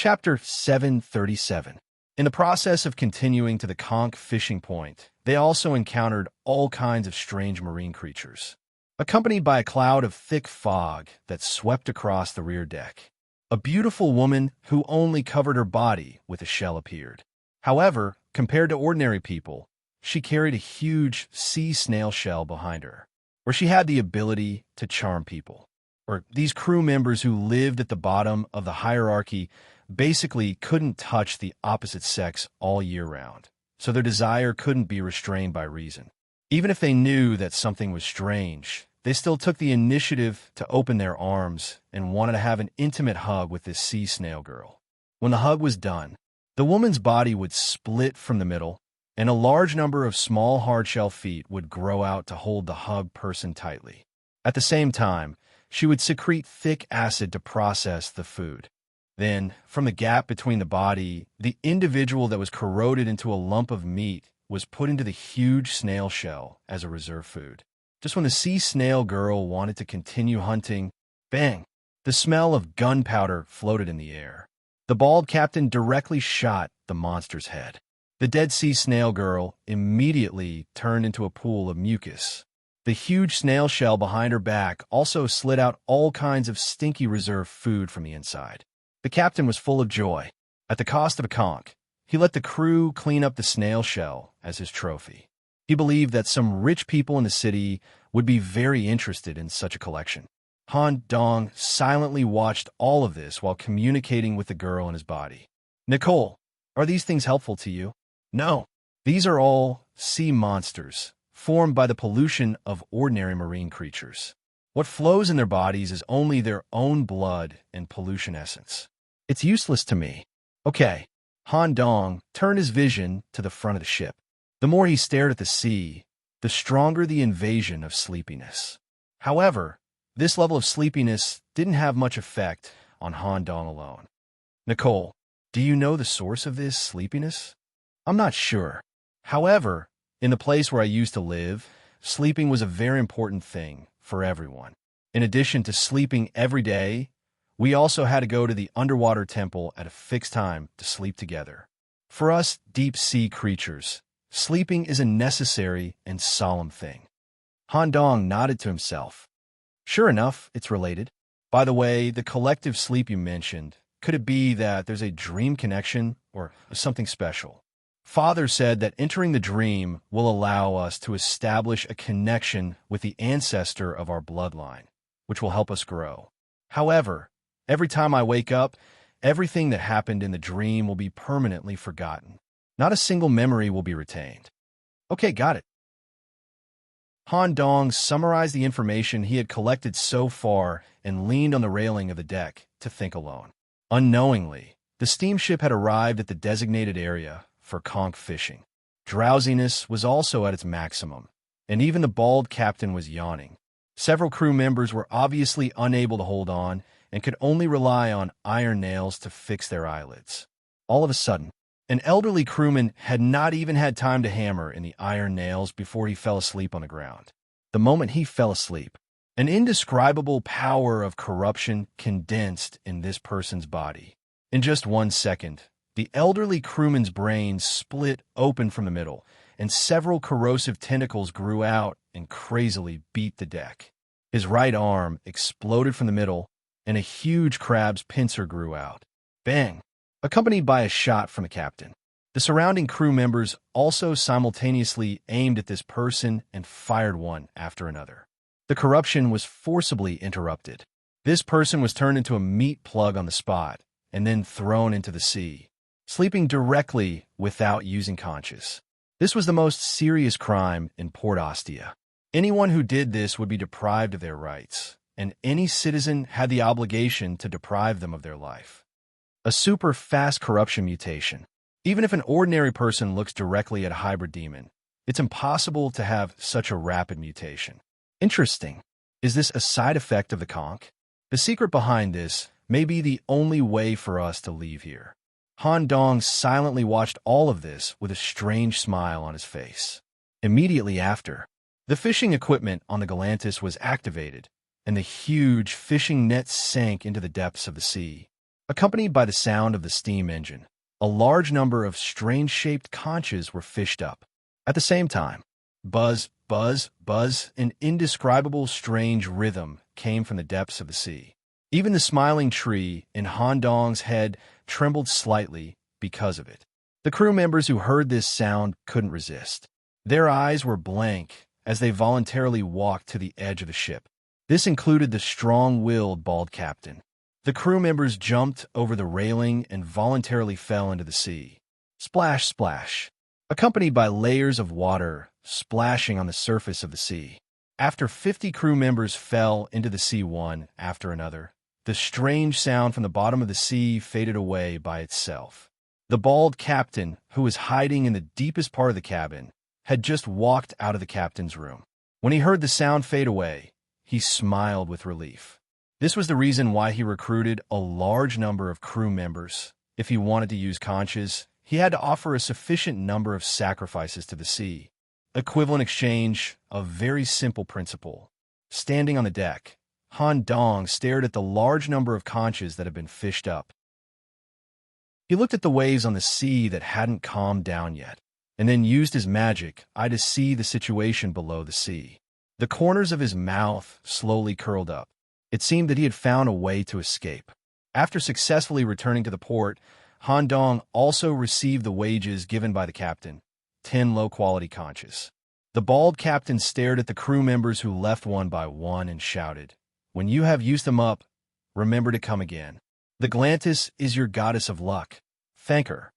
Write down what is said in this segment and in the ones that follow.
Chapter 737. In the process of continuing to the conch fishing point, they also encountered all kinds of strange marine creatures, accompanied by a cloud of thick fog that swept across the rear deck. A beautiful woman who only covered her body with a shell appeared. However, compared to ordinary people, she carried a huge sea snail shell behind her, where she had the ability to charm people. Or these crew members who lived at the bottom of the hierarchy basically couldn't touch the opposite sex all year round, so their desire couldn't be restrained by reason. Even if they knew that something was strange, they still took the initiative to open their arms and wanted to have an intimate hug with this sea snail girl. When the hug was done, the woman's body would split from the middle, and a large number of small hardshell feet would grow out to hold the hugged person tightly. At the same time, she would secrete thick acid to process the food. Then, from the gap between the body, the individual that was corroded into a lump of meat was put into the huge snail shell as a reserve food. Just when the sea snail girl wanted to continue hunting, bang! The smell of gunpowder floated in the air. The bald captain directly shot the monster's head. The dead sea snail girl immediately turned into a pool of mucus. The huge snail shell behind her back also slid out all kinds of stinky reserve food from the inside. The captain was full of joy. At the cost of a conch, he let the crew clean up the snail shell as his trophy. He believed that some rich people in the city would be very interested in such a collection. Han Dong silently watched all of this while communicating with the girl in his body. "Nicole, are these things helpful to you?" "No. These are all sea monsters, formed by the pollution of ordinary marine creatures. What flows in their bodies is only their own blood and pollution essence. It's useless to me." "Okay." Han Dong turned his vision to the front of the ship. The more he stared at the sea, the stronger the invasion of sleepiness. However, this level of sleepiness didn't have much effect on Han Dong alone. "Nicole, do you know the source of this sleepiness?" "I'm not sure. However, in the place where I used to live, sleeping was a very important thing for everyone. In addition to sleeping every day, we also had to go to the underwater temple at a fixed time to sleep together. For us deep-sea creatures, sleeping is a necessary and solemn thing." Han Dong nodded to himself. "Sure enough, it's related. By the way, the collective sleep you mentioned, could it be that there's a dream connection or something special? Father said that entering the dream will allow us to establish a connection with the ancestor of our bloodline, which will help us grow. However, every time I wake up, everything that happened in the dream will be permanently forgotten. Not a single memory will be retained." "Okay, got it." Han Dong summarized the information he had collected so far and leaned on the railing of the deck to think alone. Unknowingly, the steamship had arrived at the designated area for conch fishing. Drowsiness was also at its maximum, and even the bald captain was yawning. Several crew members were obviously unable to hold on and could only rely on iron nails to fix their eyelids. All of a sudden, an elderly crewman had not even had time to hammer in the iron nails before he fell asleep on the ground. The moment he fell asleep, an indescribable power of corruption condensed in this person's body. In just 1 second, the elderly crewman's brain split open from the middle, and several corrosive tentacles grew out and crazily beat the deck. His right arm exploded from the middle, and a huge crab's pincer grew out. Bang! Accompanied by a shot from the captain. The surrounding crew members also simultaneously aimed at this person and fired one after another. The corruption was forcibly interrupted. This person was turned into a meat plug on the spot and then thrown into the sea, sleeping directly without using conscious. This was the most serious crime in Port Ostia. Anyone who did this would be deprived of their rights, and any citizen had the obligation to deprive them of their life. A super fast corruption mutation. Even if an ordinary person looks directly at a hybrid demon, it's impossible to have such a rapid mutation. Interesting. Is this a side effect of the conch? The secret behind this may be the only way for us to leave here. Han Dong silently watched all of this with a strange smile on his face. Immediately after, the fishing equipment on the Galantis was activated, and the huge fishing net sank into the depths of the sea. Accompanied by the sound of the steam engine, a large number of strange-shaped conches were fished up. At the same time, buzz, buzz, buzz, an indescribable strange rhythm came from the depths of the sea. Even the smiling tree in Han Dong's head trembled slightly because of it. The crew members who heard this sound couldn't resist. Their eyes were blank as they voluntarily walked to the edge of the ship. This included the strong-willed bald captain. The crew members jumped over the railing and voluntarily fell into the sea. Splash, splash, accompanied by layers of water splashing on the surface of the sea. After 50 crew members fell into the sea one after another, the strange sound from the bottom of the sea faded away by itself. The bald captain, who was hiding in the deepest part of the cabin, had just walked out of the captain's room. When he heard the sound fade away, he smiled with relief. This was the reason why he recruited a large number of crew members. If he wanted to use conches, he had to offer a sufficient number of sacrifices to the sea. Equivalent exchange, a very simple principle. Standing on the deck, Han Dong stared at the large number of conches that had been fished up. He looked at the waves on the sea that hadn't calmed down yet, and then used his magic eye to see the situation below the sea. The corners of his mouth slowly curled up. It seemed that he had found a way to escape. After successfully returning to the port, Han Dong also received the wages given by the captain, 10 low-quality conches. The bald captain stared at the crew members who left one by one and shouted, "When you have used them up, remember to come again. The Glantis is your goddess of luck. Thank her."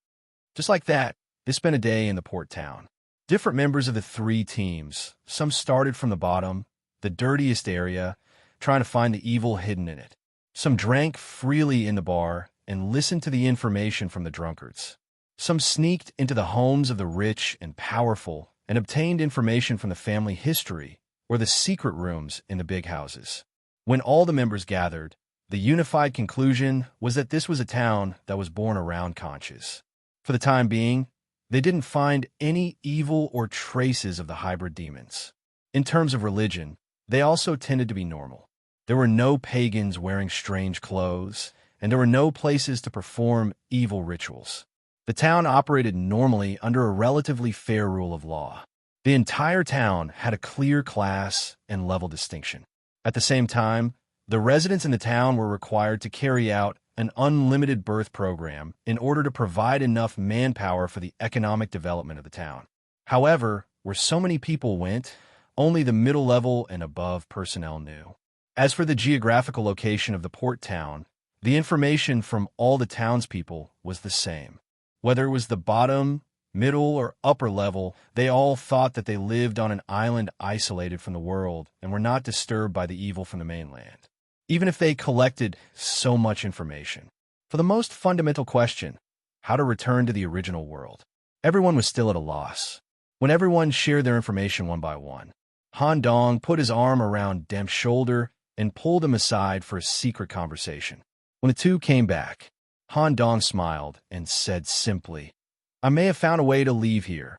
Just like that, they spent a day in the port town. Different members of the three teams, some started from the bottom, the dirtiest area, trying to find the evil hidden in it. Some drank freely in the bar and listened to the information from the drunkards. Some sneaked into the homes of the rich and powerful and obtained information from the family history or the secret rooms in the big houses. When all the members gathered, the unified conclusion was that this was a town that was born around conches. For the time being, they didn't find any evil or traces of the hybrid demons. In terms of religion, they also tended to be normal. There were no pagans wearing strange clothes, and there were no places to perform evil rituals. The town operated normally under a relatively fair rule of law. The entire town had a clear class and level distinction. At the same time, the residents in the town were required to carry out an unlimited birth program in order to provide enough manpower for the economic development of the town. However, where so many people went, only the middle level and above personnel knew. As for the geographical location of the port town, the information from all the townspeople was the same. Whether it was the bottom, middle, or upper level, they all thought that they lived on an island isolated from the world and were not disturbed by the evil from the mainland. Even if they collected so much information. For the most fundamental question, how to return to the original world, everyone was still at a loss. When everyone shared their information one by one, Han Dong put his arm around Demp's shoulder and pulled him aside for a secret conversation. When the two came back, Han Dong smiled and said simply, "I may have found a way to leave here."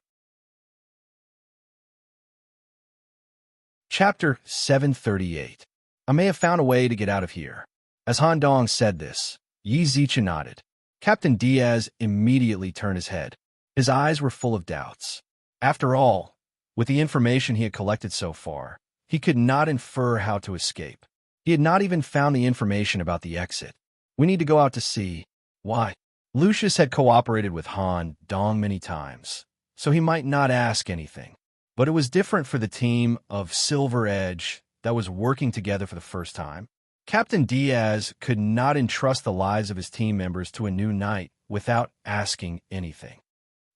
Chapter 738. I may have found a way to get out of here. As Han Dong said this, Yi Zicha nodded. Captain Diaz immediately turned his head. His eyes were full of doubts. After all, with the information he had collected so far, he could not infer how to escape. He had not even found the information about the exit. We need to go out to sea. Why? Lucius had cooperated with Han Dong many times, so he might not ask anything. But it was different for the team of Silver Edge that was working together for the first time. Captain Diaz could not entrust the lives of his team members to a new knight without asking anything.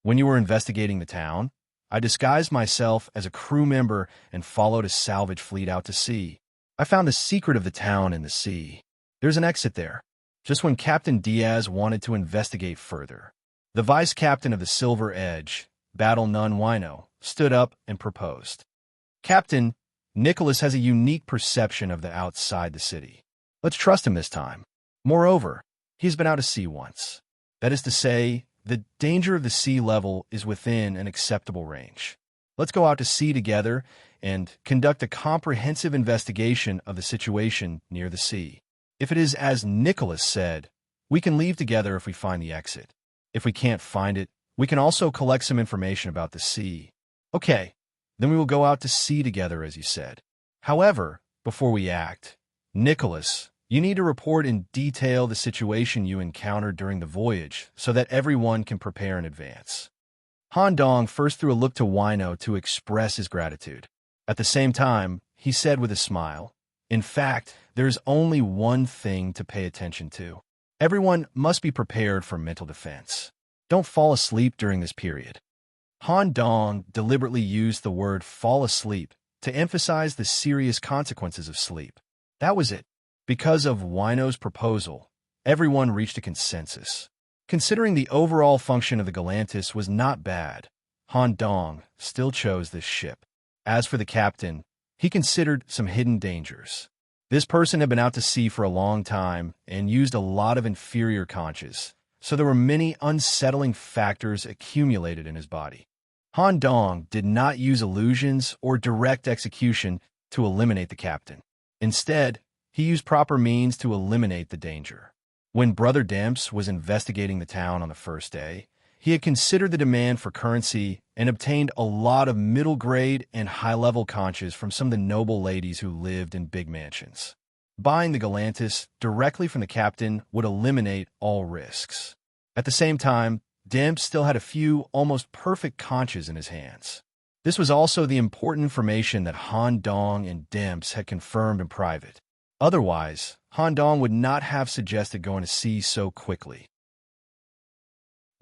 When you were investigating the town, I disguised myself as a crew member and followed a salvage fleet out to sea. I found the secret of the town in the sea. There's an exit there. Just when Captain Diaz wanted to investigate further, the vice captain of the Silver Edge, Battle Nun Wino, stood up and proposed. Captain, Nicholas has a unique perception of the outside the city. Let's trust him this time. Moreover, he's been out to sea once. That is to say, the danger of the sea level is within an acceptable range. Let's go out to sea together and conduct a comprehensive investigation of the situation near the sea. If it is as Nicholas said, We can leave together if we find the exit. If we can't find it, we can also collect some information about the sea. Okay, then we will go out to sea together, as you said. However, before we act, Nicholas, you need to report in detail the situation you encountered during the voyage so that everyone can prepare in advance. Han Dong first threw a look to Wino to express his gratitude. At the same time, he said with a smile, "In fact, there is only one thing to pay attention to. Everyone must be prepared for mental defense. Don't fall asleep during this period." Han Dong deliberately used the word fall asleep to emphasize the serious consequences of sleep. That was it. Because of Wino's proposal, everyone reached a consensus. Considering the overall function of the Galantis was not bad, Han Dong still chose this ship. As for the captain, he considered some hidden dangers. This person had been out to sea for a long time and used a lot of inferior conscious, so there were many unsettling factors accumulated in his body. Han Dong did not use illusions or direct execution to eliminate the captain. Instead, he used proper means to eliminate the danger. When Brother Demps was investigating the town on the first day, he had considered the demand for currency and obtained a lot of middle-grade and high-level conches from some of the noble ladies who lived in big mansions. Buying the Galantis directly from the captain would eliminate all risks. At the same time, Demps still had a few almost perfect conches in his hands. This was also the important information that Han Dong and Demps had confirmed in private. Otherwise, Han Dong would not have suggested going to sea so quickly.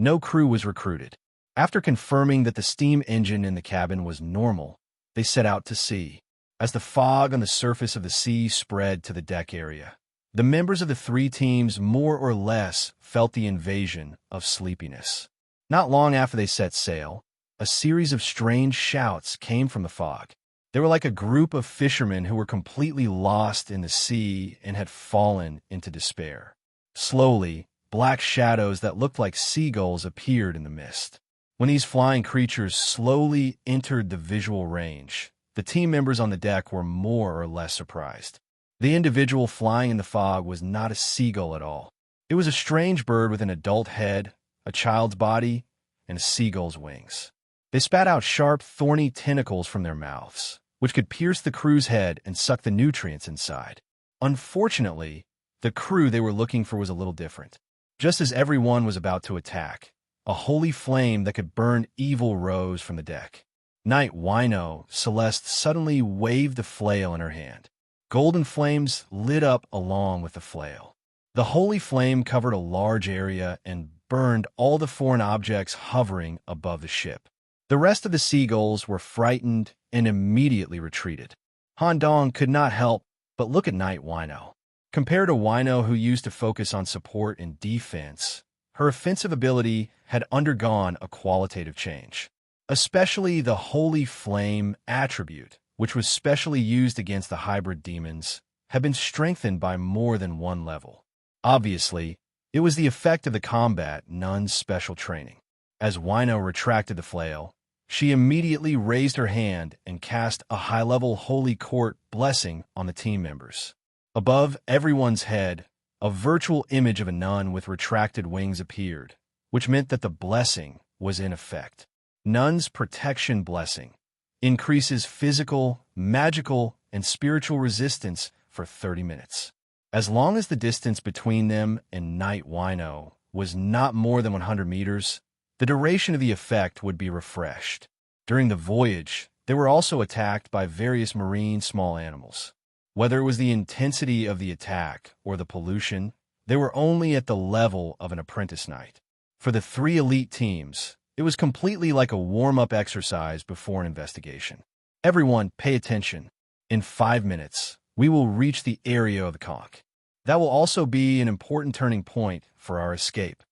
No crew was recruited. After confirming that the steam engine in the cabin was normal, they set out to sea. As the fog on the surface of the sea spread to the deck area, the members of the three teams more or less felt the invasion of sleepiness. Not long after they set sail, a series of strange shouts came from the fog. They were like a group of fishermen who were completely lost in the sea and had fallen into despair. Slowly, black shadows that looked like seagulls appeared in the mist. When these flying creatures slowly entered the visual range, the team members on the deck were more or less surprised. The individual flying in the fog was not a seagull at all. It was a strange bird with an adult head, a child's body, and a seagull's wings. They spat out sharp, thorny tentacles from their mouths, which could pierce the crew's head and suck the nutrients inside. Unfortunately, the crew they were looking for was a little different. Just as everyone was about to attack, a holy flame that could burn evil rose from the deck. Knight Wino Celeste suddenly waved the flail in her hand. Golden flames lit up along with the flail. The holy flame covered a large area and burned all the foreign objects hovering above the ship. The rest of the seagulls were frightened and immediately retreated. Han Dong could not help but look at Knight Wino. Compared to Wino, who used to focus on support and defense, her offensive ability had undergone a qualitative change. Especially the holy flame attribute, which was specially used against the hybrid demons, had been strengthened by more than one level. Obviously, it was the effect of the combat Nun's special training. As Wino retracted the flail, she immediately raised her hand and cast a high-level holy court blessing on the team members. Above everyone's head, a virtual image of a nun with retracted wings appeared, which meant that the blessing was in effect. Nun's protection blessing increases physical, magical, and spiritual resistance for 30 minutes. As long as the distance between them and Knight Wino was not more than 100 meters, the duration of the effect would be refreshed. During the voyage, they were also attacked by various marine small animals. Whether it was the intensity of the attack or the pollution, they were only at the level of an apprentice knight. For the three elite teams, it was completely like a warm-up exercise before an investigation. Everyone, pay attention. In 5 minutes, we will reach the area of the conch. That will also be an important turning point for our escape.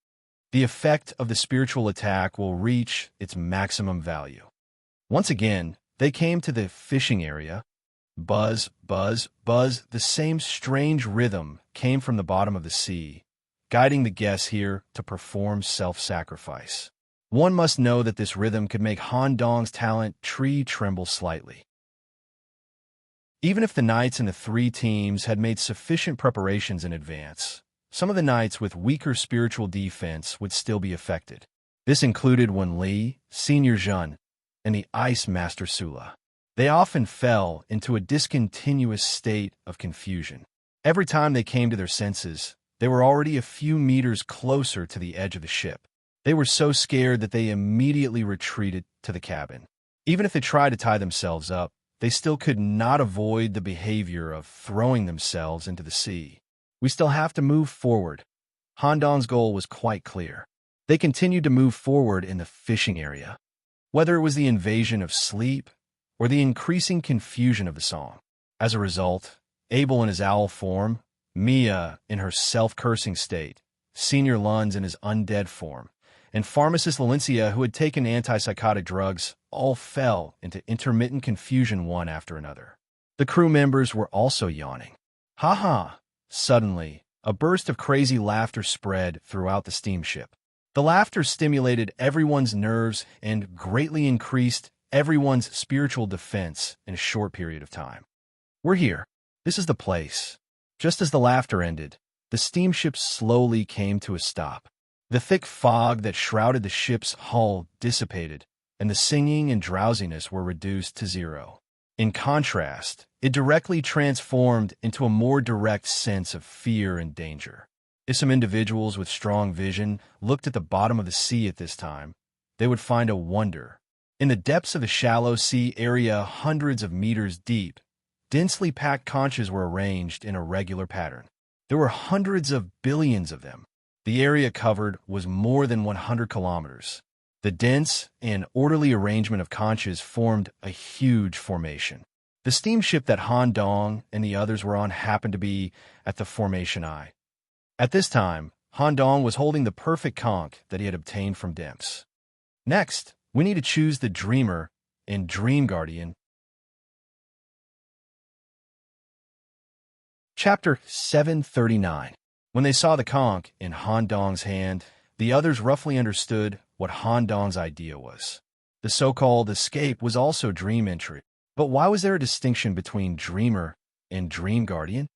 The effect of the spiritual attack will reach its maximum value. Once again, they came to the fishing area. Buzz, buzz, buzz, the same strange rhythm came from the bottom of the sea, guiding the guests here to perform self-sacrifice. One must know that this rhythm could make Han Dong's talent tree tremble slightly. Even if the knights and the three teams had made sufficient preparations in advance, some of the knights with weaker spiritual defense would still be affected. This included Wen Li, Senior Jun, and the Ice Master Sula. They often fell into a discontinuous state of confusion. Every time they came to their senses, they were already a few meters closer to the edge of the ship. They were so scared that they immediately retreated to the cabin. Even if they tried to tie themselves up, they still could not avoid the behavior of throwing themselves into the sea. We still have to move forward. Han Dong's goal was quite clear. They continued to move forward in the fishing area. Whether it was the invasion of sleep or the increasing confusion of the song. As a result, Abel in his owl form, Mia in her self-cursing state, Senior Lunds in his undead form, and Pharmacist Valencia, who had taken antipsychotic drugs, all fell into intermittent confusion one after another. The crew members were also yawning. Ha ha! Suddenly, a burst of crazy laughter spread throughout the steamship. The laughter stimulated everyone's nerves and greatly increased everyone's spiritual defense in a short period of time. We're here. This is the place. Just as the laughter ended, the steamship slowly came to a stop. The thick fog that shrouded the ship's hull dissipated, and the singing and drowsiness were reduced to zero. In contrast, it directly transformed into a more direct sense of fear and danger. If some individuals with strong vision looked at the bottom of the sea at this time, they would find a wonder. In the depths of the shallow sea area hundreds of meters deep, densely packed conches were arranged in a regular pattern. There were hundreds of billions of them. The area covered was more than 100 kilometers. The dense and orderly arrangement of conches formed a huge formation. The steamship that Han Dong and the others were on happened to be at the formation eye. At this time, Han Dong was holding the perfect conch that he had obtained from Demps. Next, we need to choose the Dreamer and Dream Guardian. Chapter 739. When they saw the conch in Han Dong's hand, the others roughly understood what Han Dong's idea was. The so-called escape was also dream entry. But why was there a distinction between Dreamer and Dream Guardian?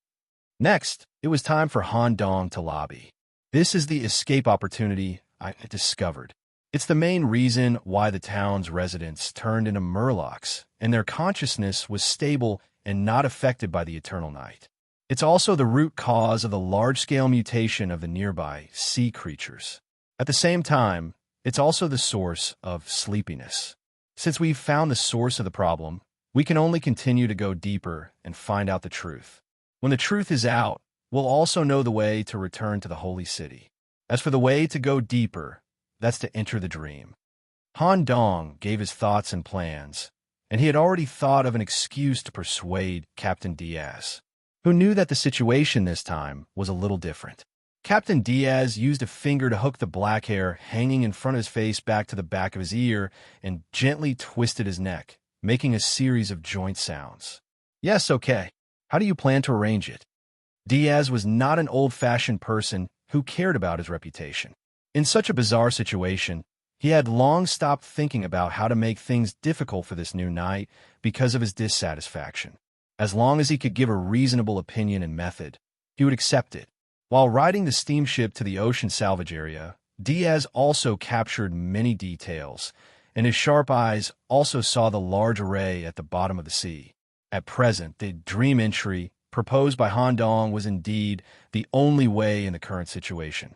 Next, it was time for Han Dong to lobby. This is the escape opportunity I discovered. It's the main reason why the town's residents turned into murlocs, and their consciousness was stable and not affected by the eternal night. It's also the root cause of the large-scale mutation of the nearby sea creatures. At the same time, it's also the source of sleepiness. Since we've found the source of the problem, we can only continue to go deeper and find out the truth. When the truth is out, we'll also know the way to return to the holy city. As for the way to go deeper, that's to enter the dream. Han Dong gave his thoughts and plans, and he had already thought of an excuse to persuade Captain Diaz, who knew that the situation this time was a little different. Captain Diaz used a finger to hook the black hair hanging in front of his face back to the back of his ear and gently twisted his neck, making a series of joint sounds. Yes, okay. How do you plan to arrange it? Diaz was not an old-fashioned person who cared about his reputation. In such a bizarre situation, he had long stopped thinking about how to make things difficult for this new knight because of his dissatisfaction. As long as he could give a reasonable opinion and method, he would accept it. While riding the steamship to the ocean salvage area, Diaz also captured many details, and his sharp eyes also saw the large array at the bottom of the sea. At present, the dream entry proposed by Han Dong was indeed the only way in the current situation.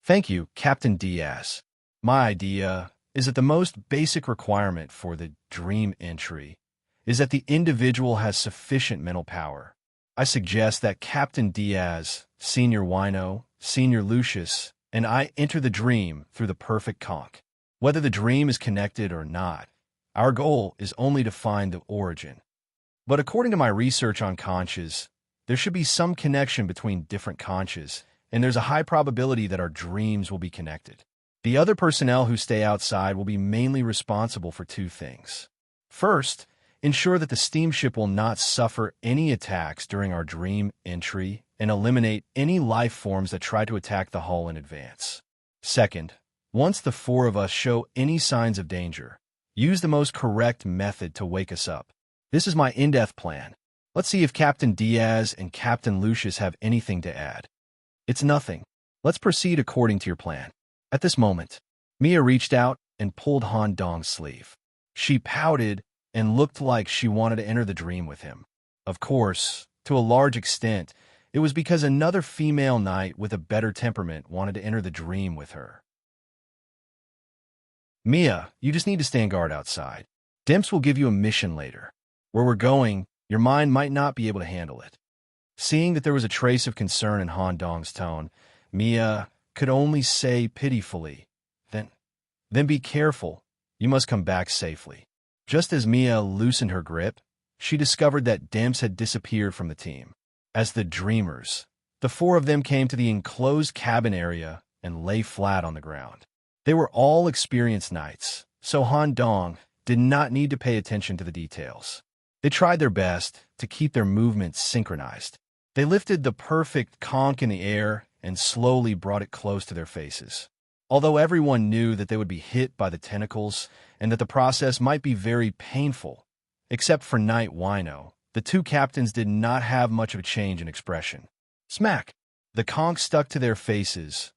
Thank you, Captain Diaz. My idea is that the most basic requirement for the dream entry is that the individual has sufficient mental power. I suggest that Captain Diaz, Senior Wino, Senior Lucius, and I enter the dream through the perfect conch. Whether the dream is connected or not, our goal is only to find the origin. But according to my research on conches, there should be some connection between different conches, and there's a high probability that our dreams will be connected. The other personnel who stay outside will be mainly responsible for two things. First, ensure that the steamship will not suffer any attacks during our dream entry and eliminate any life forms that try to attack the hull in advance. Second, once the four of us show any signs of danger, use the most correct method to wake us up. This is my in-depth plan. Let's see if Captain Diaz and Captain Lucius have anything to add. It's nothing. Let's proceed according to your plan. At this moment, Mia reached out and pulled Han Dong's sleeve. She pouted and looked like she wanted to enter the dream with him. Of course, to a large extent, it was because another female knight with a better temperament wanted to enter the dream with her. Mia, you just need to stand guard outside. Dimps will give you a mission later. Where we're going, your mind might not be able to handle it. Seeing that there was a trace of concern in Han Dong's tone, Mia could only say pitifully, Then be careful. You must come back safely. Just as Mia loosened her grip, she discovered that Dimps had disappeared from the team. As the Dreamers, the four of them came to the enclosed cabin area and lay flat on the ground. They were all experienced knights, so Han Dong did not need to pay attention to the details. They tried their best to keep their movements synchronized. They lifted the perfect conch in the air and slowly brought it close to their faces. Although everyone knew that they would be hit by the tentacles and that the process might be very painful, except for Knight Wino, the two captains did not have much of a change in expression. Smack! The conch stuck to their faces.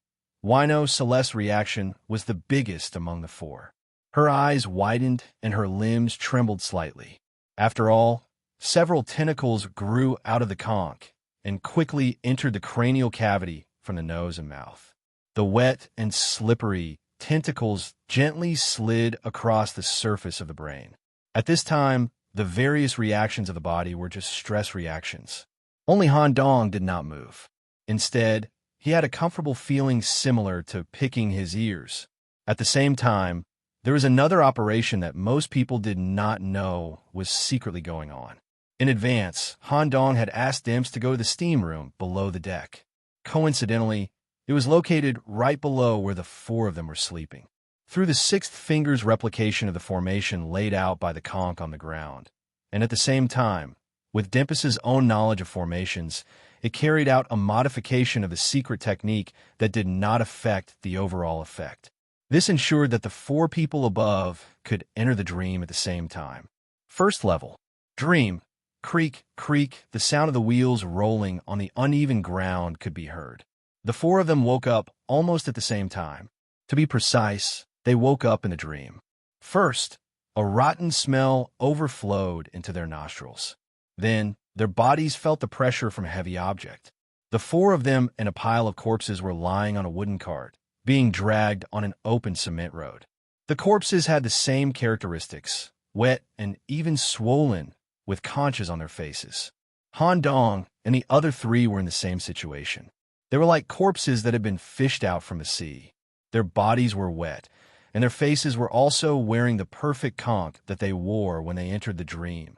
Wino Celeste's reaction was the biggest among the four. Her eyes widened and her limbs trembled slightly. After all, several tentacles grew out of the conch and quickly entered the cranial cavity from the nose and mouth. The wet and slippery tentacles gently slid across the surface of the brain. At this time, the various reactions of the body were just stress reactions. Only Han Dong did not move. Instead, he had a comfortable feeling similar to picking his ears. At the same time, there was another operation that most people did not know was secretly going on. In advance, Han Dong had asked Dimps to go to the steam room below the deck. Coincidentally, it was located right below where the four of them were sleeping. Through the sixth finger's replication of the formation laid out by the conch on the ground, and at the same time, with Dimpus's own knowledge of formations, it carried out a modification of the secret technique that did not affect the overall effect. This ensured that the four people above could enter the dream at the same time. First level. Dream. Creak, creak, the sound of the wheels rolling on the uneven ground could be heard. The four of them woke up almost at the same time. To be precise, they woke up in the dream. First, a rotten smell overflowed into their nostrils. Then, their bodies felt the pressure from a heavy object. The four of them and a pile of corpses were lying on a wooden cart, being dragged on an open cement road. The corpses had the same characteristics, wet and even swollen, with conches on their faces. Han Dong and the other three were in the same situation. They were like corpses that had been fished out from the sea. Their bodies were wet, and their faces were also wearing the perfect conch that they wore when they entered the dream.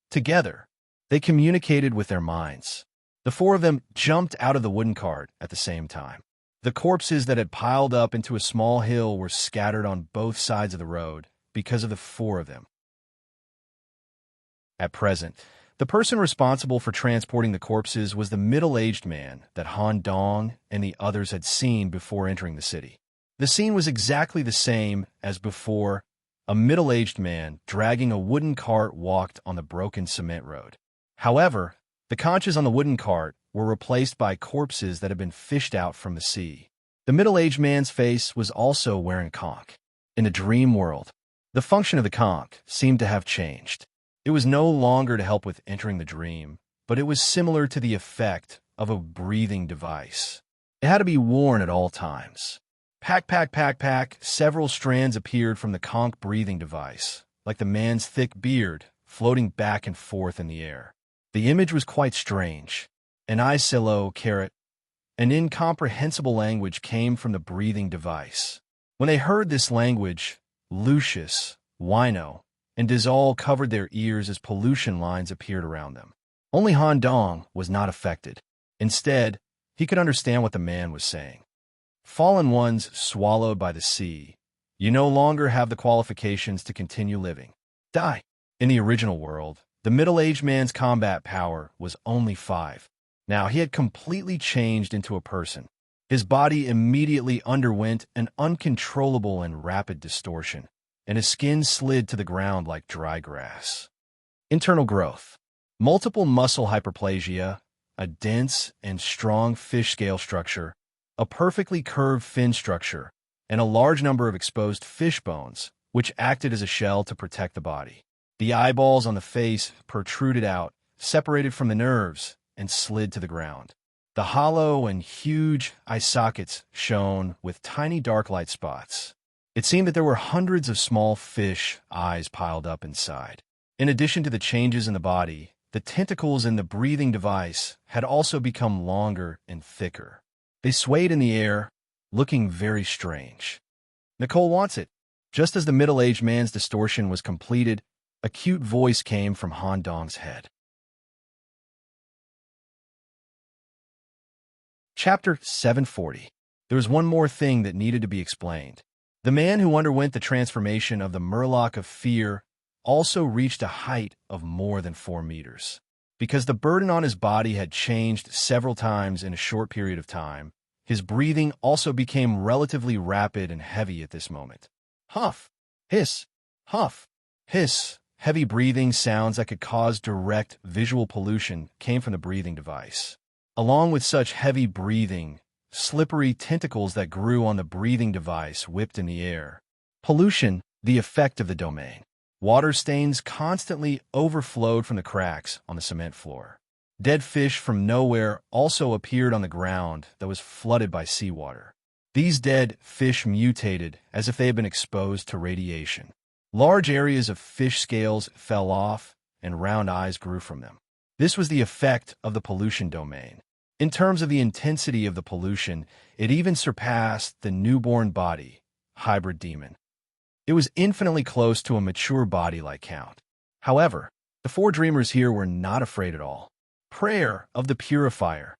Together, they communicated with their minds. The four of them jumped out of the wooden cart at the same time. The corpses that had piled up into a small hill were scattered on both sides of the road because of the four of them. At present, the person responsible for transporting the corpses was the middle-aged man that Han Dong and the others had seen before entering the city. The scene was exactly the same as before. A middle-aged man dragging a wooden cart walked on the broken cement road. However, the conches on the wooden cart were replaced by corpses that had been fished out from the sea. The middle-aged man's face was also wearing a conch. In the dream world, the function of the conch seemed to have changed. It was no longer to help with entering the dream, but it was similar to the effect of a breathing device. It had to be worn at all times. Pack, pack, pack, pack, several strands appeared from the conch breathing device, like the man's thick beard floating back and forth in the air. The image was quite strange. An isilo carrot, an incomprehensible language came from the breathing device. When they heard this language, Lucius, Wino, and Dizal covered their ears as pollution lines appeared around them. Only Han Dong was not affected. Instead, he could understand what the man was saying. Fallen ones swallowed by the sea, you no longer have the qualifications to continue living. Die. In the original world, the middle-aged man's combat power was only 5. Now he had completely changed into a person. His body immediately underwent an uncontrollable and rapid distortion, and his skin slid to the ground like dry grass. Internal growth. Multiple muscle hyperplasia, a dense and strong fish scale structure, a perfectly curved fin structure, and a large number of exposed fish bones, which acted as a shell to protect the body. The eyeballs on the face protruded out, separated from the nerves, and slid to the ground. The hollow and huge eye sockets shone with tiny dark light spots. It seemed that there were hundreds of small fish eyes piled up inside. In addition to the changes in the body, the tentacles in the breathing device had also become longer and thicker. They swayed in the air, looking very strange. "Nicole wants it." Just as the middle-aged man's distortion was completed, a cute voice came from Han Dong's head. Chapter 740. There was one more thing that needed to be explained. The man who underwent the transformation of the Murloc of Fear also reached a height of more than 4 meters. Because the burden on his body had changed several times in a short period of time, his breathing also became relatively rapid and heavy at this moment. Huff, hiss, huff, hiss. Heavy breathing sounds that could cause direct visual pollution came from the breathing device. Along with such heavy breathing, slippery tentacles that grew on the breathing device whipped in the air. Pollution, the effect of the domain. Water stains constantly overflowed from the cracks on the cement floor. Dead fish from nowhere also appeared on the ground that was flooded by seawater. These dead fish mutated as if they had been exposed to radiation. Large areas of fish scales fell off, and round eyes grew from them. This was the effect of the pollution domain. In terms of the intensity of the pollution, it even surpassed the newborn body, hybrid demon. It was infinitely close to a mature body-like count. However, the 4 dreamers here were not afraid at all. Prayer of the Purifier.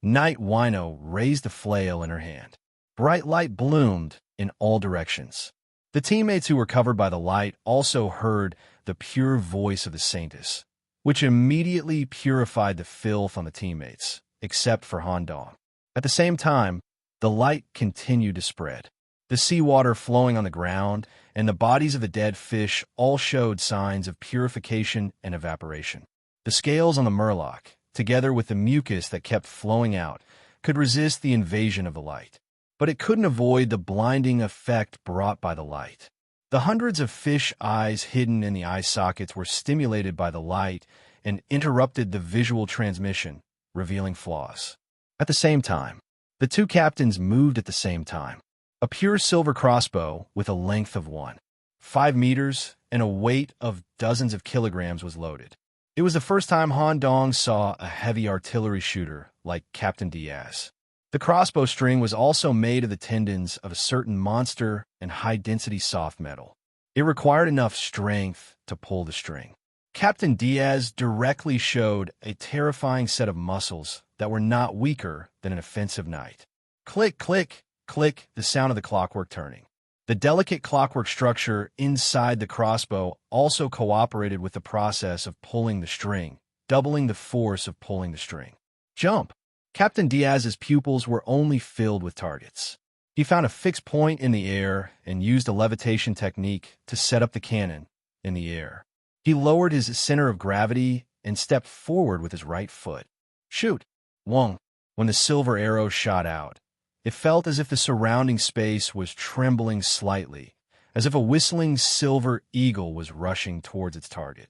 Night Wino raised a flail in her hand. Bright light bloomed in all directions. The teammates who were covered by the light also heard the pure voice of the Saintess, which immediately purified the filth on the teammates, except for Han Dong. At the same time, the light continued to spread. The seawater flowing on the ground and the bodies of the dead fish all showed signs of purification and evaporation. The scales on the Murloc, together with the mucus that kept flowing out, could resist the invasion of the light. But it couldn't avoid the blinding effect brought by the light. The hundreds of fish eyes hidden in the eye sockets were stimulated by the light and interrupted the visual transmission, revealing flaws. At the same time, the 2 captains moved at the same time. A pure silver crossbow with a length of 1.5 meters and a weight of dozens of kilograms was loaded. It was the first time Han Dong saw a heavy artillery shooter like Captain Diaz. The crossbow string was also made of the tendons of a certain monster and high-density soft metal. It required enough strength to pull the string. Captain Diaz directly showed a terrifying set of muscles that were not weaker than an offensive knight. Click, click, click, the sound of the clockwork turning. The delicate clockwork structure inside the crossbow also cooperated with the process of pulling the string, doubling the force of pulling the string. Jump! Captain Diaz's pupils were only filled with targets. He found a fixed point in the air and used a levitation technique to set up the cannon in the air. He lowered his center of gravity and stepped forward with his right foot. Shoot! Wong! When the silver arrow shot out, it felt as if the surrounding space was trembling slightly, as if a whistling silver eagle was rushing towards its target.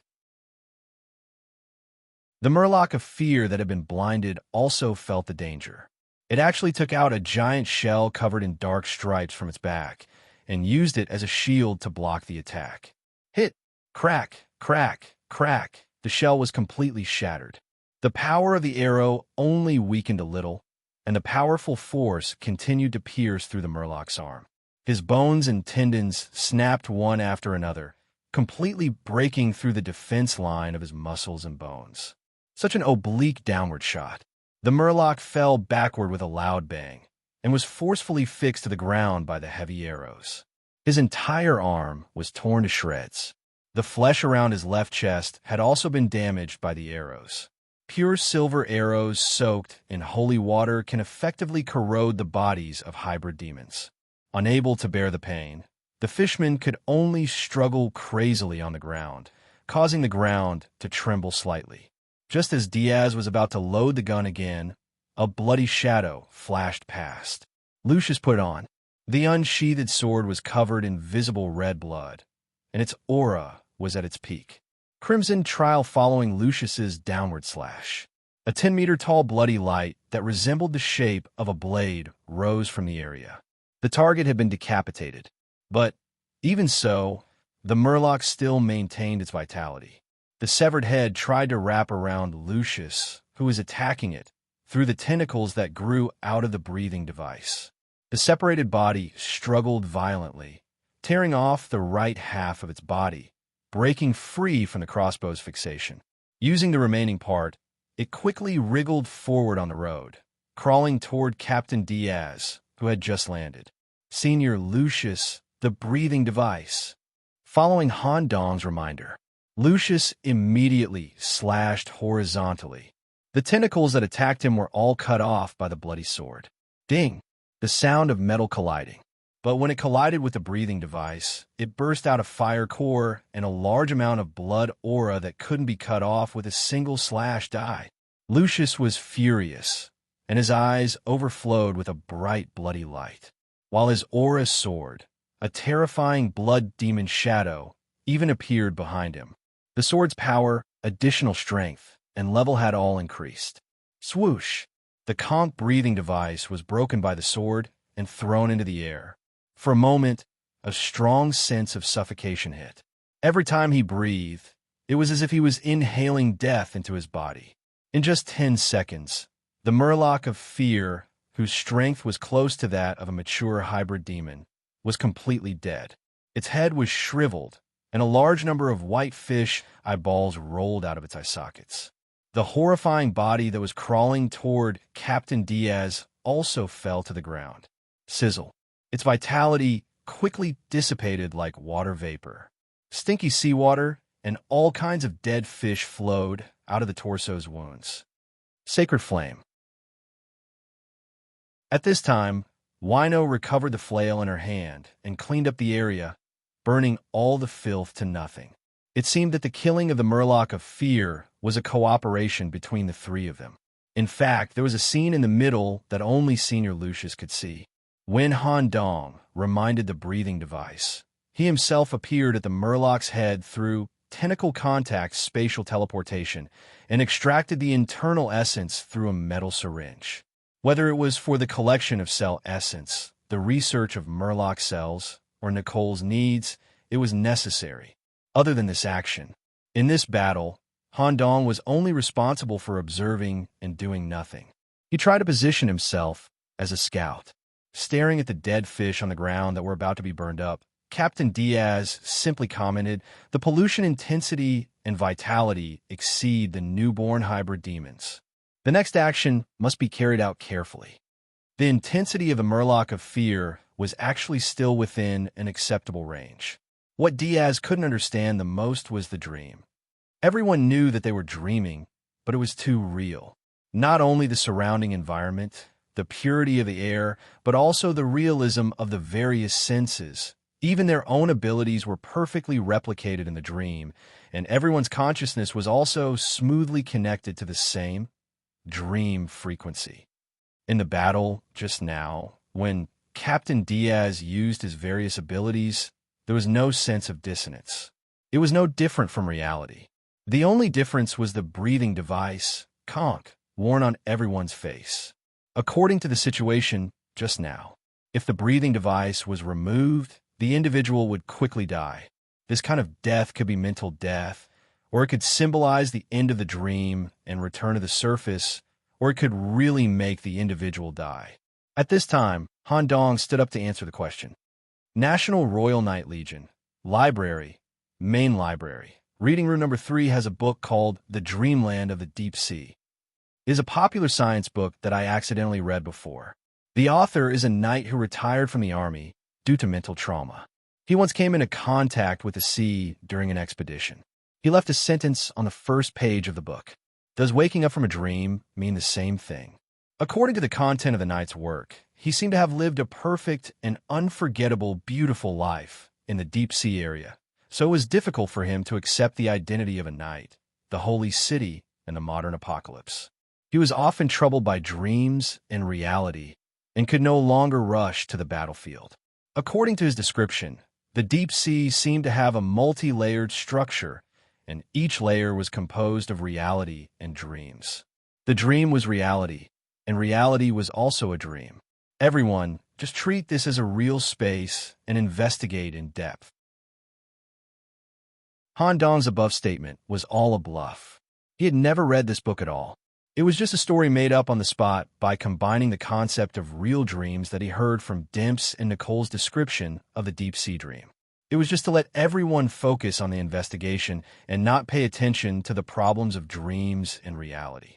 The Murloc of Fear that had been blinded also felt the danger. It actually took out a giant shell covered in dark stripes from its back and used it as a shield to block the attack. Hit! Crack! Crack! Crack! The shell was completely shattered. The power of the arrow only weakened a little, and the powerful force continued to pierce through the Murloc's arm. His bones and tendons snapped one after another, completely breaking through the defense line of his muscles and bones. Such an oblique downward shot. The Murloc fell backward with a loud bang and was forcefully fixed to the ground by the heavy arrows. His entire arm was torn to shreds. The flesh around his left chest had also been damaged by the arrows. Pure silver arrows soaked in holy water can effectively corrode the bodies of hybrid demons. Unable to bear the pain, the fishman could only struggle crazily on the ground, causing the ground to tremble slightly. Just as Diaz was about to load the gun again, a bloody shadow flashed past. Lucius put it on. The unsheathed sword was covered in visible red blood, and its aura was at its peak. Crimson trial following Lucius's downward slash. A 10-meter-tall bloody light that resembled the shape of a blade rose from the area. The target had been decapitated, but even so, the murloc still maintained its vitality. The severed head tried to wrap around Lucius, who was attacking it, through the tentacles that grew out of the breathing device. The separated body struggled violently, tearing off the right half of its body, breaking free from the crossbow's fixation. Using the remaining part, it quickly wriggled forward on the road, crawling toward Captain Diaz, who had just landed. Senior Lucius, the breathing device. Following Han Dong's reminder, Lucius immediately slashed horizontally. The tentacles that attacked him were all cut off by the bloody sword. Ding! The sound of metal colliding. But when it collided with the breathing device, it burst out a fire core and a large amount of blood aura that couldn't be cut off with a single slash die. Lucius was furious, and his eyes overflowed with a bright bloody light, while his aura soared. A terrifying blood demon shadow even appeared behind him. The sword's power, additional strength, and level had all increased. Swoosh! The conch breathing device was broken by the sword and thrown into the air. For a moment, a strong sense of suffocation hit. Every time he breathed, it was as if he was inhaling death into his body. In just 10 seconds, the murloc of fear, whose strength was close to that of a mature hybrid demon, was completely dead. Its head was shriveled, and a large number of white fish eyeballs rolled out of its eye sockets. The horrifying body that was crawling toward Captain Diaz also fell to the ground. Sizzle. Its vitality quickly dissipated like water vapor. Stinky seawater and all kinds of dead fish flowed out of the torso's wounds. Sacred flame. At this time, Wino recovered the flail in her hand and cleaned up the area, burning all the filth to nothing. It seemed that the killing of the murloc of fear was a cooperation between the three of them. In fact, there was a scene in the middle that only Senior Lucius could see. When Han Dong reminded the breathing device, he himself appeared at the murloc's head through tentacle contact spatial teleportation and extracted the internal essence through a metal syringe. Whether it was for the collection of cell essence, the research of murloc cells, or Nicole's needs, it was necessary. Other than this action, in this battle, Han Dong was only responsible for observing and doing nothing. He tried to position himself as a scout. Staring at the dead fish on the ground that were about to be burned up, Captain Diaz simply commented, "The pollution intensity and vitality exceed the newborn hybrid demons. The next action must be carried out carefully." The intensity of the murloc of fear was actually still within an acceptable range. What Diaz couldn't understand the most was the dream. Everyone knew that they were dreaming, but it was too real. Not only the surrounding environment, the purity of the air, but also the realism of the various senses. Even their own abilities were perfectly replicated in the dream, and everyone's consciousness was also smoothly connected to the same dream frequency. In the battle just now, when Captain Diaz used his various abilities, there was no sense of dissonance. It was no different from reality. The only difference was the breathing device, conch, worn on everyone's face. According to the situation just now, if the breathing device was removed, the individual would quickly die. This kind of death could be mental death, or it could symbolize the end of the dream and return to the surface, or it could really make the individual die. At this time, Han Dong stood up to answer the question. National Royal Knight Legion, Library, Main Library. Reading room number 3 has a book called The Dreamland of the Deep Sea. It is a popular science book that I accidentally read before. The author is a knight who retired from the army due to mental trauma. He once came into contact with the sea during an expedition. He left a sentence on the first page of the book. Does waking up from a dream mean the same thing? According to the content of the knight's work, he seemed to have lived a perfect and unforgettable, beautiful life in the deep sea area, so it was difficult for him to accept the identity of a knight, the holy city, and the modern apocalypse. He was often troubled by dreams and reality, and could no longer rush to the battlefield. According to his description, the deep sea seemed to have a multi-layered structure, and each layer was composed of reality and dreams. The dream was reality, and reality was also a dream. Everyone, just treat this as a real space and investigate in depth. Han Dong's above statement was all a bluff. He had never read this book at all. It was just a story made up on the spot by combining the concept of real dreams that he heard from Dimps and Nicole's description of the deep sea dream. It was just to let everyone focus on the investigation and not pay attention to the problems of dreams and reality.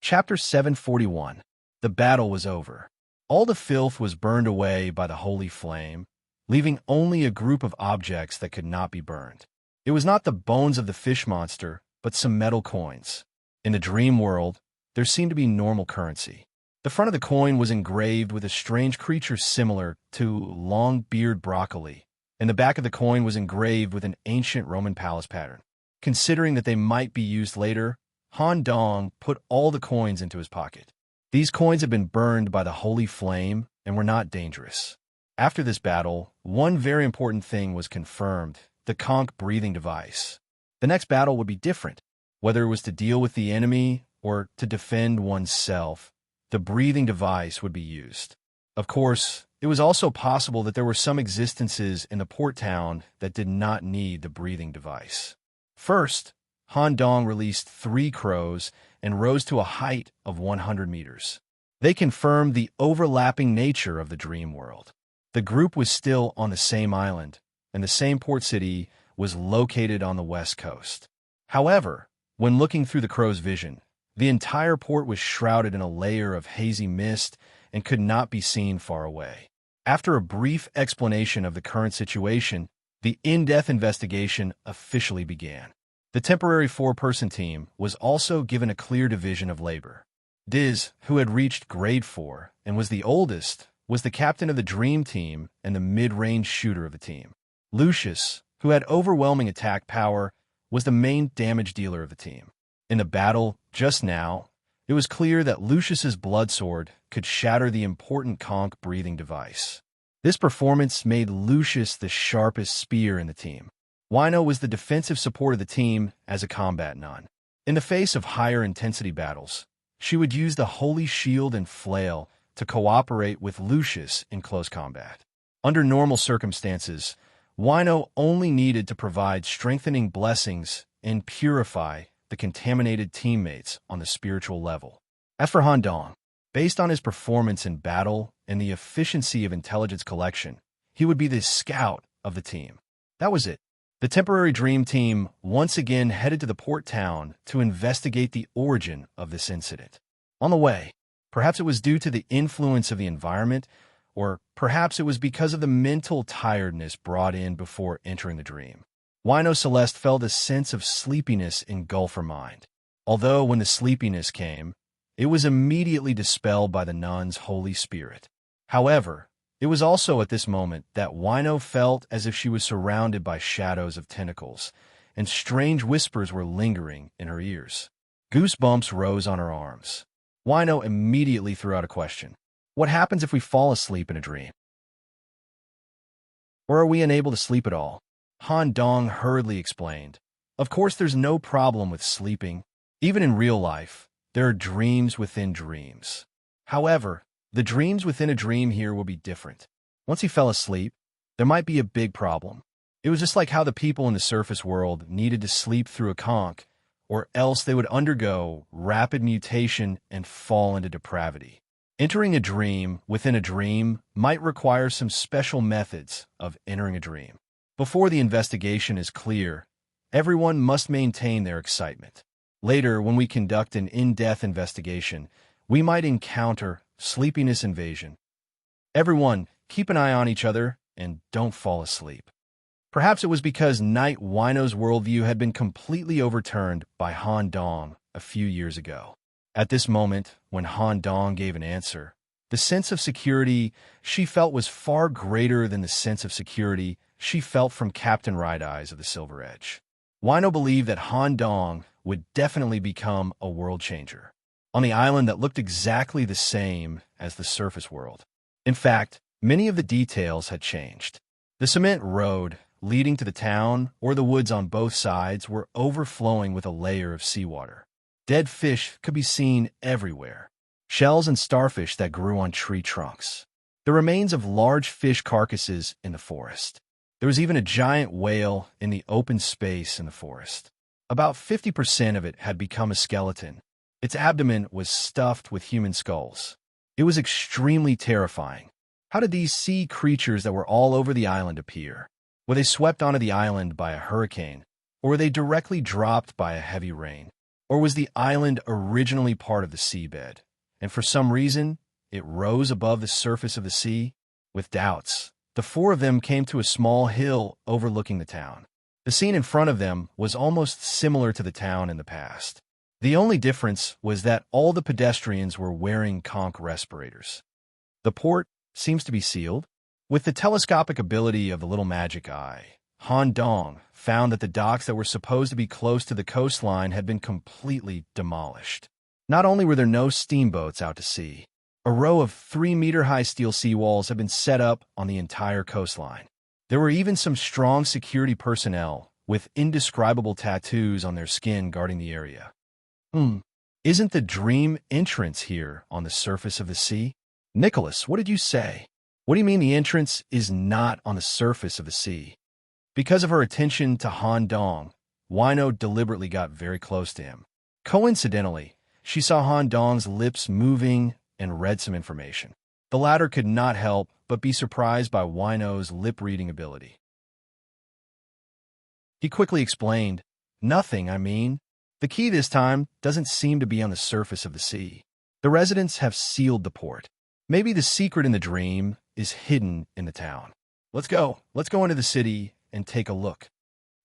Chapter 741. The battle was over. All the filth was burned away by the holy flame, leaving only a group of objects that could not be burned. It was not the bones of the fish monster, but some metal coins. In the dream world, there seemed to be normal currency. The front of the coin was engraved with a strange creature similar to long-beard broccoli, and the back of the coin was engraved with an ancient Roman palace pattern. Considering that they might be used later, Han Dong put all the coins into his pocket. These coins had been burned by the holy flame and were not dangerous. After this battle, one very important thing was confirmed: the conch breathing device. The next battle would be different. Whether it was to deal with the enemy or to defend oneself, the breathing device would be used. Of course, it was also possible that there were some existences in the port town that did not need the breathing device. First, Han Dong released 3 crows and rose to a height of 100 meters. They confirmed the overlapping nature of the dream world. The group was still on the same island, and the same port city was located on the west coast. However, when looking through the crow's vision, the entire port was shrouded in a layer of hazy mist and could not be seen far away. After a brief explanation of the current situation, the in-depth investigation officially began. The temporary 4-person team was also given a clear division of labor. Diz, who had reached grade 4 and was the oldest, was the captain of the dream team and the mid-range shooter of the team. Lucius, who had overwhelming attack power, was the main damage dealer of the team. In the battle just now, it was clear that Lucius's blood sword could shatter the important conch breathing device. This performance made Lucius the sharpest spear in the team. Wino was the defensive support of the team as a combat nun. In the face of higher intensity battles, she would use the holy shield and flail to cooperate with Lucius in close combat. Under normal circumstances, Wino only needed to provide strengthening blessings and purify the contaminated teammates on the spiritual level. As for Han Dong, based on his performance in battle and the efficiency of intelligence collection, he would be the scout of the team. That was it. The temporary dream team once again headed to the port town to investigate the origin of this incident. On the way, perhaps it was due to the influence of the environment, or perhaps it was because of the mental tiredness brought in before entering the dream. Wino Celeste felt a sense of sleepiness engulf her mind. Although when the sleepiness came, it was immediately dispelled by the nun's Holy Spirit. However, it was also at this moment that Wino felt as if she was surrounded by shadows of tentacles, and strange whispers were lingering in her ears. Goosebumps rose on her arms. Wino immediately threw out a question. What happens if we fall asleep in a dream? Or are we unable to sleep at all? Han Dong hurriedly explained. Of course, there's no problem with sleeping. Even in real life, there are dreams within dreams. However, the dreams within a dream here will be different. Once he fell asleep, there might be a big problem. It was just like how the people in the surface world needed to sleep through a conch, or else they would undergo rapid mutation and fall into depravity. Entering a dream within a dream might require some special methods of entering a dream. Before the investigation is clear, everyone must maintain their excitement. Later, when we conduct an in-depth investigation, we might encounter sleepiness invasion. Everyone, keep an eye on each other and don't fall asleep. Perhaps it was because Night Wino's worldview had been completely overturned by Han Dong a few years ago. At this moment, when Han Dong gave an answer, the sense of security she felt was far greater than the sense of security she felt from Captain Right-Eyes of the Silver Edge. Wino believed that Han Dong would definitely become a world changer on the island that looked exactly the same as the surface world. In fact, many of the details had changed. The cement road leading to the town or the woods on both sides were overflowing with a layer of seawater. Dead fish could be seen everywhere. Shells and starfish that grew on tree trunks. The remains of large fish carcasses in the forest. There was even a giant whale in the open space in the forest. About 50% of it had become a skeleton. Its abdomen was stuffed with human skulls. It was extremely terrifying. How did these sea creatures that were all over the island appear? Were they swept onto the island by a hurricane? Or were they directly dropped by a heavy rain? Or was the island originally part of the seabed, and for some reason, it rose above the surface of the sea? With doubts, the four of them came to a small hill overlooking the town. The scene in front of them was almost similar to the town in the past. The only difference was that all the pedestrians were wearing conch respirators. The port seems to be sealed. With the telescopic ability of the little magic eye, Han Dong found that the docks that were supposed to be close to the coastline had been completely demolished. Not only were there no steamboats out to sea, a row of 3-meter-high steel seawalls had been set up on the entire coastline. There were even some strong security personnel with indescribable tattoos on their skin guarding the area. Isn't the dream entrance here on the surface of the sea? Nicholas, what did you say? What do you mean the entrance is not on the surface of the sea? Because of her attention to Han Dong, Wino deliberately got very close to him. Coincidentally, she saw Han Dong's lips moving and read some information. The latter could not help but be surprised by Wino's lip-reading ability. He quickly explained, "Nothing, I mean. The key this time doesn't seem to be on the surface of the sea. The residents have sealed the port. Maybe the secret in the dream is hidden in the town. Let's go into the city and take a look."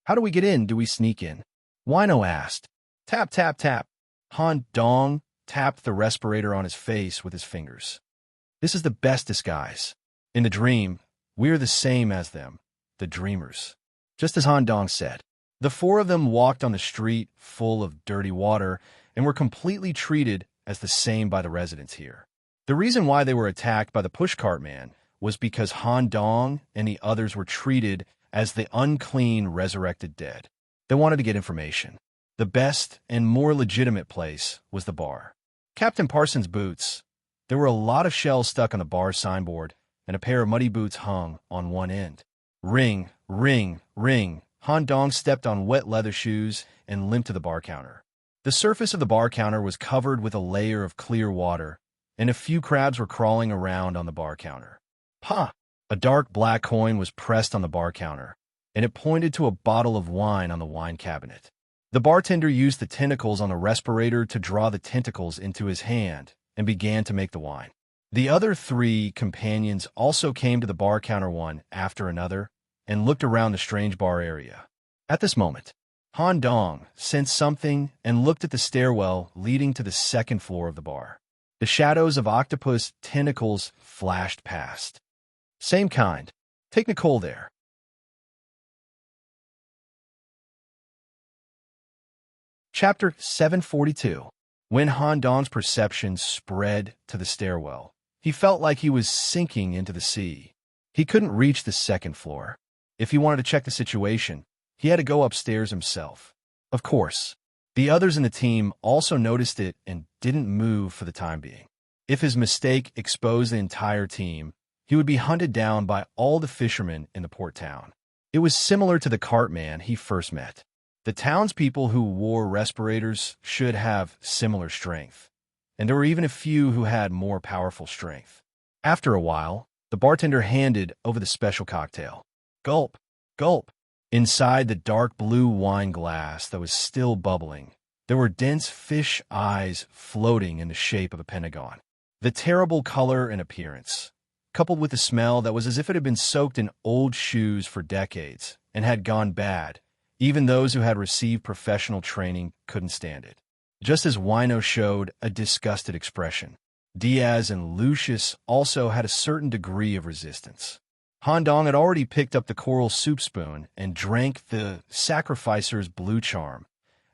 "How do we get in? Do we sneak in?" Wino asked. Tap, tap, tap. Han Dong tapped the respirator on his face with his fingers. "This is the best disguise. In the dream, we're the same as them, the dreamers." Just as Han Dong said. The four of them walked on the street full of dirty water and were completely treated as the same by the residents here. The reason why they were attacked by the pushcart man was because Han Dong and the others were treated as the unclean resurrected dead. They wanted to get information. The best and more legitimate place was the bar. Captain Parsons' boots. There were a lot of shells stuck on the bar signboard, and a pair of muddy boots hung on one end. Ring, ring, ring. Han Dong stepped on wet leather shoes and limped to the bar counter. The surface of the bar counter was covered with a layer of clear water, and a few crabs were crawling around on the bar counter. "Ha!" A dark black coin was pressed on the bar counter, and it pointed to a bottle of wine on the wine cabinet. The bartender used the tentacles on the respirator to draw the tentacles into his hand and began to make the wine. The other three companions also came to the bar counter one after another and looked around the strange bar area. At this moment, Han Dong sensed something and looked at the stairwell leading to the second floor of the bar. The shadows of octopus tentacles flashed past. "Same kind. Take Nicole there." Chapter 742. When Han Dong's perception spread to the stairwell, he felt like he was sinking into the sea. He couldn't reach the second floor. If he wanted to check the situation, he had to go upstairs himself. Of course, the others in the team also noticed it and didn't move for the time being. If his mistake exposed the entire team, he would be hunted down by all the fishermen in the port town. It was similar to the cartman he first met. The townspeople who wore respirators should have similar strength, and there were even a few who had more powerful strength. After a while, the bartender handed over the special cocktail. Gulp, gulp. Inside the dark blue wine glass that was still bubbling, there were dense fish eyes floating in the shape of a pentagon. The terrible color and appearance, coupled with the smell that was as if it had been soaked in old shoes for decades and had gone bad, even those who had received professional training couldn't stand it. Just as Wino showed a disgusted expression, Diaz and Lucius also had a certain degree of resistance. Han Dong had already picked up the coral soup spoon and drank the sacrificer's blue charm,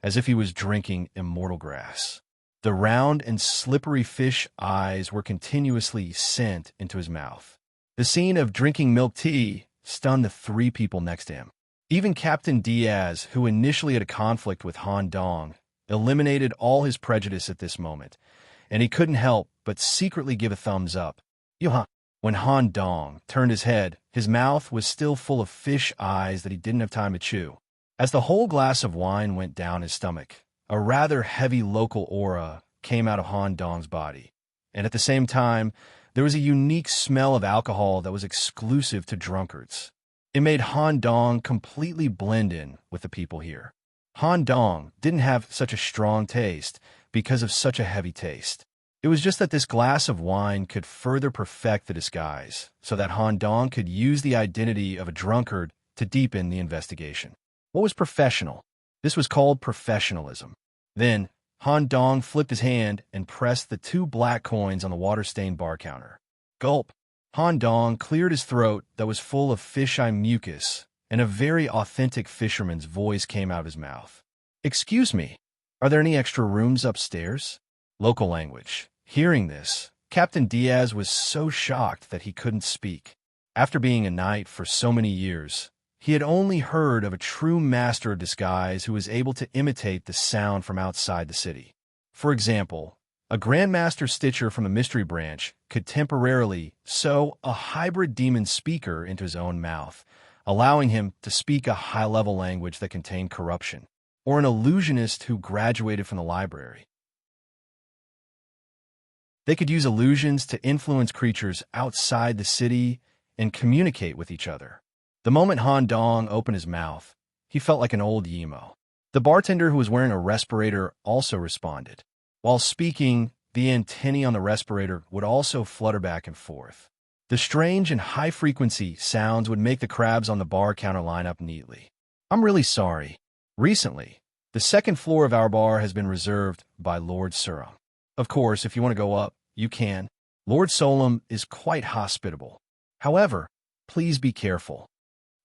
as if he was drinking immortal grass. The round and slippery fish eyes were continuously sent into his mouth. The scene of drinking milk tea stunned the three people next to him. Even Captain Diaz, who initially had a conflict with Han Dong, eliminated all his prejudice at this moment, and he couldn't help but secretly give a thumbs up. Yuh. When Han Dong turned his head, his mouth was still full of fish eyes that he didn't have time to chew. As the whole glass of wine went down his stomach, a rather heavy local aura came out of Han Dong's body, and at the same time, there was a unique smell of alcohol that was exclusive to drunkards. It made Han Dong completely blend in with the people here. Han Dong didn't have such a strong taste because of such a heavy taste. It was just that this glass of wine could further perfect the disguise, so that Han Dong could use the identity of a drunkard to deepen the investigation. What was professional? This was called professionalism. Then, Han Dong flipped his hand and pressed the 2 black coins on the water-stained bar counter. Gulp! Han Dong cleared his throat that was full of fish-eye mucus, and a very authentic fisherman's voice came out of his mouth. "Excuse me, are there any extra rooms upstairs?" Local language. Hearing this, Captain Diaz was so shocked that he couldn't speak. After being a knight for so many years, he had only heard of a true master of disguise who was able to imitate the sound from outside the city. For example, a Grandmaster Stitcher from the Mystery Branch could temporarily sew a hybrid demon speaker into his own mouth, allowing him to speak a high-level language that contained corruption, or an illusionist who graduated from the library. They could use illusions to influence creatures outside the city and communicate with each other. The moment Han Dong opened his mouth, he felt like an old Yimo. The bartender who was wearing a respirator also responded. While speaking, the antennae on the respirator would also flutter back and forth. The strange and high-frequency sounds would make the crabs on the bar counter line up neatly. "I'm really sorry. Recently, the second floor of our bar has been reserved by Lord Surum. Of course, if you want to go up, you can. Lord Solum is quite hospitable. However, please be careful."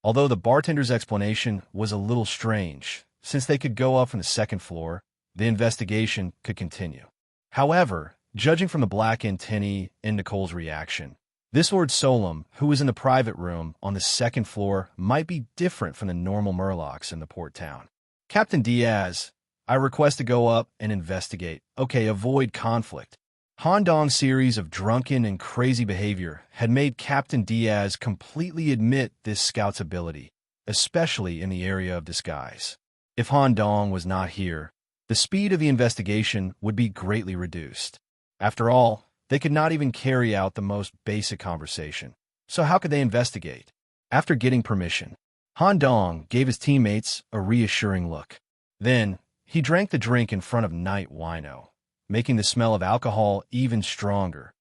Although the bartender's explanation was a little strange, since they could go up from the second floor, the investigation could continue. However, judging from the black antennae and Nicole's reaction, this Lord Solum, who was in the private room on the second floor, might be different from the normal Murlocs in the port town. "Captain Diaz, I request to go up and investigate. Okay, avoid conflict." Han Dong's series of drunken and crazy behavior had made Captain Diaz completely admit this scout's ability, especially in the area of disguise. If Han Dong was not here, the speed of the investigation would be greatly reduced. After all, they could not even carry out the most basic conversation. So how could they investigate? After getting permission, Han Dong gave his teammates a reassuring look. Then, he drank the drink in front of Night Wino, making the smell of alcohol even stronger.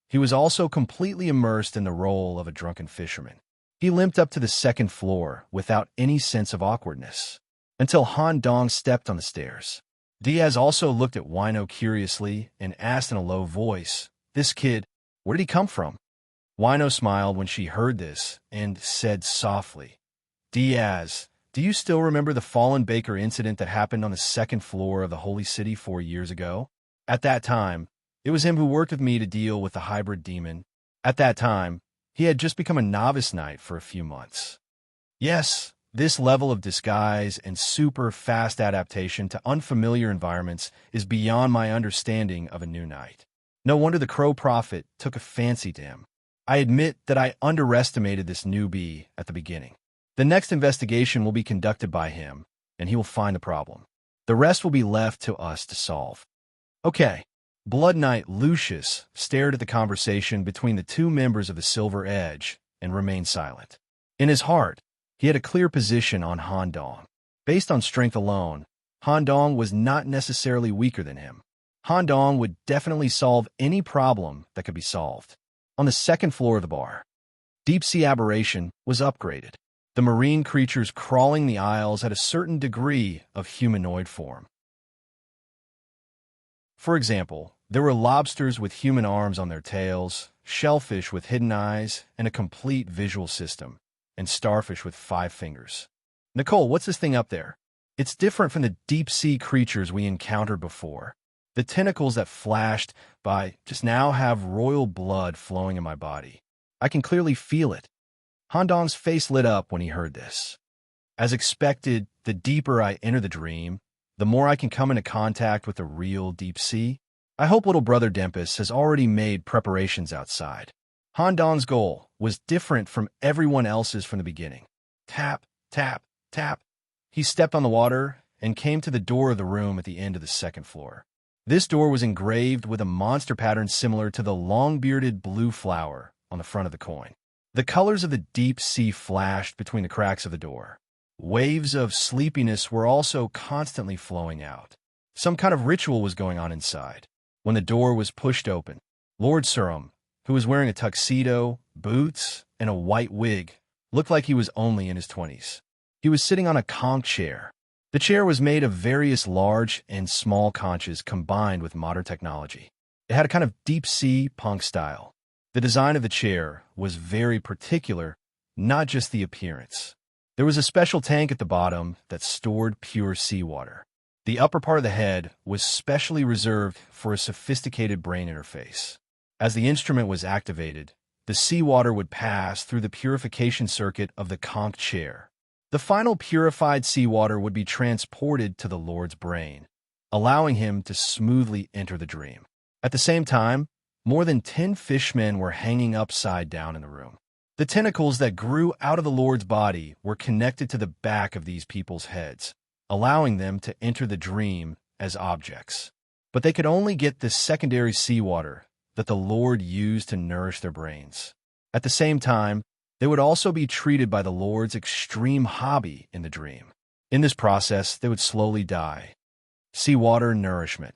He was also completely immersed in the role of a drunken fisherman. He limped up to the second floor without any sense of awkwardness, until Han Dong stepped on the stairs. Diaz also looked at Wino curiously and asked in a low voice, "This kid, where did he come from?" Wino smiled when she heard this and said softly, "Diaz, do you still remember the fallen baker incident that happened on the second floor of the Holy City 4 years ago? At that time, it was him who worked with me to deal with the hybrid demon. At that time, he had just become a novice knight for a few months. Yes, this level of disguise and super fast adaptation to unfamiliar environments is beyond my understanding of a new knight. No wonder the Crow Prophet took a fancy to him. I admit that I underestimated this newbie at the beginning. The next investigation will be conducted by him, and he will find the problem. The rest will be left to us to solve." Okay. Blood Knight Lucius stared at the conversation between the two members of the Silver Edge and remained silent. In his heart, he had a clear position on Han Dong. Based on strength alone, Han Dong was not necessarily weaker than him. Han Dong would definitely solve any problem that could be solved. On the second floor of the bar, Deep Sea Aberration was upgraded. The marine creatures crawling the aisles had a certain degree of humanoid form. For example, There were lobsters with human arms on their tails, shellfish with hidden eyes and a complete visual system, and starfish with 5 fingers. Nicole, what's this thing up there? It's different from the deep-sea creatures we encountered before. The tentacles that flashed by just now have royal blood flowing in my body. I can clearly feel it. Han Dong's face lit up when he heard this. As expected, the deeper I enter the dream, the more I can come into contact with the real deep sea. I hope little brother Dempus has already made preparations outside. Han Dong's goal was different from everyone else's from the beginning. Tap, tap, tap. He stepped on the water and came to the door of the room at the end of the 2nd floor. This door was engraved with a monster pattern similar to the long-bearded blue flower on the front of the coin. The colors of the deep sea flashed between the cracks of the door. Waves of sleepiness were also constantly flowing out. Some kind of ritual was going on inside. When the door was pushed open, Lord Surum, who was wearing a tuxedo, boots, and a white wig, looked like he was only in his 20s. He was sitting on a conch chair. The chair was made of various large and small conches combined with modern technology. It had a kind of deep-sea punk style. The design of the chair was very particular, not just the appearance. There was a special tank at the bottom that stored pure seawater. The upper part of the head was specially reserved for a sophisticated brain interface. As the instrument was activated, the seawater would pass through the purification circuit of the conch chair. The final purified seawater would be transported to the Lord's brain, allowing him to smoothly enter the dream. At the same time, more than 10 fishmen were hanging upside down in the room. The tentacles that grew out of the Lord's body were connected to the back of these people's heads, allowing them to enter the dream as objects. But they could only get this secondary seawater that the Lord used to nourish their brains. At the same time, they would also be treated by the Lord's extreme hobby in the dream. In this process, they would slowly die. Seawater nourishment.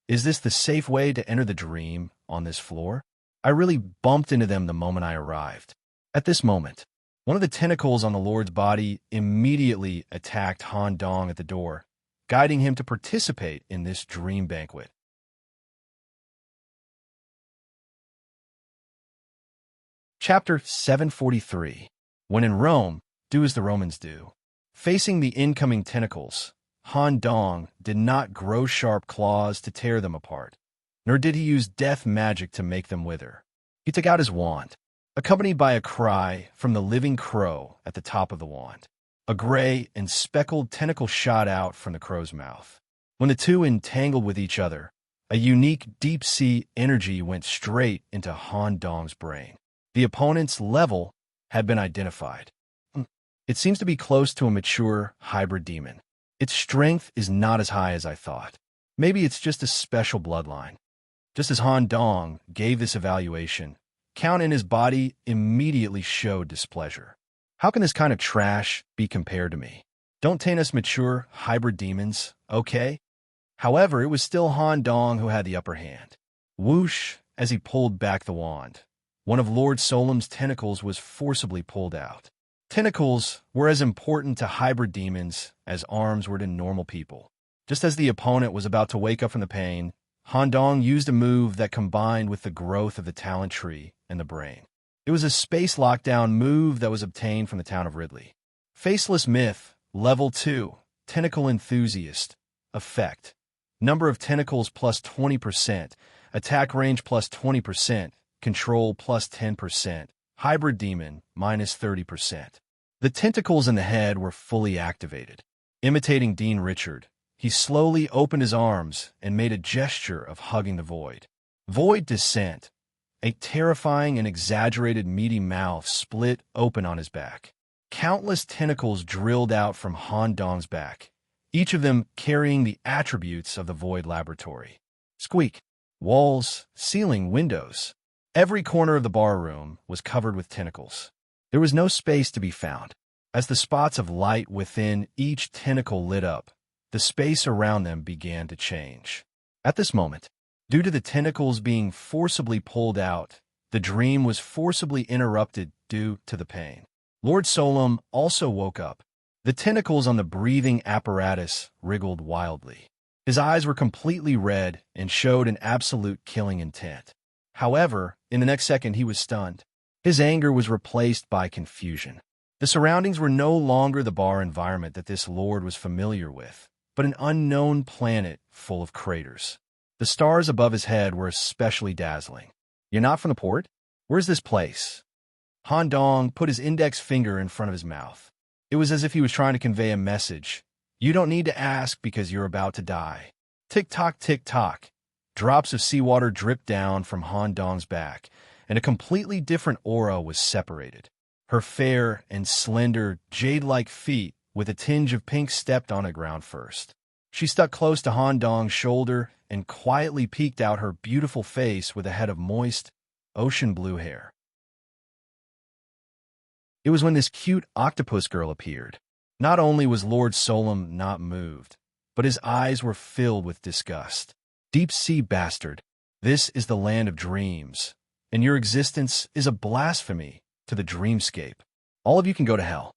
Is this the safe way to enter the dream on this floor? I really bumped into them the moment I arrived. At this moment, one of the tentacles on the Lord's body immediately attacked Han Dong at the door, guiding him to participate in this dream banquet. Chapter 743. When in Rome, do as the Romans do. Facing the incoming tentacles, Han Dong did not grow sharp claws to tear them apart, nor did he use death magic to make them wither. He took out his wand, accompanied by a cry from the living crow at the top of the wand. A gray and speckled tentacle shot out from the crow's mouth. When the two entangled with each other, a unique deep-sea energy went straight into Han Dong's brain. The opponent's level had been identified. It seems to be close to a mature hybrid demon. Its strength is not as high as I thought. Maybe it's just a special bloodline. Just as Han Dong gave this evaluation, Count in his body immediately showed displeasure. How can this kind of trash be compared to me? Don't taint us mature hybrid demons, okay? However, it was still Han Dong who had the upper hand. Whoosh, as he pulled back the wand. One of Lord Solemn's tentacles was forcibly pulled out. Tentacles were as important to hybrid demons as arms were to normal people. Just as the opponent was about to wake up from the pain, Han Dong used a move that combined with the growth of the talent tree and the brain. It was a space lockdown move that was obtained from the town of Ridley. Faceless Myth, Level 2, Tentacle Enthusiast, Effect. Number of tentacles plus 20%, attack range plus 20%, control plus 10%, hybrid demon minus 30%. The tentacles in the head were fully activated. Imitating Dean Richard, he slowly opened his arms and made a gesture of hugging the void. Void Descent. A terrifying and exaggerated meaty mouth split open on his back. Countless tentacles drilled out from Han Dong's back, each of them carrying the attributes of the Void Laboratory. Squeak. Walls, ceiling, windows. Every corner of the barroom was covered with tentacles. There was no space to be found. As the spots of light within each tentacle lit up, the space around them began to change. At this moment, due to the tentacles being forcibly pulled out, the dream was forcibly interrupted due to the pain. Lord Solem also woke up. The tentacles on the breathing apparatus wriggled wildly. His eyes were completely red and showed an absolute killing intent. However, in the next second he was stunned. His anger was replaced by confusion. The surroundings were no longer the bar environment that this lord was familiar with, but an unknown planet full of craters. The stars above his head were especially dazzling. "You're not from the port? Where's this place?" Han Dong put his index finger in front of his mouth. It was as if he was trying to convey a message. "You don't need to ask because you're about to die." Tick-tock, tick-tock. Drops of seawater dripped down from Han Dong's back, and a completely different aura was separated. Her fair and slender, jade-like feet with a tinge of pink stepped on the ground first. She stuck close to Han Dong's shoulder and quietly peeked out her beautiful face with a head of moist, ocean blue hair. It was when this cute octopus girl appeared. Not only was Lord Solom not moved, but his eyes were filled with disgust. "Deep-sea bastard, this is the land of dreams, and your existence is a blasphemy to the dreamscape. All of you can go to hell."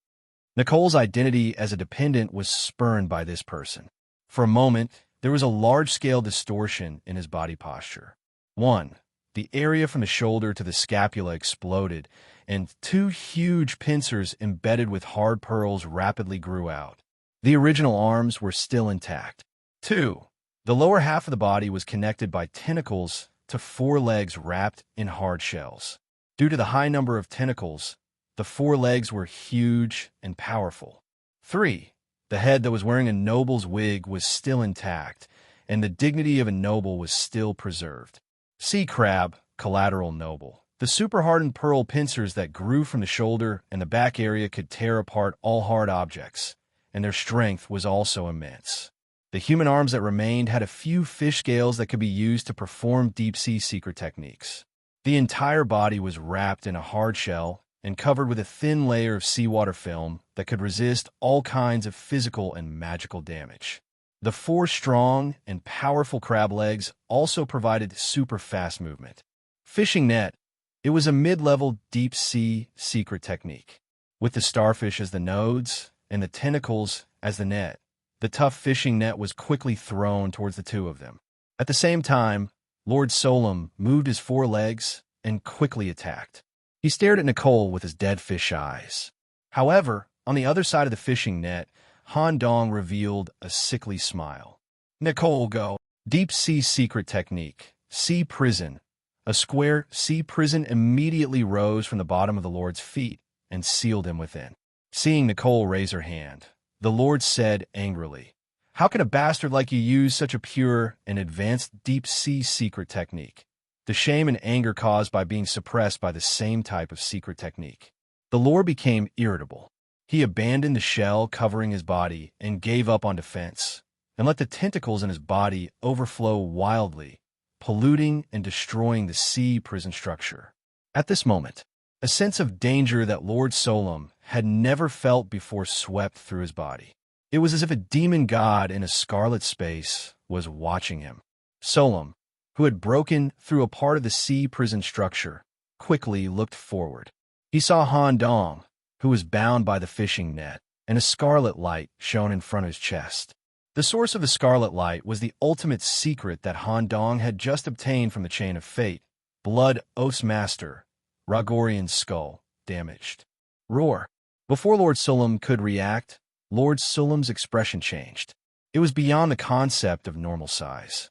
Nicole's identity as a dependent was spurned by this person. For a moment, there was a large-scale distortion in his body posture. 1. The area from the shoulder to the scapula exploded, and 2 huge pincers embedded with hard pearls rapidly grew out. The original arms were still intact. 2. The lower half of the body was connected by tentacles to 4 legs wrapped in hard shells. Due to the high number of tentacles, the 4 legs were huge and powerful. 3. The head that was wearing a noble's wig was still intact, and the dignity of a noble was still preserved. Sea crab, collateral noble. The super-hardened pearl pincers that grew from the shoulder and the back area could tear apart all hard objects, and their strength was also immense. The human arms that remained had a few fish scales that could be used to perform deep-sea secret techniques. The entire body was wrapped in a hard shell and covered with a thin layer of seawater film that could resist all kinds of physical and magical damage. The 4 strong and powerful crab legs also provided super fast movement. Fishing net. It was a mid-level deep-sea secret technique. With the starfish as the nodes and the tentacles as the net, the tough fishing net was quickly thrown towards the 2 of them. At the same time, Lord Solom moved his 4 legs and quickly attacked. He stared at Nicole with his dead fish eyes. However, on the other side of the fishing net, Han Dong revealed a sickly smile. "Nicole, go." Deep-sea secret technique. Sea prison. A square sea prison immediately rose from the bottom of the Lord's feet and sealed him within. Seeing Nicole raise her hand, the Lord said angrily, "How can a bastard like you use such a pure and advanced deep-sea secret technique?" The shame and anger caused by being suppressed by the same type of secret technique. The Lord became irritable. He abandoned the shell covering his body and gave up on defense, and let the tentacles in his body overflow wildly, polluting and destroying the sea prison structure. At this moment, a sense of danger that Lord Solom had never felt before swept through his body. It was as if a demon god in a scarlet space was watching him. Solom, who had broken through a part of the sea prison structure, quickly looked forward. He saw Han Dong, who was bound by the fishing net, and a scarlet light shone in front of his chest. The source of the scarlet light was the ultimate secret that Han Dong had just obtained from the Chain of Fate. Blood Oath's master, Ragorian's skull, damaged. Roar. Before Lord Solom could react, Lord Solom's expression changed. It was beyond the concept of normal size.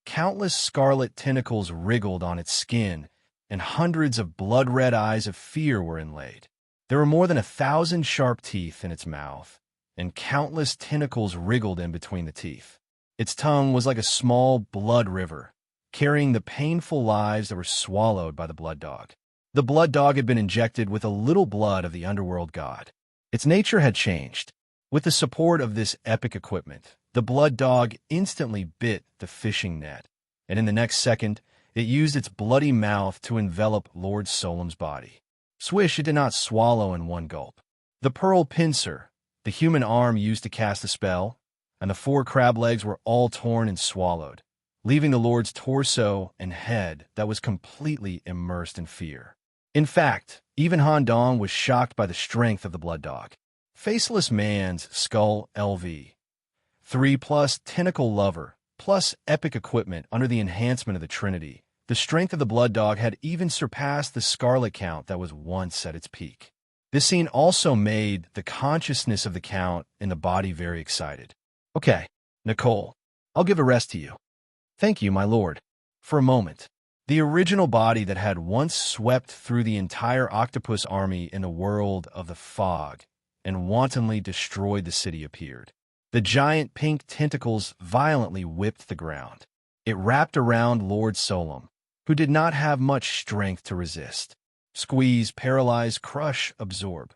Countless scarlet tentacles wriggled on its skin, and hundreds of blood-red eyes of fear were inlaid. There were more than 1,000 sharp teeth in its mouth, and countless tentacles wriggled in between the teeth. Its tongue was like a small blood river, carrying the painful lives that were swallowed by the blood dog. The blood dog had been injected with a little blood of the underworld god. Its nature had changed. With the support of this epic equipment, the blood dog instantly bit the fishing net, and in the next second, it used its bloody mouth to envelop Lord Solom's body. Swish, it did not swallow in one gulp. The pearl pincer, the human arm used to cast the spell, and the 4 crab legs were all torn and swallowed, leaving the Lord's torso and head that was completely immersed in fear. In fact, even Han Dong was shocked by the strength of the blood dog. Faceless man's skull LV. 3 plus tentacle lover, plus epic equipment under the enhancement of the Trinity. The strength of the blood dog had even surpassed the Scarlet Count that was once at its peak. This scene also made the consciousness of the Count and the body very excited. Okay, Nicole, I'll give a rest to you. Thank you, my lord. For a moment, the original body that had once swept through the entire octopus army in the world of the fog and wantonly destroyed the city appeared. The giant pink tentacles violently whipped the ground. It wrapped around Lord Solom, who did not have much strength to resist. Squeeze, paralyze, crush, absorb.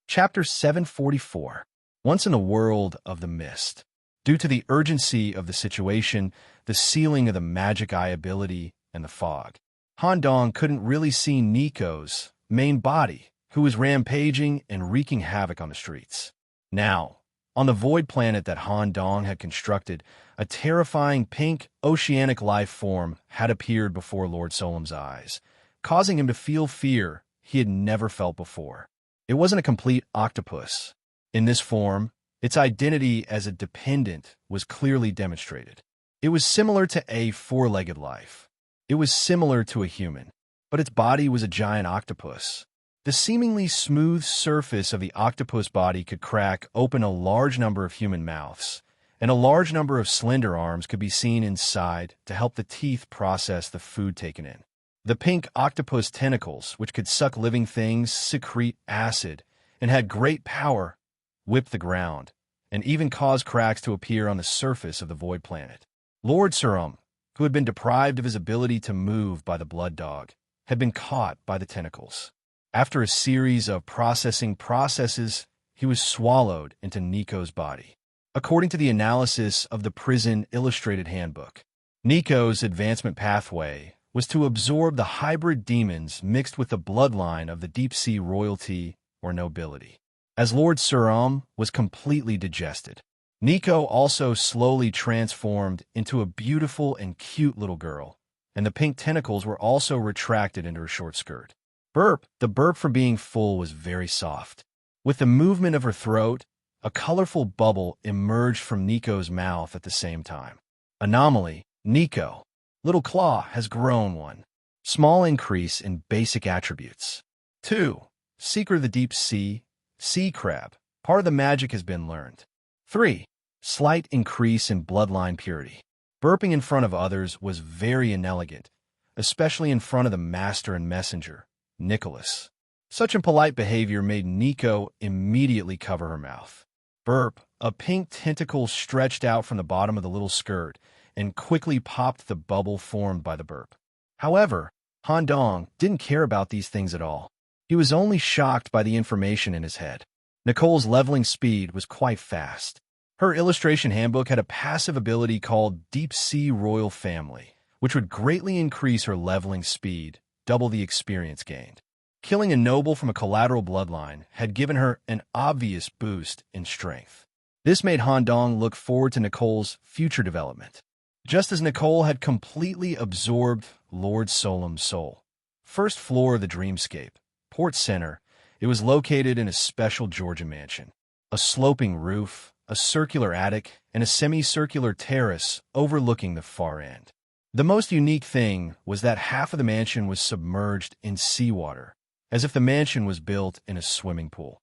Chapter 744. Once in the world of the mist. Due to the urgency of the situation, the sealing of the magic eye ability, and the fog, Han Dong couldn't really see Nico's main body, who was rampaging and wreaking havoc on the streets. Now, on the void planet that Han Dong had constructed, a terrifying pink oceanic life form had appeared before Lord Solom's eyes, causing him to feel fear he had never felt before. It wasn't a complete octopus. In this form, its identity as a dependent was clearly demonstrated. It was similar to a four-legged life. It was similar to a human, but its body was a giant octopus. The seemingly smooth surface of the octopus body could crack open a large number of human mouths, and a large number of slender arms could be seen inside to help the teeth process the food taken in. The pink octopus tentacles, which could suck living things, secrete acid, and had great power, whipped the ground, and even caused cracks to appear on the surface of the void planet. Lord Solom, who had been deprived of his ability to move by the blood dog, had been caught by the tentacles. After a series of processes, he was swallowed into Nico's body. According to the analysis of the Prison Illustrated Handbook, Nico's advancement pathway was to absorb the hybrid demons mixed with the bloodline of the deep-sea royalty or nobility. As Lord Solom was completely digested, Nico also slowly transformed into a beautiful and cute little girl, and the pink tentacles were also retracted into her short skirt. The burp from being full was very soft. With the movement of her throat, a colorful bubble emerged from Nico's mouth at the same time. Anomaly, Nico, little claw, has grown 1. Small increase in basic attributes. 2. Seeker of the deep sea, sea crab, part of the magic has been learned. 3. Slight increase in bloodline purity. Burping in front of others was very inelegant, especially in front of the master and messenger, Nicholas. Such impolite behavior made Nico immediately cover her mouth. Burp, a pink tentacle stretched out from the bottom of the little skirt and quickly popped the bubble formed by the burp. However, Han Dong didn't care about these things at all. He was only shocked by the information in his head. Nicole's leveling speed was quite fast. Her illustration handbook had a passive ability called Deep Sea Royal Family, which would greatly increase her leveling speed, double the experience gained. Killing a noble from a collateral bloodline had given her an obvious boost in strength. This made Han Dong look forward to Nicole's future development. Just as Nicole had completely absorbed Lord Solom's soul. First floor of the Dreamscape, Port Center, it was located in a special Georgia mansion. A sloping roof, a circular attic, and a semicircular terrace overlooking the far end. The most unique thing was that half of the mansion was submerged in seawater, as if the mansion was built in a swimming pool.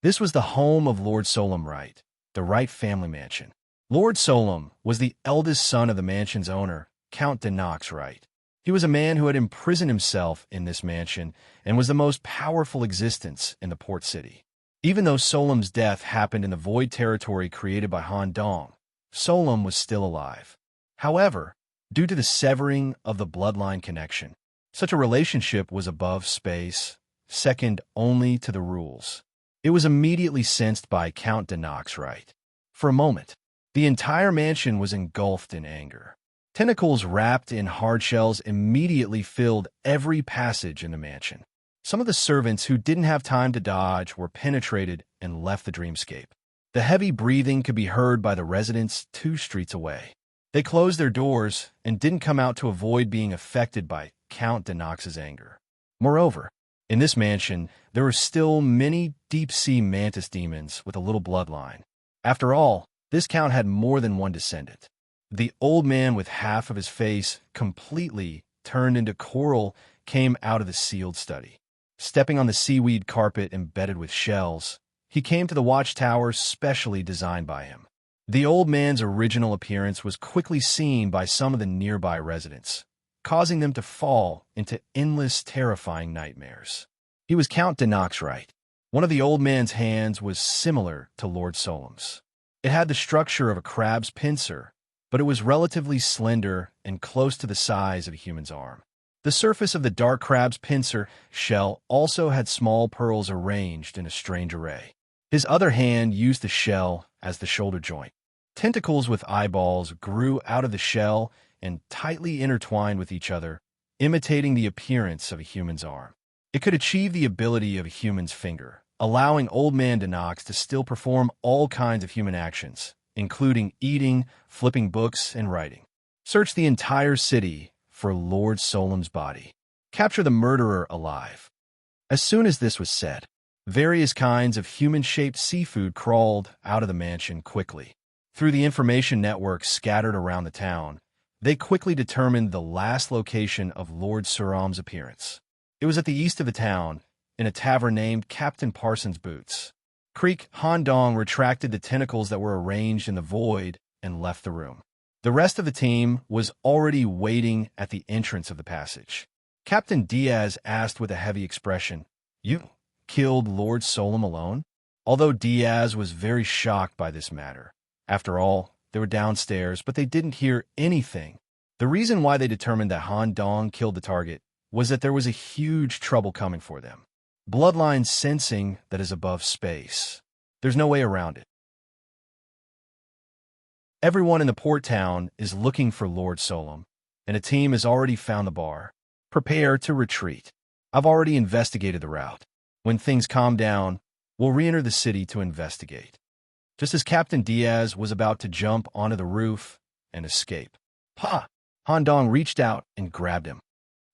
This was the home of Lord Solom Wright, the Wright family mansion. Lord Solom was the eldest son of the mansion's owner, Count de Knox Wright. He was a man who had imprisoned himself in this mansion and was the most powerful existence in the port city. Even though Solom's death happened in the void territory created by Han Dong, Solom was still alive. However, due to the severing of the bloodline connection, such a relationship was above space, second only to the rules. It was immediately sensed by Count de Knox Wright. For a moment, the entire mansion was engulfed in anger. Tentacles wrapped in hard shells immediately filled every passage in the mansion. Some of the servants who didn't have time to dodge were penetrated and left the dreamscape. The heavy breathing could be heard by the residents 2 streets away. They closed their doors and didn't come out to avoid being affected by Count de Knox's anger. Moreover, In this mansion, there were still many deep-sea mantis demons with a little bloodline. After all, this count had more than one descendant. The old man with half of his face completely turned into coral came out of the sealed study. Stepping on the seaweed carpet embedded with shells, he came to the watchtower specially designed by him. The old man's original appearance was quickly seen by some of the nearby residents, causing them to fall into endless, terrifying nightmares. He was Count Denoxrite. One of the old man's hands was similar to Lord Solom's. It had the structure of a crab's pincer, but it was relatively slender and close to the size of a human's arm. The surface of the dark crab's pincer shell also had small pearls arranged in a strange array. His other hand used the shell as the shoulder joint. Tentacles with eyeballs grew out of the shell and tightly intertwined with each other, imitating the appearance of a human's arm. It could achieve the ability of a human's finger, allowing Old Man Denox to still perform all kinds of human actions, including eating, flipping books, and writing. Search the entire city for Lord Solom's body. Capture the murderer alive. As soon as this was said, various kinds of human-shaped seafood crawled out of the mansion quickly. Through the information network scattered around the town, they quickly determined the last location of Lord Solom's appearance. It was at the east of the town, in a tavern named Captain Parsons' Boots. Creek Handong retracted the tentacles that were arranged in the void and left the room. The rest of the team was already waiting at the entrance of the passage. Captain Diaz asked with a heavy expression, "You killed Lord Solom alone?" Although Diaz was very shocked by this matter. After all, they were downstairs, but they didn't hear anything. The reason why they determined that Han Dong killed the target was that there was a huge trouble coming for them. Bloodline sensing that is above space. There's no way around it. Everyone in the port town is looking for Lord Solom, and a team has already found the bar. Prepare to retreat. I've already investigated the route. When things calm down, we'll re-enter the city to investigate. Just as Captain Diaz was about to jump onto the roof and escape, Ha! Han Dong reached out and grabbed him.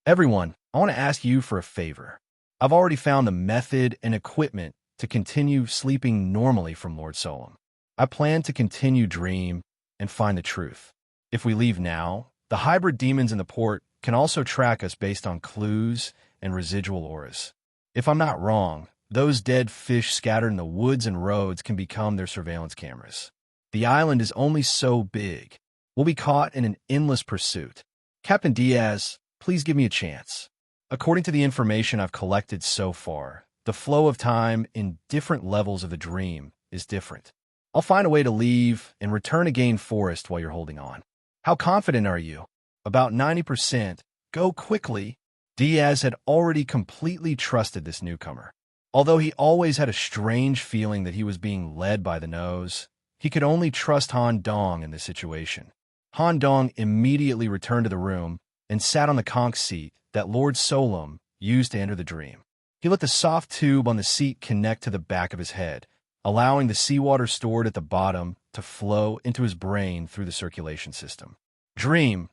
Everyone, I want to ask you for a favor. I've already found the method and equipment to continue sleeping normally from Lord Solom. I plan to continue dream and find the truth. If we leave now, the hybrid demons in the port can also track us based on clues and residual auras. If I'm not wrong, those dead fish scattered in the woods and roads can become their surveillance cameras. The island is only so big. We'll be caught in an endless pursuit. Captain Diaz, please give me a chance. According to the information I've collected so far, the flow of time in different levels of the dream is different. I'll find a way to leave and return to Gain Forest while you're holding on. How confident are you? About 90%. Go quickly. Diaz had already completely trusted this newcomer. Although he always had a strange feeling that he was being led by the nose, he could only trust Han Dong in this situation. Han Dong immediately returned to the room and sat on the conch seat that Lord Solom used to enter the dream. He let the soft tube on the seat connect to the back of his head, allowing the seawater stored at the bottom to flow into his brain through the circulation system. Dream.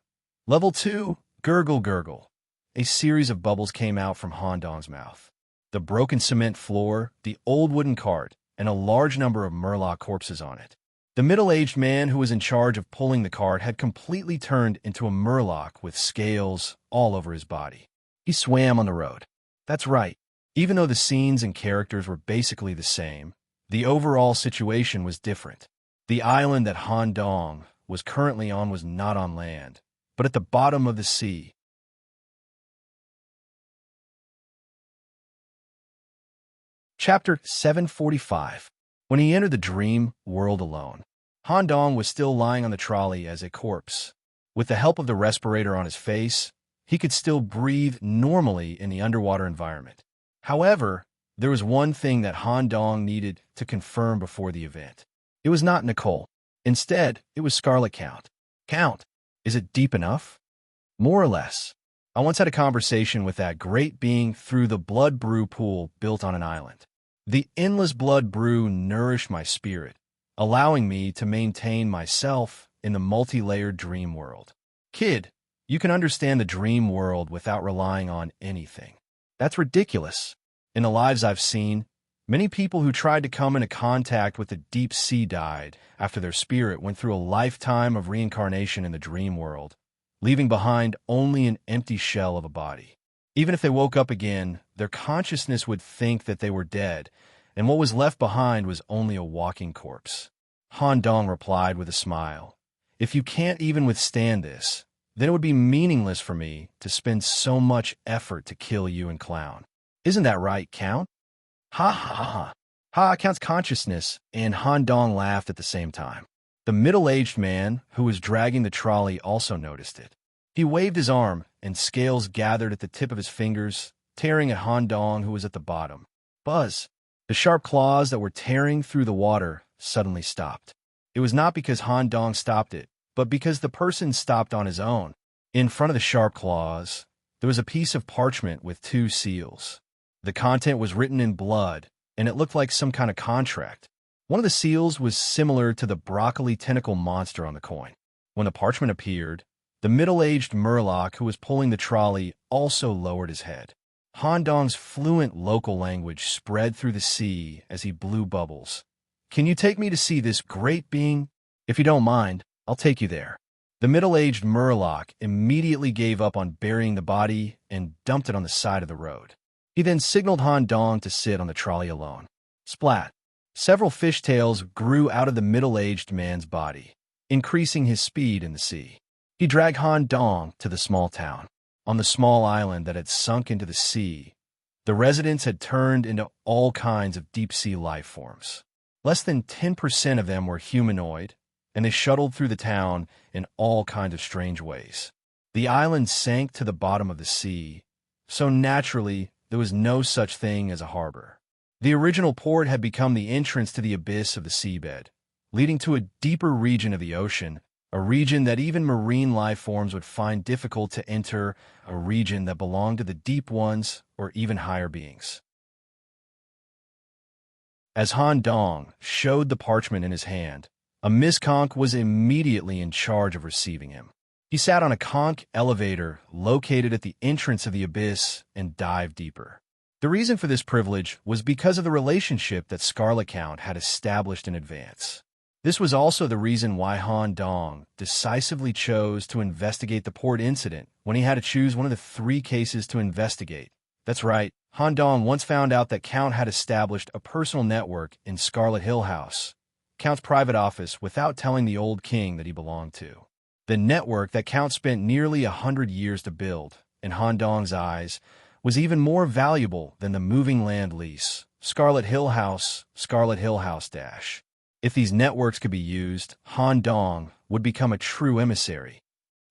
Level 2. Gurgle gurgle. A series of bubbles came out from Han Dong's mouth. The broken cement floor, the old wooden cart, and a large number of Murloc corpses on it. The middle-aged man who was in charge of pulling the cart had completely turned into a Murloc with scales all over his body. He swam on the road. That's right. Even though the scenes and characters were basically the same, the overall situation was different. The island that Han Dong was currently on was not on land, but at the bottom of the sea. Chapter 745. When he entered the dream world alone, Han Dong was still lying on the trolley as a corpse. With the help of the respirator on his face, he could still breathe normally in the underwater environment. However, there was one thing that Han Dong needed to confirm before the event. It was not Nicole. Instead, it was Scarlet Count. Count, is it deep enough? More or less. I once had a conversation with that great being through the blood brew pool built on an island. The endless blood brew nourished my spirit, allowing me to maintain myself in the multi-layered dream world. Kid, you can understand the dream world without relying on anything. That's ridiculous. In the lives I've seen, many people who tried to come into contact with the deep sea died after their spirit went through a lifetime of reincarnation in the dream world, leaving behind only an empty shell of a body. Even if they woke up again, their consciousness would think that they were dead, and what was left behind was only a walking corpse. Han Dong replied with a smile, "If you can't even withstand this, then it would be meaningless for me to spend so much effort to kill you and Clown. Isn't that right, Count?" Ha ha ha. Ha, Count's consciousness and Han Dong laughed at the same time. The middle-aged man who was dragging the trolley also noticed it. He waved his arm, and scales gathered at the tip of his fingers, tearing at Han Dong, who was at the bottom. Buzz! The sharp claws that were tearing through the water suddenly stopped. It was not because Han Dong stopped it, but because the person stopped on his own. In front of the sharp claws, there was a piece of parchment with 2 seals. The content was written in blood, and it looked like some kind of contract. One of the seals was similar to the broccoli tentacle monster on the coin. When the parchment appeared, the middle-aged Murloc who was pulling the trolley also lowered his head. Han Dong's fluent local language spread through the sea as he blew bubbles. "Can you take me to see this great being? If you don't mind, I'll take you there." The middle-aged Murloc immediately gave up on burying the body and dumped it on the side of the road. He then signaled Han Dong to sit on the trolley alone. Splat! Several fishtails grew out of the middle-aged man's body, increasing his speed in the sea. He dragged Han Dong to the small town. On the small island that had sunk into the sea, the residents had turned into all kinds of deep-sea life forms. Less than 10% of them were humanoid, and they shuttled through the town in all kinds of strange ways. The island sank to the bottom of the sea, so naturally there was no such thing as a harbor. The original port had become the entrance to the abyss of the seabed, leading to a deeper region of the ocean, a region that even marine life forms would find difficult to enter, a region that belonged to the deep ones or even higher beings. As Han Dong showed the parchment in his hand, a misconch was immediately in charge of receiving him. He sat on a conch elevator located at the entrance of the abyss and dived deeper. The reason for this privilege was because of the relationship that Scarlet Count had established in advance. This was also the reason why Han Dong decisively chose to investigate the port incident when he had to choose one of the 3 cases to investigate. That's right, Han Dong once found out that Count had established a personal network in Scarlet Hill House, Count's private office, without telling the old king that he belonged to. The network that Count spent nearly 100 years to build, in Han Dong's eyes, was even more valuable than the moving land lease, Scarlet Hill House dash. If these networks could be used, Han Dong would become a true emissary.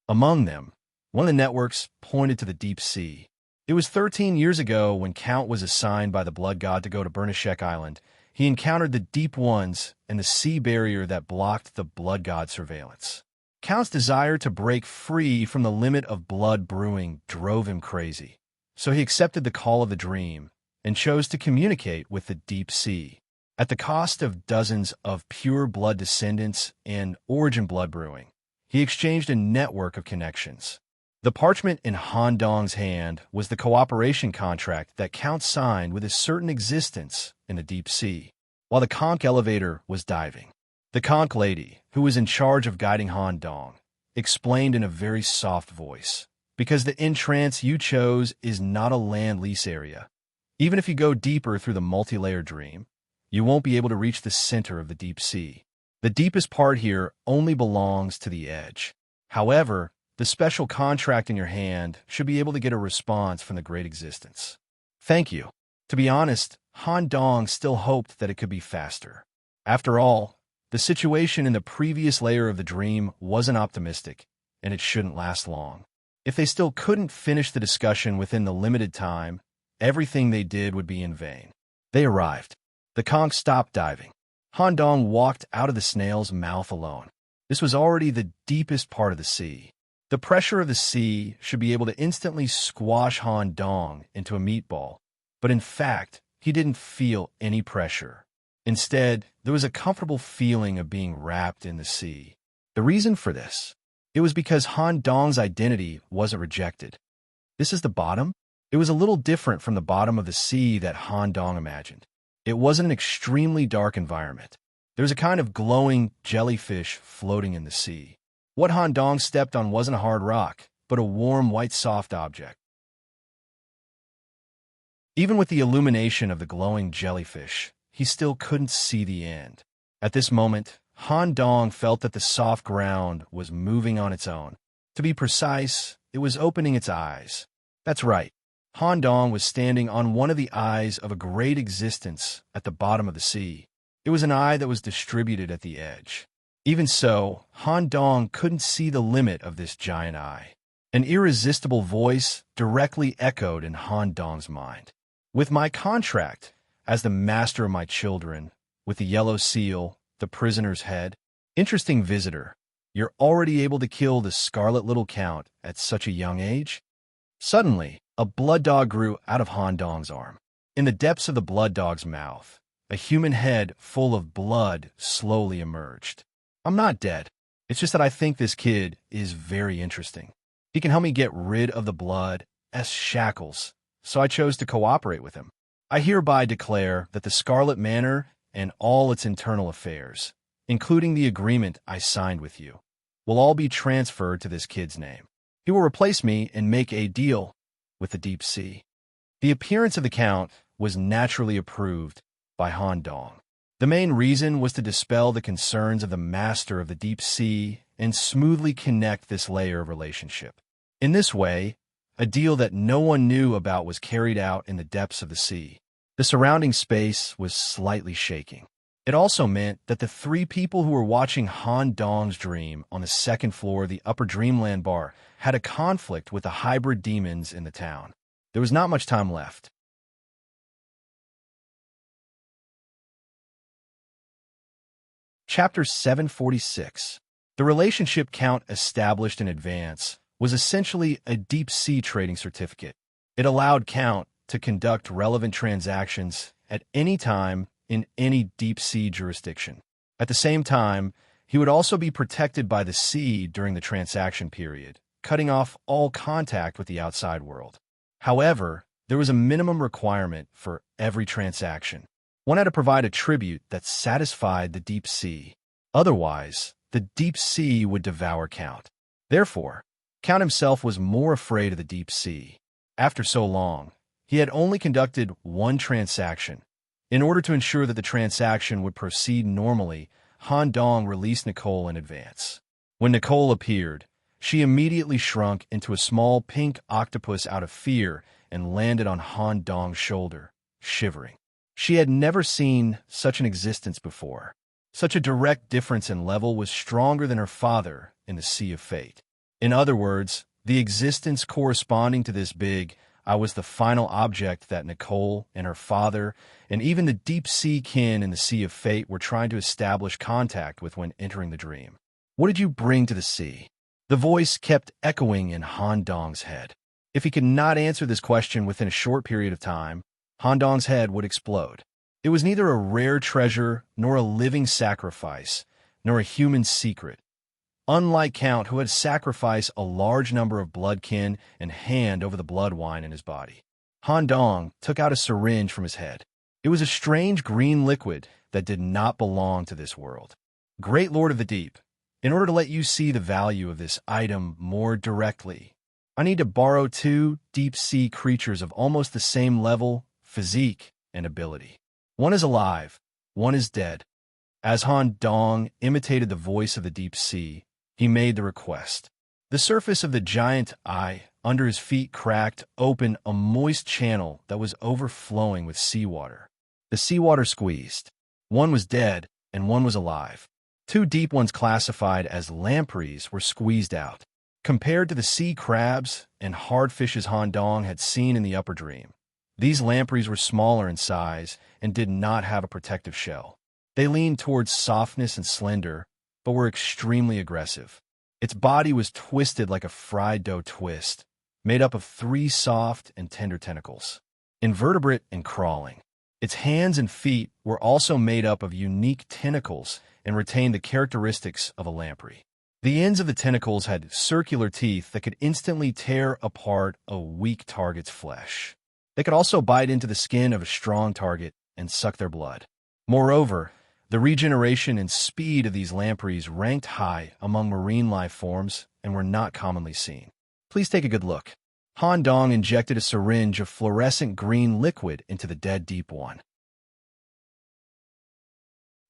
Among them, one of the networks pointed to the deep sea. It was 13 years ago when Count was assigned by the Blood God to go to Burnishek Island. He encountered the Deep Ones and the sea barrier that blocked the Blood God surveillance. Count's desire to break free from the limit of blood brewing drove him crazy, so he accepted the call of the dream and chose to communicate with the deep sea. At the cost of dozens of pure blood descendants and origin blood brewing, he exchanged a network of connections. The parchment in Han Dong's hand was the cooperation contract that Count signed with a certain existence in the deep sea, while the conch elevator was diving. The conch lady, who was in charge of guiding Han Dong, explained in a very soft voice, "Because the entrance you chose is not a land lease area. Even if you go deeper through the multi-layer dream, you won't be able to reach the center of the deep sea. The deepest part here only belongs to the edge. However, the special contract in your hand should be able to get a response from the great existence." Thank you. To be honest, Han Dong still hoped that it could be faster. After all, the situation in the previous layer of the dream wasn't optimistic, and it shouldn't last long. If they still couldn't finish the discussion within the limited time, everything they did would be in vain. They arrived. The conch stopped diving. Han Dong walked out of the snail's mouth alone. This was already the deepest part of the sea. The pressure of the sea should be able to instantly squash Han Dong into a meatball, but in fact, he didn't feel any pressure. Instead, there was a comfortable feeling of being wrapped in the sea. The reason for this? It was because Han Dong's identity wasn't rejected. This is the bottom? It was a little different from the bottom of the sea that Han Dong imagined. It wasn't an extremely dark environment. There was a kind of glowing jellyfish floating in the sea. What Han Dong stepped on wasn't a hard rock, but a warm, white, soft object. Even with the illumination of the glowing jellyfish, he still couldn't see the end. At this moment, Han Dong felt that the soft ground was moving on its own. To be precise, it was opening its eyes. That's right. Han Dong was standing on one of the eyes of a great existence at the bottom of the sea. It was an eye that was distributed at the edge. Even so, Han Dong couldn't see the limit of this giant eye. An irresistible voice directly echoed in Han Dong's mind. With my contract as the master of my children, with the yellow seal, the prisoner's head, interesting visitor, you're already able to kill the scarlet little count at such a young age? Suddenly, a blood dog grew out of Han Dong's arm. In the depths of the blood dog's mouth, a human head full of blood slowly emerged. I'm not dead. It's just that I think this kid is very interesting. He can help me get rid of the blood as shackles, so I chose to cooperate with him. I hereby declare that the Scarlet Manor and all its internal affairs, including the agreement I signed with you, will all be transferred to this kid's name. He will replace me and make a deal with the deep sea. The appearance of the Count was naturally approved by Han Dong. The main reason was to dispel the concerns of the master of the deep sea and smoothly connect this layer of relationship. In this way, a deal that no one knew about was carried out in the depths of the sea. The surrounding space was slightly shaking. It also meant that the three people who were watching Han Dong's dream on the second floor of the Upper Dreamland Bar had a conflict with the hybrid demons in the town. There was not much time left. Chapter 746. The relationship Count established in advance was essentially a deep-sea trading certificate. It allowed Count to conduct relevant transactions at any time in any deep-sea jurisdiction. At the same time, he would also be protected by the sea during the transaction period, cutting off all contact with the outside world. However, there was a minimum requirement for every transaction. One had to provide a tribute that satisfied the deep sea. Otherwise, the deep sea would devour Count. Therefore, Count himself was more afraid of the deep sea. After so long, he had only conducted one transaction. In order to ensure that the transaction would proceed normally, Han Dong released Nicole in advance. When Nicole appeared, she immediately shrunk into a small pink octopus out of fear and landed on Han Dong's shoulder, shivering. She had never seen such an existence before. Such a direct difference in level was stronger than her father in the Sea of Fate. In other words, the existence corresponding to this big, I was the final object that Nicole and her father and even the deep-sea kin in the Sea of Fate were trying to establish contact with when entering the dream. What did you bring to the sea? The voice kept echoing in Han Dong's head. If he could not answer this question within a short period of time, Han Dong's head would explode. It was neither a rare treasure, nor a living sacrifice, nor a human secret. Unlike Count, who had sacrificed a large number of bloodkin and hand over the blood wine in his body, Han Dong took out a syringe from his head. It was a strange green liquid that did not belong to this world. Great Lord of the Deep, in order to let you see the value of this item more directly, I need to borrow two deep-sea creatures of almost the same level, physique, and ability. One is alive, one is dead. As Han Dong imitated the voice of the deep sea, he made the request. The surface of the giant eye under his feet cracked open a moist channel that was overflowing with seawater. The seawater squeezed. One was dead, and one was alive. Two deep ones classified as lampreys were squeezed out. Compared to the sea crabs and hard fishes Han Dong had seen in the Upper Dream, these lampreys were smaller in size and did not have a protective shell. They leaned towards softness and slender, but were extremely aggressive. Its body was twisted like a fried dough twist, made up of 3 soft and tender tentacles, invertebrate and crawling. Its hands and feet were also made up of unique tentacles and retained the characteristics of a lamprey. The ends of the tentacles had circular teeth that could instantly tear apart a weak target's flesh. They could also bite into the skin of a strong target and suck their blood. Moreover, the regeneration and speed of these lampreys ranked high among marine life forms and were not commonly seen. Please take a good look. Han Dong injected a syringe of fluorescent green liquid into the dead deep one.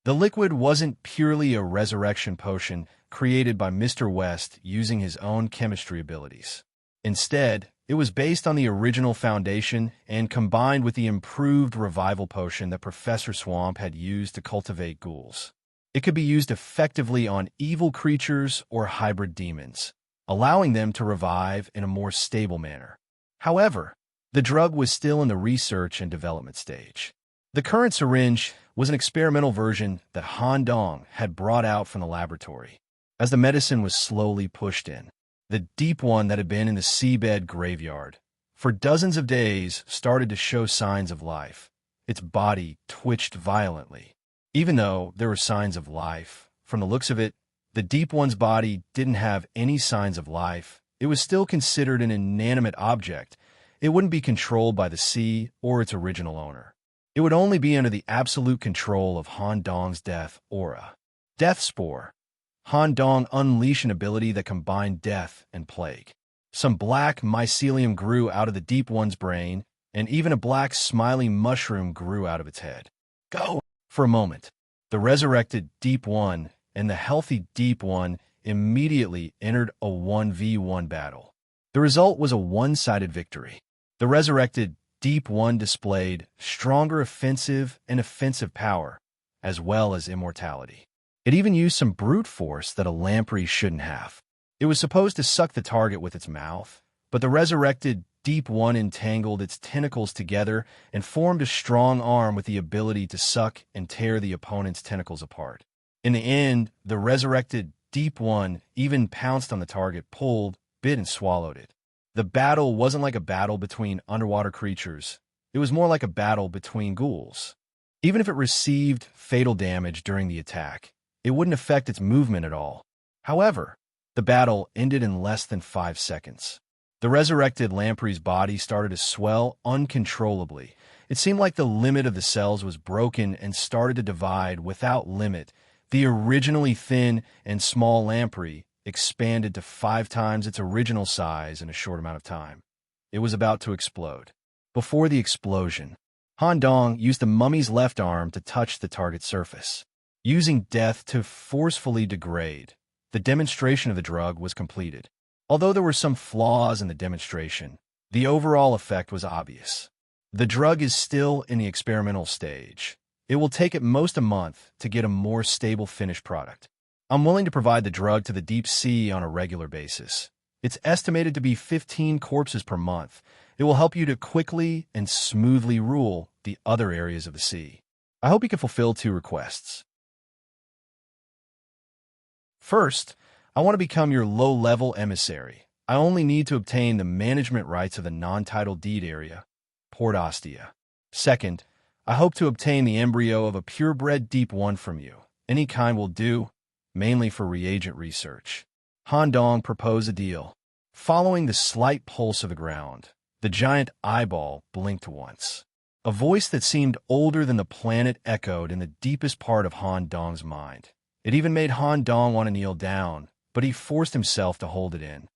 The liquid wasn't purely a resurrection potion created by Mr. West using his own chemistry abilities. Instead, it was based on the original foundation and combined with the improved revival potion that Professor Swamp had used to cultivate ghouls. It could be used effectively on evil creatures or hybrid demons, allowing them to revive in a more stable manner. However, the drug was still in the research and development stage. The current syringe was an experimental version that Han Dong had brought out from the laboratory. As the medicine was slowly pushed in, the deep one that had been in the seabed graveyard for dozens of days started to show signs of life. Its body twitched violently. Even though there were signs of life, from the looks of it, the deep one's body didn't have any signs of life. It was still considered an inanimate object. It wouldn't be controlled by the sea or its original owner. It would only be under the absolute control of Han Dong's death aura. Death Spore. Han Dong unleashed an ability that combined death and plague. Some black mycelium grew out of the deep one's brain, and even a black smiling mushroom grew out of its head. Go! For a moment, the resurrected deep one and the healthy deep one immediately entered a 1v1 battle. The result was a one-sided victory. The resurrected deep one displayed stronger offensive and offensive power, as well as immortality. It even used some brute force that a lamprey shouldn't have. It was supposed to suck the target with its mouth, but the resurrected deep one entangled its tentacles together and formed a strong arm with the ability to suck and tear the opponent's tentacles apart. In the end, the resurrected deep one even pounced on the target, pulled, bit, and swallowed it. The battle wasn't like a battle between underwater creatures. It was more like a battle between ghouls. Even if it received fatal damage during the attack, it wouldn't affect its movement at all. However, the battle ended in less than 5 seconds. The resurrected lamprey's body started to swell uncontrollably. It seemed like the limit of the cells was broken and started to divide without limit. The originally thin and small lamprey expanded to 5 times its original size in a short amount of time. It was about to explode. Before the explosion, Han Dong used the mummy's left arm to touch the target's surface. Using death to forcefully degrade, the demonstration of the drug was completed. Although there were some flaws in the demonstration, the overall effect was obvious. The drug is still in the experimental stage. It will take at most a month to get a more stable finished product. I'm willing to provide the drug to the deep sea on a regular basis. It's estimated to be 15 corpses per month. It will help you to quickly and smoothly rule the other areas of the sea. I hope you can fulfill 2 requests. First, I want to become your low-level emissary. I only need to obtain the management rights of the non-title deed area, Port Ostia. Second, I hope to obtain the embryo of a purebred deep one from you. Any kind will do, mainly for reagent research. Han Dong proposed a deal. Following the slight pulse of the ground, the giant eyeball blinked once. A voice that seemed older than the planet echoed in the deepest part of Han Dong's mind. It even made Han Dong want to kneel down, but he forced himself to hold it in.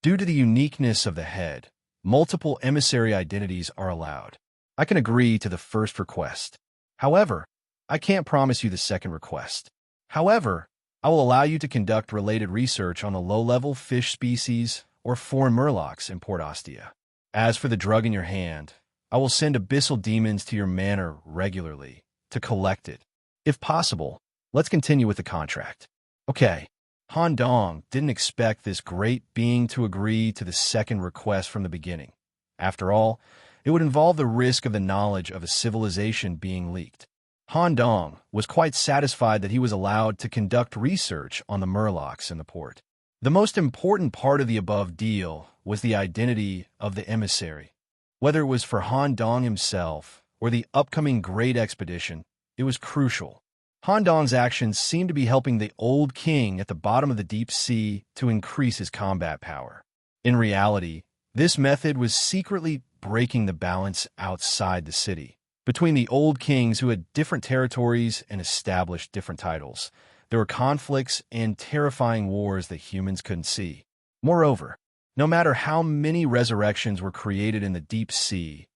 Due to the uniqueness of the head, multiple emissary identities are allowed. I can agree to the first request. However, I can't promise you the second request. However, I will allow you to conduct related research on the low-level fish species or foreign murlocs in Port Ostia. As for the drug in your hand, I will send abyssal demons to your manor regularly to collect it. If possible, let's continue with the contract. Okay. Han Dong didn't expect this great being to agree to the second request from the beginning. After all, it would involve the risk of the knowledge of a civilization being leaked. Han Dong was quite satisfied that he was allowed to conduct research on the murlocs in the port. The most important part of the above deal was the identity of the emissary. Whether it was for Han Dong himself or the upcoming great expedition, it was crucial. Han Dong's actions seemed to be helping the old king at the bottom of the deep sea to increase his combat power. In reality, this method was secretly breaking the balance outside the city. Between the old kings who had different territories and established different titles, there were conflicts and terrifying wars that humans couldn't see. Moreover, no matter how many resurrections were created in the deep sea,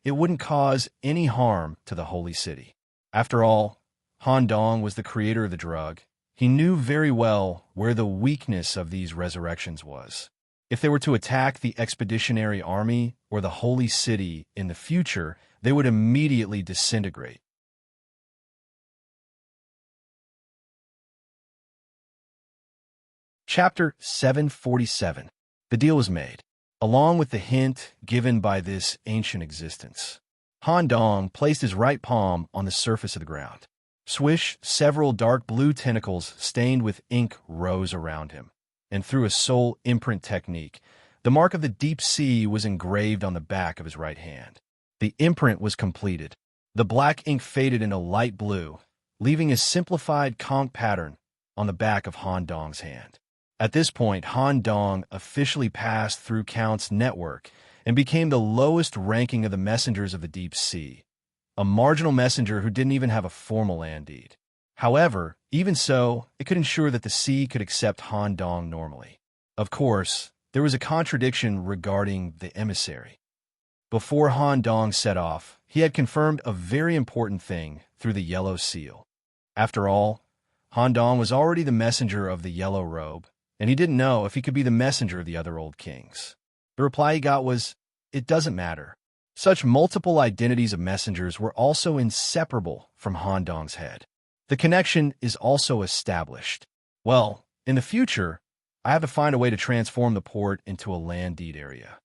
it wouldn't cause any harm to the holy city. After all, Han Dong was the creator of the drug. He knew very well where the weakness of these resurrections was. If they were to attack the expeditionary army or the holy city in the future, they would immediately disintegrate. Chapter 747. The deal was made. Along with the hint given by this ancient existence, Han Dong placed his right palm on the surface of the ground. Swish, several dark blue tentacles stained with ink rose around him, and through a soul imprint technique, the mark of the deep sea was engraved on the back of his right hand. The imprint was completed. The black ink faded into light blue, leaving a simplified conch pattern on the back of Han Dong's hand. At this point, Han Dong officially passed through Count's network and became the lowest ranking of the messengers of the deep sea, a marginal messenger who didn't even have a formal land deed. However, even so, it could ensure that the sea could accept Han Dong normally. Of course, there was a contradiction regarding the emissary. Before Han Dong set off, he had confirmed a very important thing through the yellow seal. After all, Han Dong was already the messenger of the yellow robe, and he didn't know if he could be the messenger of the other old kings. The reply he got was, "It doesn't matter." Such multiple identities of messengers were also inseparable from Han Dong's head. The connection is also established. Well, in the future, I have to find a way to transform the port into a land deed area.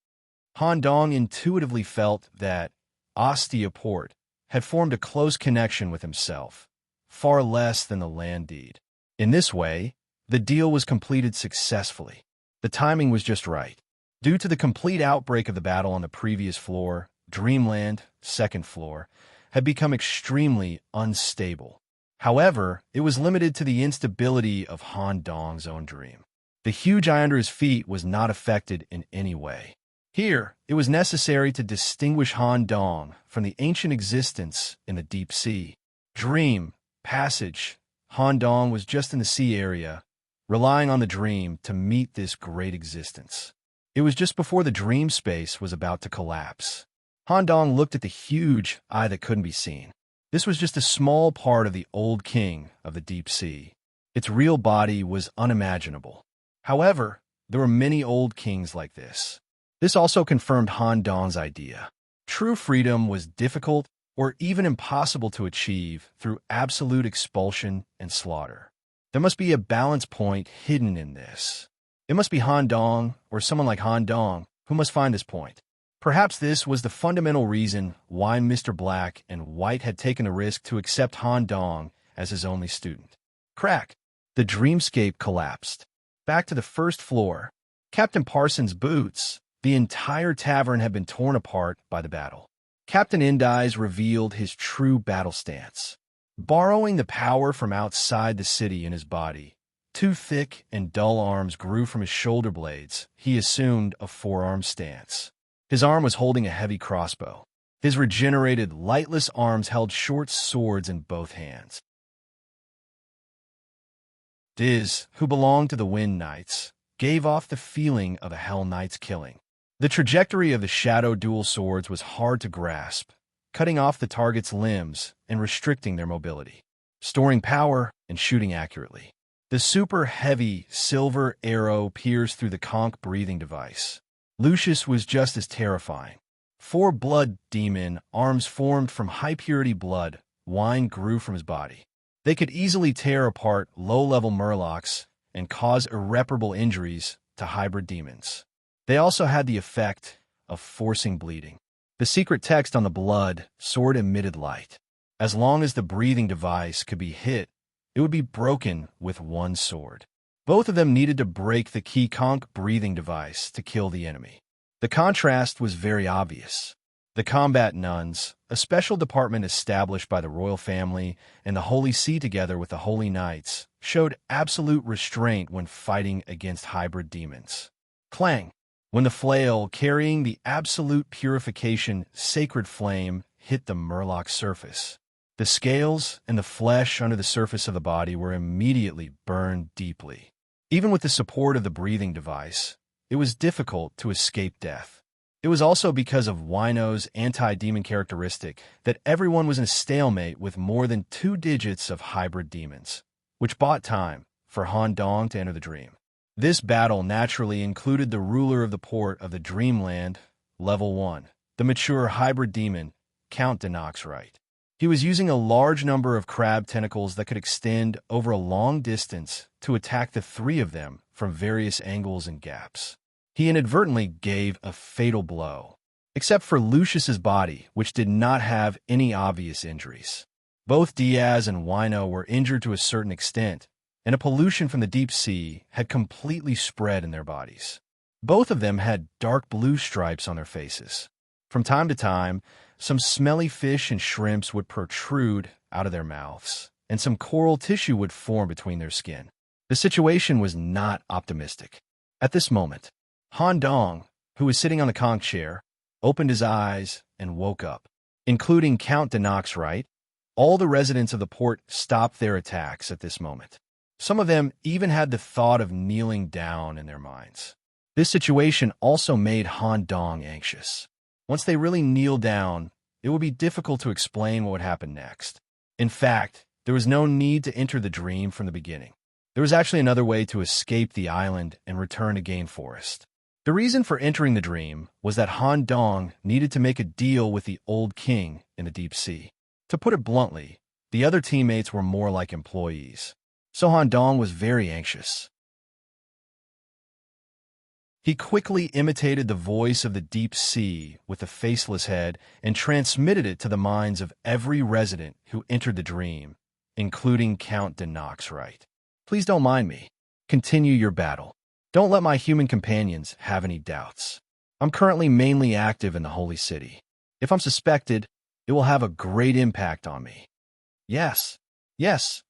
Han Dong intuitively felt that Ostia Port had formed a close connection with himself, far less than the land deed. In this way, the deal was completed successfully. The timing was just right. Due to the complete outbreak of the battle on the previous floor, Dreamland, second floor, had become extremely unstable. However, it was limited to the instability of Han Dong's own dream. The huge eye under his feet was not affected in any way. Here, it was necessary to distinguish Han Dong from the ancient existence in the deep sea. Dream, passage, Han Dong was just in the sea area, relying on the dream to meet this great existence. It was just before the dream space was about to collapse. Han Dong looked at the huge eye that couldn't be seen. This was just a small part of the old king of the deep sea. Its real body was unimaginable. However, there were many old kings like this. This also confirmed Han Dong's idea. True freedom was difficult or even impossible to achieve through absolute expulsion and slaughter. There must be a balance point hidden in this. It must be Han Dong or someone like Han Dong who must find this point. Perhaps this was the fundamental reason why Mr. Black and White had taken the risk to accept Han Dong as his only student. Crack! The dreamscape collapsed. Back to the first floor. Captain Parsons' boots. The entire tavern had been torn apart by the battle. Captain Endies revealed his true battle stance. Borrowing the power from outside the city in his body, two thick and dull arms grew from his shoulder blades. He assumed a forearm stance. His arm was holding a heavy crossbow. His regenerated, lightless arms held short swords in both hands. Diz, who belonged to the Wind Knights, gave off the feeling of a Hell Knight's killing. The trajectory of the shadow dual swords was hard to grasp, cutting off the target's limbs and restricting their mobility, storing power and shooting accurately. The super heavy silver arrow pierced through the conch breathing device. Lucius was just as terrifying. 4 blood demon arms formed from high-purity blood. Wine grew from his body. They could easily tear apart low-level murlocs and cause irreparable injuries to hybrid demons. They also had the effect of forcing bleeding. The secret text on the blood sword emitted light. As long as the breathing device could be hit, it would be broken with one sword. Both of them needed to break the key conch breathing device to kill the enemy. The contrast was very obvious. The combat nuns, a special department established by the royal family and the Holy See together with the Holy Knights, showed absolute restraint when fighting against hybrid demons. Clang! When the flail carrying the absolute purification sacred flame hit the murloc surface, the scales and the flesh under the surface of the body were immediately burned deeply. Even with the support of the breathing device, it was difficult to escape death. It was also because of Wino's anti-demon characteristic that everyone was in a stalemate with more than 2 digits of hybrid demons, which bought time for Han Dong to enter the dream. This battle naturally included the ruler of the port of the Dreamland, Level 1, the mature hybrid demon, Count Denoxrite. He was using a large number of crab tentacles that could extend over a long distance to attack the 3 of them from various angles and gaps. He inadvertently gave a fatal blow, except for Lucius's body, which did not have any obvious injuries. Both Diaz and Wino were injured to a certain extent, and a pollution from the deep sea had completely spread in their bodies. Both of them had dark blue stripes on their faces. From time to time, some smelly fish and shrimps would protrude out of their mouths, and some coral tissue would form between their skin. The situation was not optimistic. At this moment, Han Dong, who was sitting on the conch chair, opened his eyes and woke up. Including Count Denoxrite, all the residents of the port stopped their attacks at this moment. Some of them even had the thought of kneeling down in their minds. This situation also made Han Dong anxious. Once they really kneeled down, it would be difficult to explain what would happen next. In fact, there was no need to enter the dream from the beginning. There was actually another way to escape the island and return to Gain Forest. The reason for entering the dream was that Han Dong needed to make a deal with the old king in the deep sea. To put it bluntly, the other teammates were more like employees. So Han Dong was very anxious. He quickly imitated the voice of the deep sea with the faceless head and transmitted it to the minds of every resident who entered the dream, including Count Denoxrite. Please don't mind me. Continue your battle. Don't let my human companions have any doubts. I'm currently mainly active in the Holy City. If I'm suspected, it will have a great impact on me. Yes,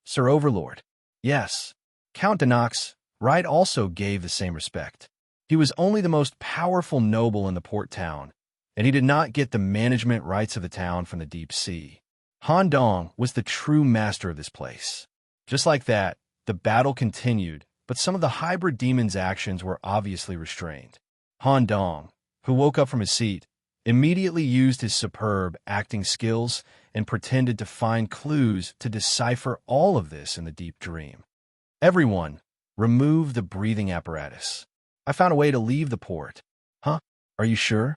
Sir Overlord. Yes. Count Denoxrite also gave the same respect. He was only the most powerful noble in the port town, and he did not get the management rights of the town from the deep sea. Han Dong was the true master of this place. Just like that, the battle continued, but some of the hybrid demon's actions were obviously restrained. Han Dong, who woke up from his seat, immediately used his superb acting skills and pretended to find clues to decipher all of this in the deep dream. Everyone, remove the breathing apparatus. I found a way to leave the port. Huh? Are you sure?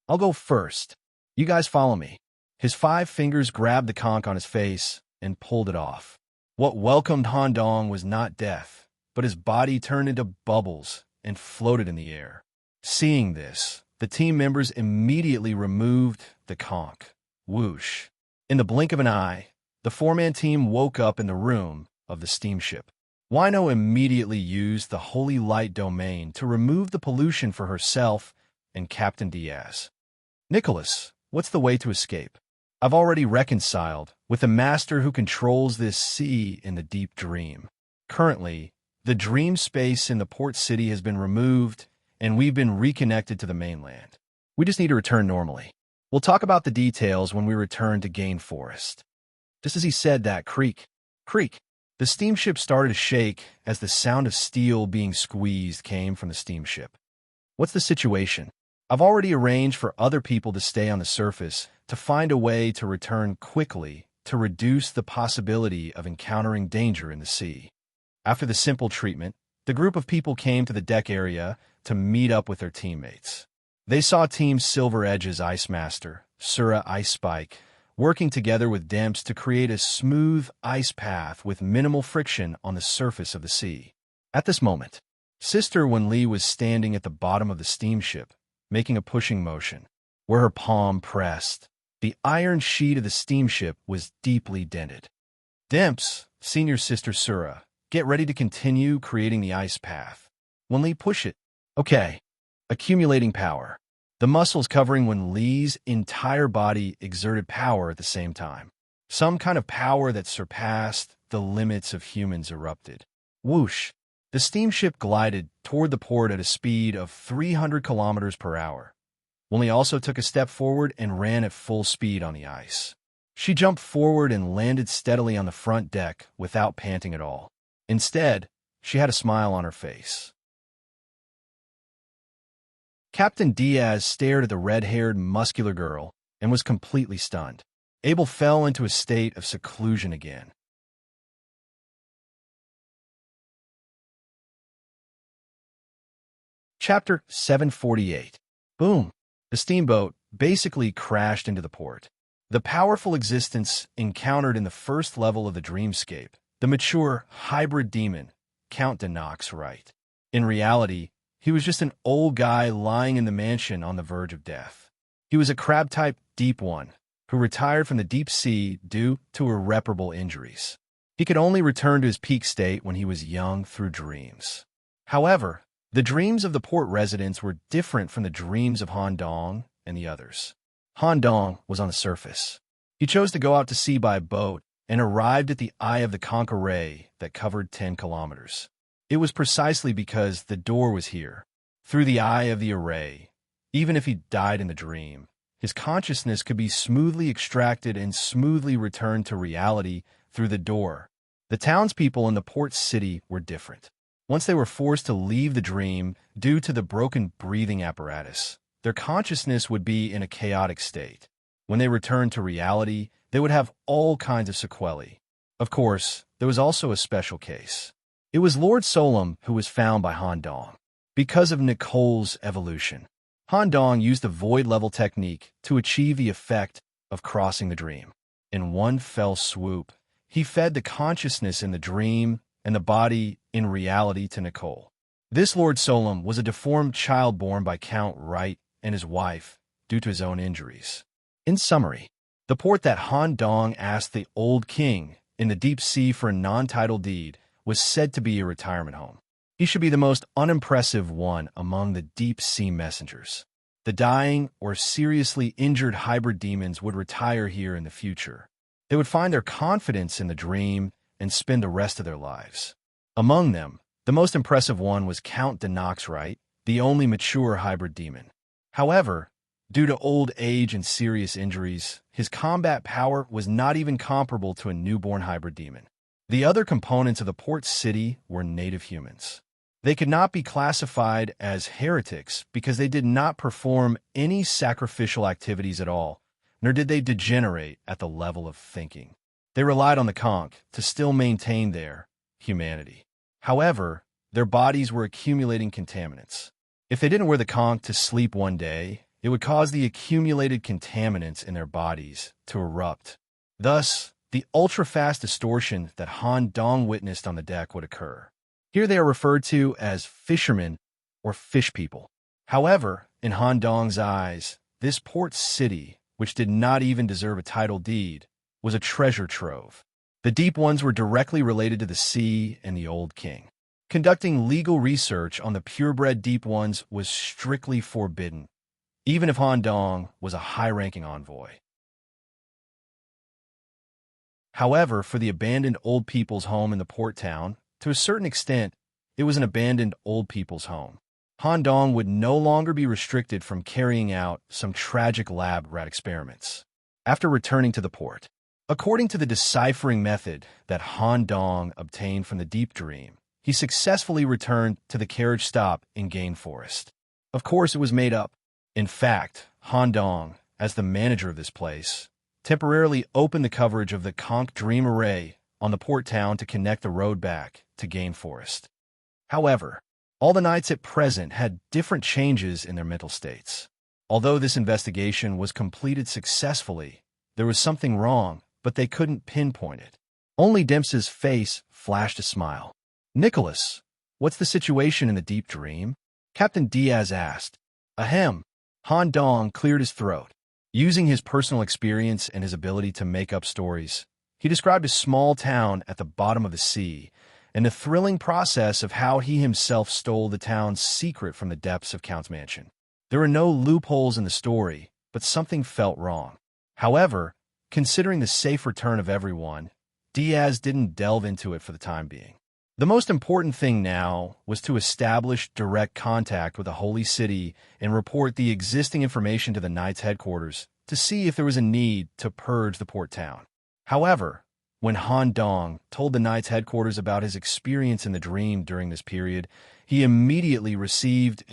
I'll go first. You guys follow me. His 5 fingers grabbed the conch on his face and pulled it off. What welcomed Han Dong was not death, but his body turned into bubbles and floated in the air. Seeing this, the team members immediately removed the conch. Whoosh. In the blink of an eye, the 4-man team woke up in the room of the steamship. Wino immediately used the Holy Light domain to remove the pollution for herself and Captain Diaz. Nicholas, what's the way to escape? I've already reconciled with the master who controls this sea in the deep dream. Currently, the dream space in the port city has been removed, and we've been reconnected to the mainland. We just need to return normally. We'll talk about the details when we return to Gain Forest. Just as he said that, creak, the steamship started to shake as the sound of steel being squeezed came from the steamship. What's the situation? I've already arranged for other people to stay on the surface to find a way to return quickly to reduce the possibility of encountering danger in the sea. After the simple treatment, the group of people came to the deck area to meet up with their teammates. They saw Team Silver Edge's Ice Master, Sura Ice Spike, working together with Demps to create a smooth ice path with minimal friction on the surface of the sea. At this moment, Sister Wenli was standing at the bottom of the steamship, making a pushing motion. Where her palm pressed, the iron sheet of the steamship was deeply dented. Demps, Senior Sister Sura, get ready to continue creating the ice path. Wenli, push it. Okay. Accumulating power. the muscles covering when Lee's entire body exerted power at the same time. Some kind of power that surpassed the limits of humans erupted. Whoosh! The steamship glided toward the port at a speed of 300 kilometers per hour. Willie also took a step forward and ran at full speed on the ice. She jumped forward and landed steadily on the front deck without panting at all. Instead, she had a smile on her face. Captain Diaz stared at the red-haired, muscular girl and was completely stunned. Abel fell into a state of seclusion again. Chapter 748. Boom! The steamboat basically crashed into the port. The powerful existence encountered in the first level of the dreamscape, the mature, hybrid demon, Count de Nox Wright. In reality, he was just an old guy lying in the mansion on the verge of death. He was a crab-type deep one, who retired from the deep sea due to irreparable injuries. He could only return to his peak state when he was young through dreams. However, the dreams of the port residents were different from the dreams of Han Dong and the others. Han Dong was on the surface. He chose to go out to sea by boat and arrived at the eye of the conch array that covered 10 kilometers. It was precisely because the door was here, through the eye of the array. Even if he died in the dream, his consciousness could be smoothly extracted and smoothly returned to reality through the door. The townspeople in the port city were different. Once they were forced to leave the dream due to the broken breathing apparatus, their consciousness would be in a chaotic state. When they returned to reality, they would have all kinds of sequelae. Of course, there was also a special case. It was Lord Solom who was found by Han Dong. Because of Nicole's evolution, Han Dong used the void-level technique to achieve the effect of crossing the dream. In one fell swoop, he fed the consciousness in the dream and the body in reality to Nicole. This Lord Solom was a deformed child born by Count Wright and his wife due to his own injuries. In summary, the port that Han Dong asked the old king in the deep sea for a non-title deed was said to be a retirement home. He should be the most unimpressive one among the deep sea messengers. The dying or seriously injured hybrid demons would retire here in the future. They would find their confidence in the dream and spend the rest of their lives. Among them, the most impressive one was Count de Nox Wright, the only mature hybrid demon. However, due to old age and serious injuries, his combat power was not even comparable to a newborn hybrid demon. The other components of the port city were native humans. They could not be classified as heretics because they did not perform any sacrificial activities at all, nor did they degenerate at the level of thinking. They relied on the conch to still maintain their humanity. However, their bodies were accumulating contaminants. If they didn't wear the conch to sleep one day, it would cause the accumulated contaminants in their bodies to erupt. Thus, the ultra-fast distortion that Han Dong witnessed on the deck would occur. Here they are referred to as fishermen or fish people. However, in Han Dong's eyes, this port city, which did not even deserve a title deed, was a treasure trove. The deep ones were directly related to the sea and the old king. Conducting legal research on the purebred deep ones was strictly forbidden, even if Han Dong was a high-ranking envoy. However, for the abandoned old people's home in the port town, to a certain extent, it was an abandoned old people's home. Han Dong would no longer be restricted from carrying out some tragic lab rat experiments. After returning to the port, according to the deciphering method that Han Dong obtained from the deep dream, he successfully returned to the carriage stop in Gain Forest. Of course, it was made up. In fact, Han Dong, as the manager of this place, temporarily opened the coverage of the conch dream array on the port town to connect the road back to Gain Forest. However, all the knights at present had different changes in their mental states. Although this investigation was completed successfully, there was something wrong, but they couldn't pinpoint it. Only Dempsey's face flashed a smile. "Nicholas, what's the situation in the deep dream?" Captain Diaz asked. Ahem. Han Dong cleared his throat. Using his personal experience and his ability to make up stories, he described a small town at the bottom of the sea and the thrilling process of how he himself stole the town's secret from the depths of Count's mansion. There were no loopholes in the story, but something felt wrong. However, considering the safe return of everyone, Diaz didn't delve into it for the time being. The most important thing now was to establish direct contact with the Holy City and report the existing information to the Knights' headquarters to see if there was a need to purge the port town. However, when Han Dong told the Knights' headquarters about his experience in the dream during this period, he immediately received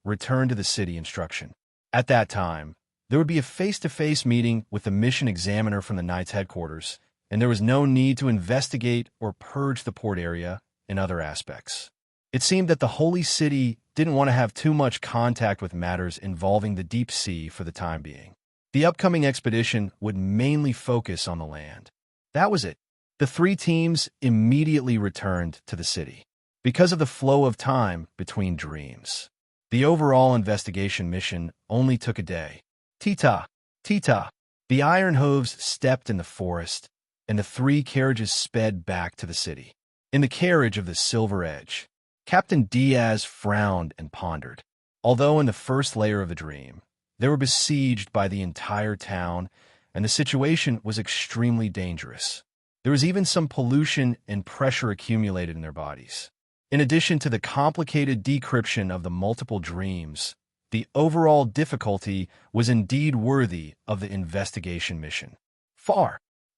return to the city instruction. At that time, there would be a face-to-face meeting with the mission examiner from the Knights' headquarters, and there was no need to investigate or purge the port area in other aspects. It seemed that the Holy City didn't want to have too much contact with matters involving the deep sea for the time being. The upcoming expedition would mainly focus on the land. That was it. The three teams immediately returned to the city. Because of the flow of time between dreams, the overall investigation mission only took a day. Tita, Tita. The Iron Hooves stepped in the forest, and the three carriages sped back to the city. In the carriage of the Silver Edge, Captain Diaz frowned and pondered. Although in the first layer of the dream, they were besieged by the entire town, and the situation was extremely dangerous. There was even some pollution and pressure accumulated in their bodies. In addition to the complicated decryption of the multiple dreams, the overall difficulty was indeed worthy of the investigation mission.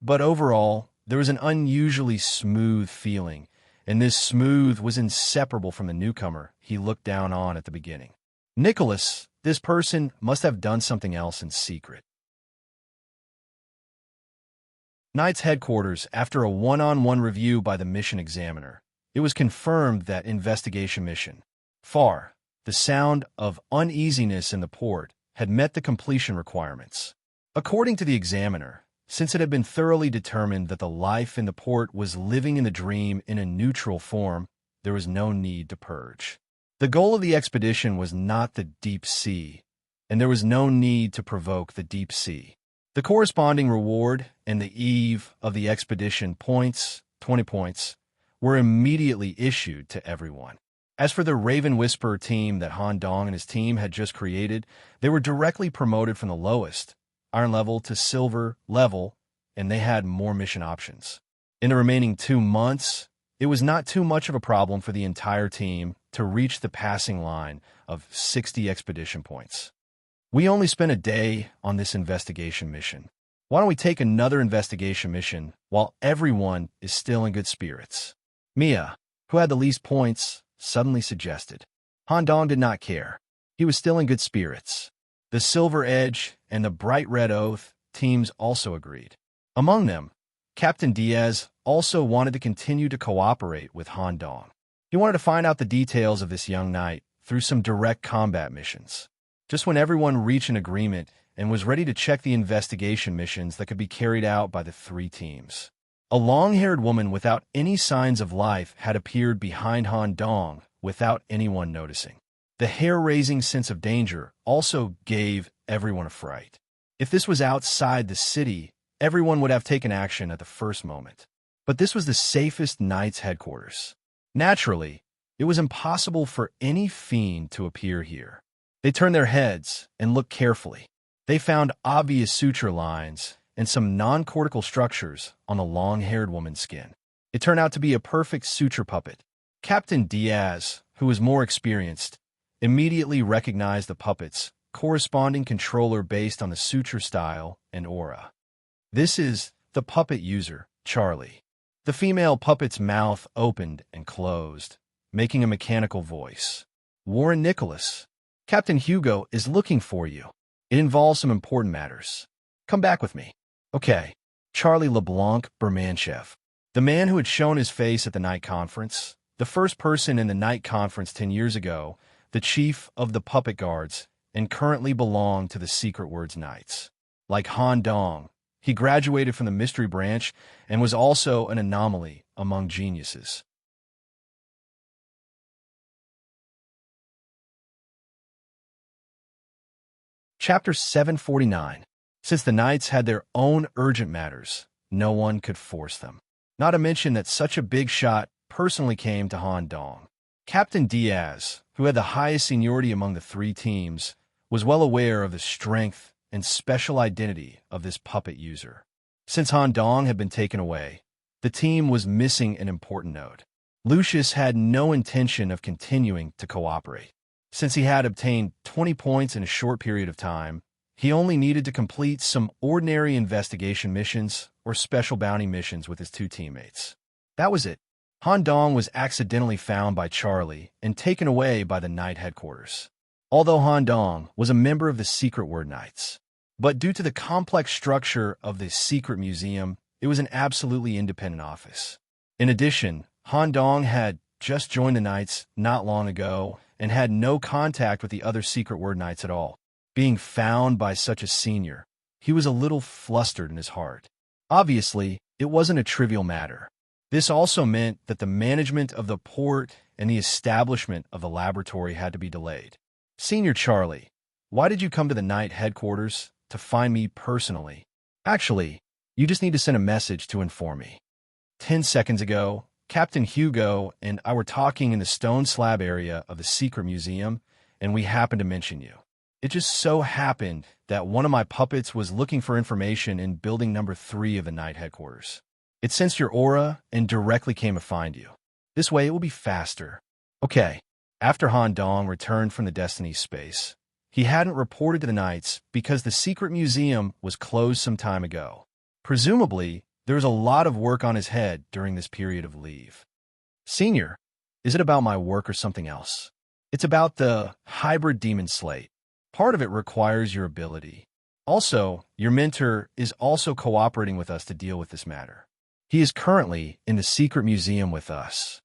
But overall, there was an unusually smooth feeling, and this smooth was inseparable from the newcomer he looked down on at the beginning. Nicholas, this person must have done something else in secret. Knight's headquarters, after a one-on-one review by the mission examiner, it was confirmed that investigation mission, the sound of uneasiness in the port, had met the completion requirements. According to the examiner, since it had been thoroughly determined that the life in the port was living in the dream in a neutral form, there was no need to purge. The goal of the expedition was not the deep sea, and there was no need to provoke the deep sea. The corresponding reward and the eve of the expedition 20 points, were immediately issued to everyone. As for the Raven Whisperer team that Han Dong and his team had just created, they were directly promoted from the lowest, Iron level, to Silver level, and they had more mission options. In the remaining 2 months, it was not too much of a problem for the entire team to reach the passing line of 60 expedition points. We only spent a day on this investigation mission. Why don't we take another investigation mission while everyone is still in good spirits? Mia, who had the least points, suddenly suggested. Han Dong did not care. He was still in good spirits. The Silver Edge and the Bright Red Oath teams also agreed. Among them, Captain Diaz also wanted to continue to cooperate with Han Dong. He wanted to find out the details of this young knight through some direct combat missions. Just when everyone reached an agreement and was ready to check the investigation missions that could be carried out by the 3 teams, a long-haired woman without any signs of life had appeared behind Han Dong without anyone noticing. The hair-raising sense of danger also gave everyone a fright. If this was outside the city, everyone would have taken action at the first moment. But this was the safest Knight's headquarters. Naturally, it was impossible for any fiend to appear here. They turned their heads and looked carefully. They found obvious suture lines and some non-cortical structures on the long-haired woman's skin. It turned out to be a perfect suture puppet. Captain Diaz, who was more experienced, immediately recognized the puppet's corresponding controller based on the suture style and aura. This is the puppet user, Charlie. The female puppet's mouth opened and closed, making a mechanical voice. Warren Nicholas, Captain Hugo is looking for you. It involves some important matters. Come back with me. Okay. Charlie LeBlanc Bermanchev, the man who had shown his face at the night conference, the first person in the night conference 10 years ago, the chief of the puppet guards, and currently belonged to the Secret Words Knights. Like Han Dong, he graduated from the mystery branch and was also an anomaly among geniuses. Chapter 749. Since the Knights had their own urgent matters, no one could force them. Not to mention that such a big shot personally came to Han Dong. Captain Diaz, who had the highest seniority among the 3 teams, was well aware of the strength and special identity of this puppet user. Since Han Dong had been taken away, the team was missing an important node. Lucius had no intention of continuing to cooperate. Since he had obtained 20 points in a short period of time, he only needed to complete some ordinary investigation missions or special bounty missions with his two teammates. That was it. Han Dong was accidentally found by Charlie and taken away by the Knight headquarters. Although Han Dong was a member of the Secret Word Knights, but due to the complex structure of the secret museum, it was an absolutely independent office. In addition, Han Dong had just joined the Knights not long ago and had no contact with the other Secret Word Knights at all. Being found by such a senior, he was a little flustered in his heart. Obviously, it wasn't a trivial matter. This also meant that the management of the port and the establishment of the laboratory had to be delayed. Senior Charlie, why did you come to the Knight headquarters to find me personally? Actually, you just need to send a message to inform me. 10 seconds ago, Captain Hugo and I were talking in the stone slab area of the secret museum, and we happened to mention you. It just so happened that one of my puppets was looking for information in building number 3 of the Knight headquarters. It sensed your aura and directly came to find you. This way it will be faster. Okay. After Han Dong returned from the Destiny space, he hadn't reported to the Knights because the secret museum was closed some time ago. Presumably, there was a lot of work on his head during this period of leave. Senior, is it about my work or something else? It's about the hybrid demon slate. Part of it requires your ability. Also, your mentor is also cooperating with us to deal with this matter. He is currently in the secret museum with us.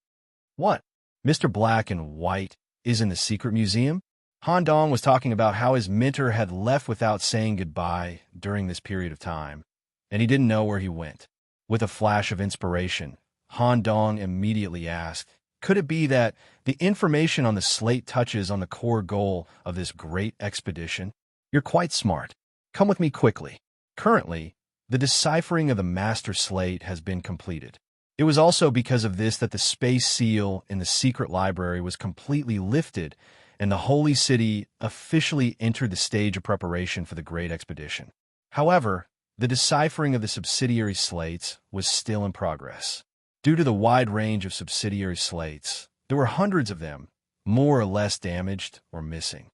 What? Mr. Black and White is in the secret museum? Han Dong was talking about how his mentor had left without saying goodbye during this period of time, and he didn't know where he went. With a flash of inspiration, Han Dong immediately asked, could it be that the information on the slate touches on the core goal of this great expedition? You're quite smart. Come with me quickly. Currently, the deciphering of the master slate has been completed. It was also because of this that the space seal in the secret library was completely lifted and the Holy City officially entered the stage of preparation for the great expedition. However, the deciphering of the subsidiary slates was still in progress. Due to the wide range of subsidiary slates, there were hundreds of them, more or less damaged or missing.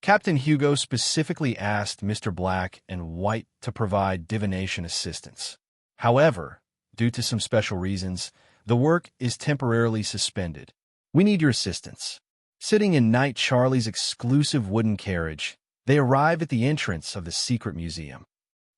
Captain Hugo specifically asked Mr. Black and White to provide divination assistance. However, due to some special reasons, the work is temporarily suspended. We need your assistance. Sitting in Knight Charlie's exclusive wooden carriage, they arrive at the entrance of the secret museum.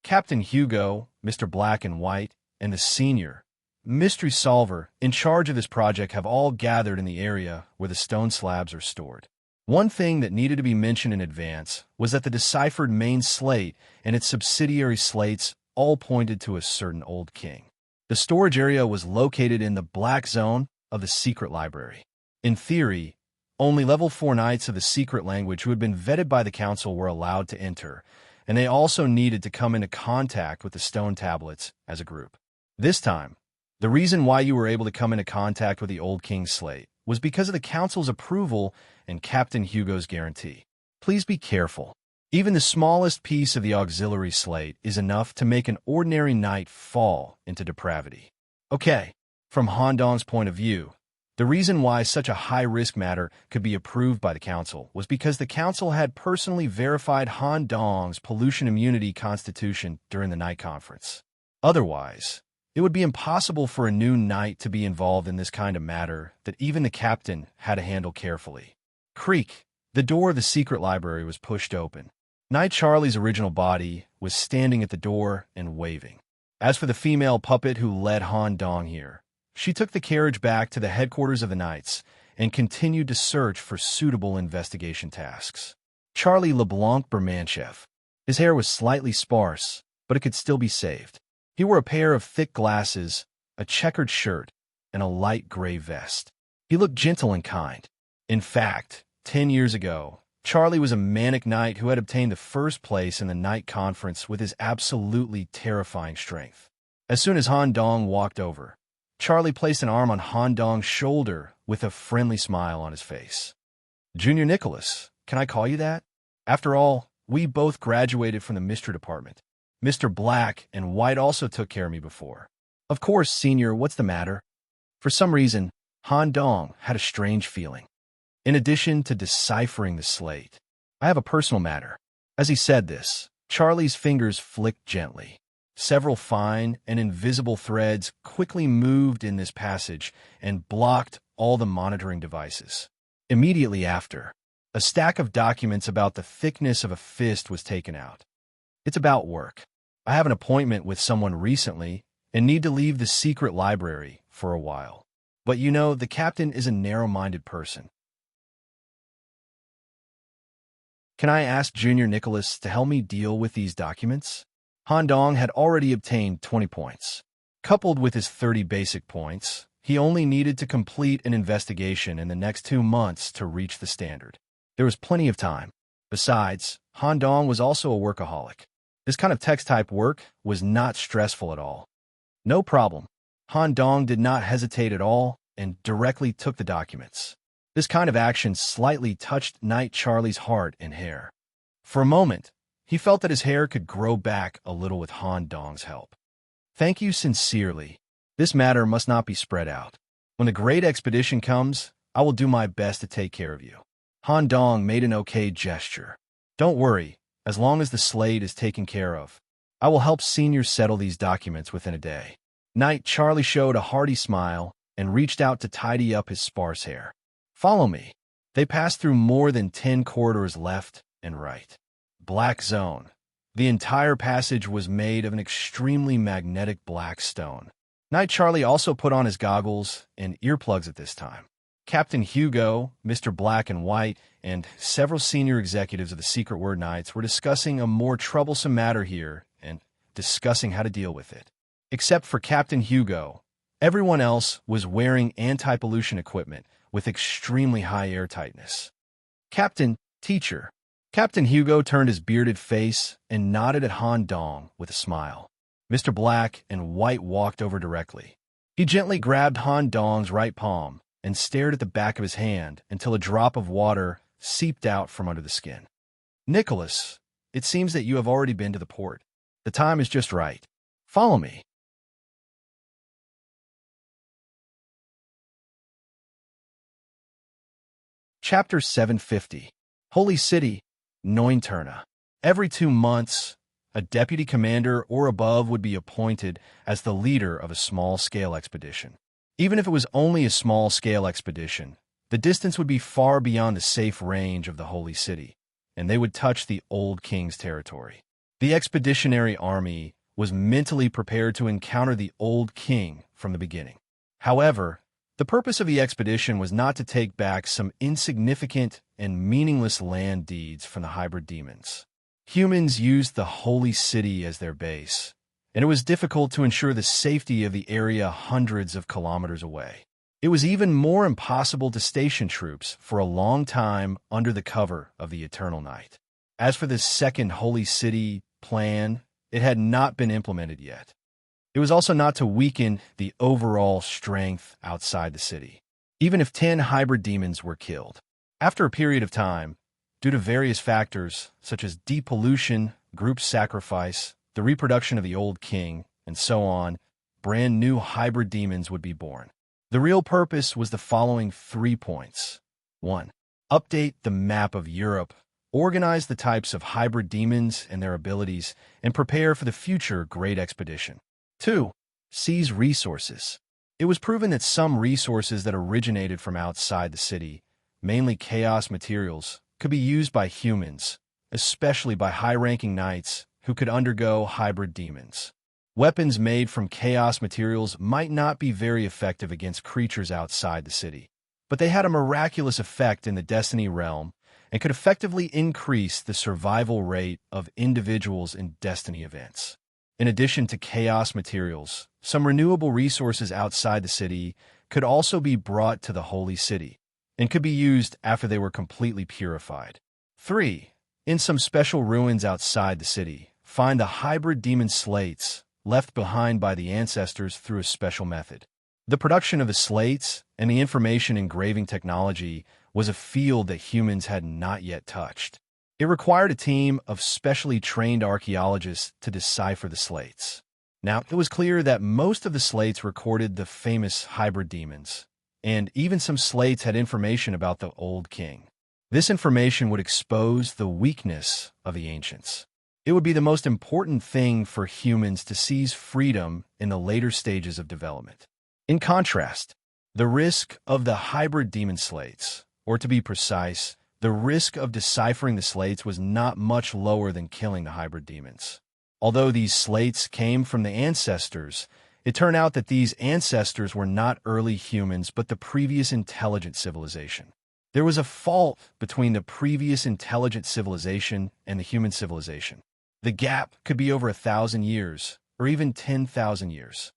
Captain Hugo, Mr. Black and White, and the senior mystery solver in charge of this project have all gathered in the area where the stone slabs are stored. One thing that needed to be mentioned in advance was that the deciphered main slate and its subsidiary slates all pointed to a certain old king. The storage area was located in the black zone of the secret library. In theory, only level 4 knights of the secret language who had been vetted by the council were allowed to enter, and they also needed to come into contact with the stone tablets as a group. This time, the reason why you were able to come into contact with the Old King's slate was because of the council's approval and Captain Hugo's guarantee. Please be careful. Even the smallest piece of the auxiliary slate is enough to make an ordinary knight fall into depravity. Okay, from Han Dong's point of view, the reason why such a high-risk matter could be approved by the council was because the council had personally verified Han Dong's pollution immunity constitution during the night conference. Otherwise, it would be impossible for a new knight to be involved in this kind of matter that even the captain had to handle carefully. Creak! The door of the secret library was pushed open. Knight Charlie's original body was standing at the door and waving. As for the female puppet who led Han Dong here, she took the carriage back to the headquarters of the Knights and continued to search for suitable investigation tasks. Charlie LeBlanc-Bermanchev. His hair was slightly sparse, but it could still be saved. He wore a pair of thick glasses, a checkered shirt, and a light gray vest. He looked gentle and kind. In fact, 10 years ago, Charlie was a manic knight who had obtained the first place in the night conference with his absolutely terrifying strength. As soon as Han Dong walked over, Charlie placed an arm on Han Dong's shoulder with a friendly smile on his face. Junior Nicholas, can I call you that? After all, we both graduated from the mystery department. Mr. Black and White also took care of me before. Of course, Senior, what's the matter? For some reason, Han Dong had a strange feeling. In addition to deciphering the slate, I have a personal matter. As he said this, Charlie's fingers flicked gently. Several fine and invisible threads quickly moved in this passage and blocked all the monitoring devices. Immediately after, a stack of documents about the thickness of a fist was taken out. It's about work. I have an appointment with someone recently and need to leave the secret library for a while. But you know, the captain is a narrow-minded person. Can I ask Junior Nicholas to help me deal with these documents? Han Dong had already obtained 20 points. Coupled with his 30 basic points, he only needed to complete an investigation in the next 2 months to reach the standard. There was plenty of time. Besides, Han Dong was also a workaholic. This kind of text-type work was not stressful at all. No problem. Han Dong did not hesitate at all and directly took the documents. This kind of action slightly touched Knight Charlie's heart and hair. For a moment, he felt that his hair could grow back a little with Han Dong's help. Thank you sincerely. This matter must not be spread out. When the great expedition comes, I will do my best to take care of you. Han Dong made an okay gesture. Don't worry, as long as the slate is taken care of. I will help Senior settle these documents within a day. Knight Charlie showed a hearty smile and reached out to tidy up his sparse hair. Follow me. They passed through more than 10 corridors left and right. Black zone. The entire passage was made of an extremely magnetic black stone. Knight Charlie also put on his goggles and earplugs at this time. Captain Hugo, Mr. Black and White, and several senior executives of the Secret Word Knights were discussing a more troublesome matter here and discussing how to deal with it. Except for Captain Hugo, everyone else was wearing anti-pollution equipment with extremely high air tightness. Captain Hugo turned his bearded face and nodded at Han Dong with a smile. Mr. Black and White walked over directly. He gently grabbed Han Dong's right palm and stared at the back of his hand until a drop of water seeped out from under the skin. Nicholas, it seems that you have already been to the port. The time is just right. Follow me. Chapter 750. Holy City, Nointerna. Every 2 months, a deputy commander or above would be appointed as the leader of a small-scale expedition. Even if it was only a small-scale expedition, the distance would be far beyond the safe range of the Holy City, and they would touch the Old King's territory. The expeditionary army was mentally prepared to encounter the Old King from the beginning. However, the purpose of the expedition was not to take back some insignificant and meaningless land deeds from the hybrid demons. Humans used the Holy City as their base, and it was difficult to ensure the safety of the area hundreds of kilometers away. It was even more impossible to station troops for a long time under the cover of the eternal night. As for the second Holy City plan, it had not been implemented yet. It was also not to weaken the overall strength outside the city, even if 10 hybrid demons were killed. After a period of time, due to various factors such as depollution, group sacrifice, the reproduction of the Old King, and so on, brand new hybrid demons would be born. The real purpose was the following 3 points. 1. Update the map of Europe, organize the types of hybrid demons and their abilities, and prepare for the future great expedition. 2. Seize resources. It was proven that some resources that originated from outside the city, mainly chaos materials, could be used by humans, especially by high-ranking knights who could undergo hybrid demons. Weapons made from chaos materials might not be very effective against creatures outside the city, but they had a miraculous effect in the Destiny realm and could effectively increase the survival rate of individuals in Destiny events. In addition to chaos materials, some renewable resources outside the city could also be brought to the Holy City and could be used after they were completely purified. 3. In some special ruins outside the city, find the hybrid demon slates left behind by the ancestors through a special method. The production of the slates and the information engraving technology was a field that humans had not yet touched. It required a team of specially trained archaeologists to decipher the slates. Now, it was clear that most of the slates recorded the famous hybrid demons, and even some slates had information about the Old King. This information would expose the weakness of the ancients. It would be the most important thing for humans to seize freedom in the later stages of development. In contrast, the risk of the hybrid demon slates, or to be precise, the risk of deciphering the slates was not much lower than killing the hybrid demons. Although these slates came from the ancestors, it turned out that these ancestors were not early humans but the previous intelligent civilization. There was a fault between the previous intelligent civilization and the human civilization. The gap could be over 1,000 years, or even 10,000 years.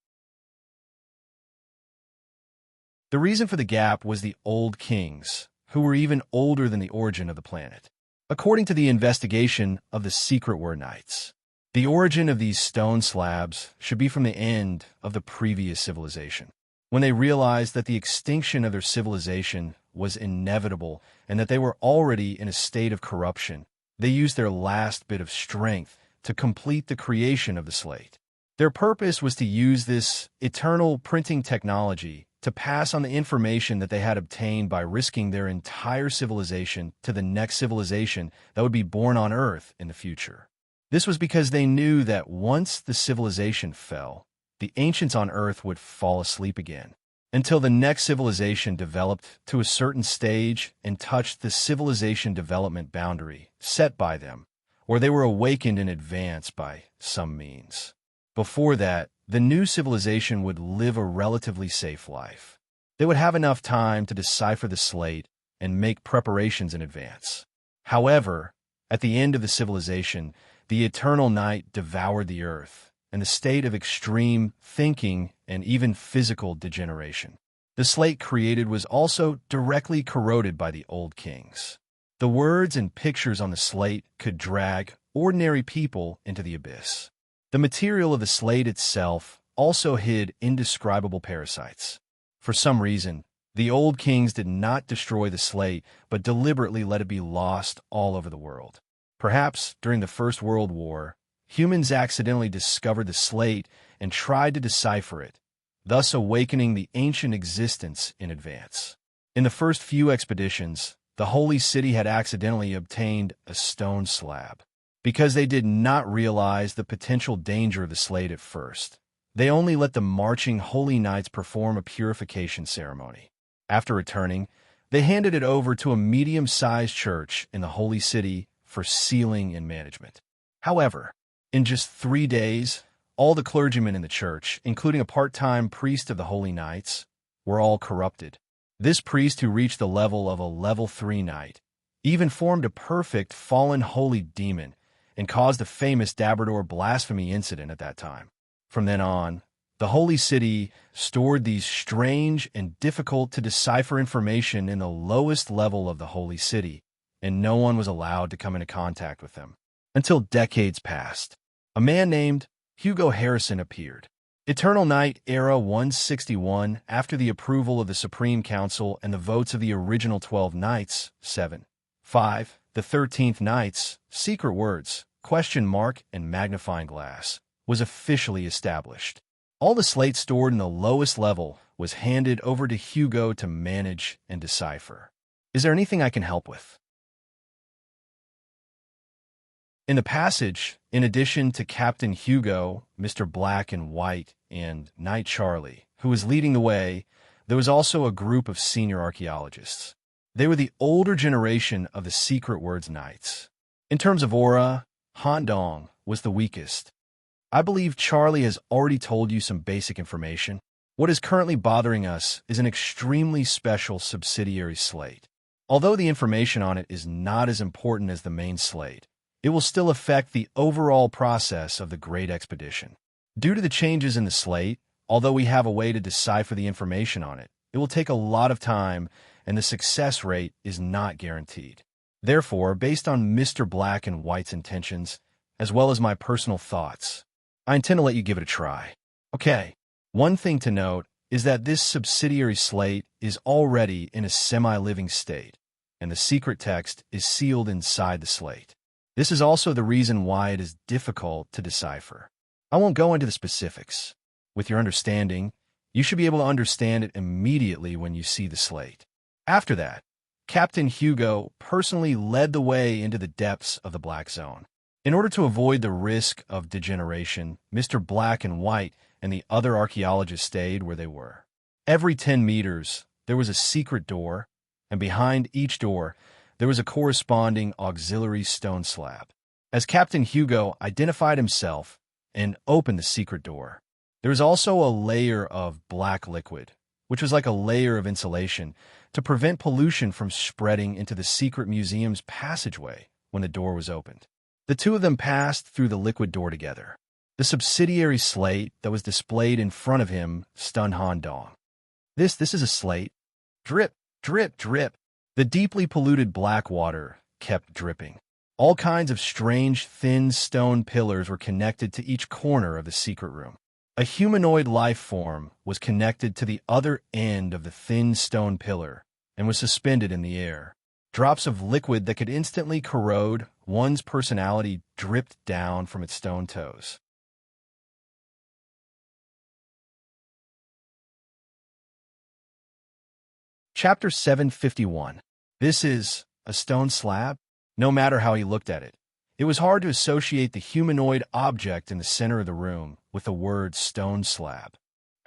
The reason for the gap was the Old Kings, who were even older than the origin of the planet. According to the investigation of the Secret Word Knights, the origin of these stone slabs should be from the end of the previous civilization. When they realized that the extinction of their civilization was inevitable and that they were already in a state of corruption, they used their last bit of strength to complete the creation of the slate. Their purpose was to use this eternal printing technology to pass on the information that they had obtained by risking their entire civilization to the next civilization that would be born on Earth in the future. This was because they knew that once the civilization fell, the ancients on Earth would fall asleep again, until the next civilization developed to a certain stage and touched the civilization development boundary set by them, or they were awakened in advance by some means. Before that, the new civilization would live a relatively safe life. They would have enough time to decipher the slate and make preparations in advance. However, at the end of the civilization, the eternal night devoured the earth, and the state of extreme thinking and even physical degeneration. The slate created was also directly corroded by the Old Kings. The words and pictures on the slate could drag ordinary people into the abyss. The material of the slate itself also hid indescribable parasites. For some reason, the Old Kings did not destroy the slate, but deliberately let it be lost all over the world. Perhaps during the First World War, humans accidentally discovered the slate and tried to decipher it, thus awakening the ancient existence in advance. In the first few expeditions, the Holy City had accidentally obtained a stone slab. Because they did not realize the potential danger of the slate at first, they only let the marching Holy Knights perform a purification ceremony. After returning, they handed it over to a medium-sized church in the Holy City for sealing and management. However, in just 3 days, all the clergymen in the church, including a part-time priest of the Holy Knights, were all corrupted. This priest, who reached the level of a level 3 knight, even formed a perfect fallen holy demon and caused the famous Dabrador blasphemy incident at that time. From then on, the Holy City stored these strange and difficult-to-decipher information in the lowest level of the Holy City, and no one was allowed to come into contact with them. Until decades passed, a man named Hugo Harrison appeared. Eternal Night Era 161, after the approval of the Supreme Council and the votes of the original 12 Knights, 7, 5, the 13th Knights, Secret Words, question mark, and magnifying glass, was officially established. All the slate stored in the lowest level was handed over to Hugo to manage and decipher. Is there anything I can help with? In the passage, in addition to Captain Hugo, Mr. Black and White, and Knight Charlie, who was leading the way, there was also a group of senior archaeologists. They were the older generation of the Secret Words Knights. In terms of aura, Han Dong was the weakest. I believe Charlie has already told you some basic information. What is currently bothering us is an extremely special subsidiary slate. Although the information on it is not as important as the main slate, it will still affect the overall process of the Great Expedition. Due to the changes in the slate, although we have a way to decipher the information on it, it will take a lot of time and the success rate is not guaranteed. Therefore, based on Mr. Black and White's intentions, as well as my personal thoughts, I intend to let you give it a try. Okay, one thing to note is that this subsidiary slate is already in a semi-living state, and the secret text is sealed inside the slate. This is also the reason why it is difficult to decipher. I won't go into the specifics. With your understanding, you should be able to understand it immediately when you see the slate. After that, Captain Hugo personally led the way into the depths of the Black Zone. In order to avoid the risk of degeneration, Mr. Black and White and the other archaeologists stayed where they were. Every 10 meters, there was a secret door, and behind each door, there was a corresponding auxiliary stone slab. As Captain Hugo identified himself and opened the secret door, there was also a layer of black liquid, which was like a layer of insulation to prevent pollution from spreading into the secret museum's passageway when the door was opened. The two of them passed through the liquid door together. The subsidiary slate that was displayed in front of him stunned Han Dong. This is a slate. Drip, drip, drip. The deeply polluted black water kept dripping. All kinds of strange, thin stone pillars were connected to each corner of the secret room. A humanoid life form was connected to the other end of the thin stone pillar and was suspended in the air. Drops of liquid that could instantly corrode one's personality dripped down from its stone toes. Chapter 751. This is a stone slab? No matter how he looked at it, it was hard to associate the humanoid object in the center of the room with the word stone slab.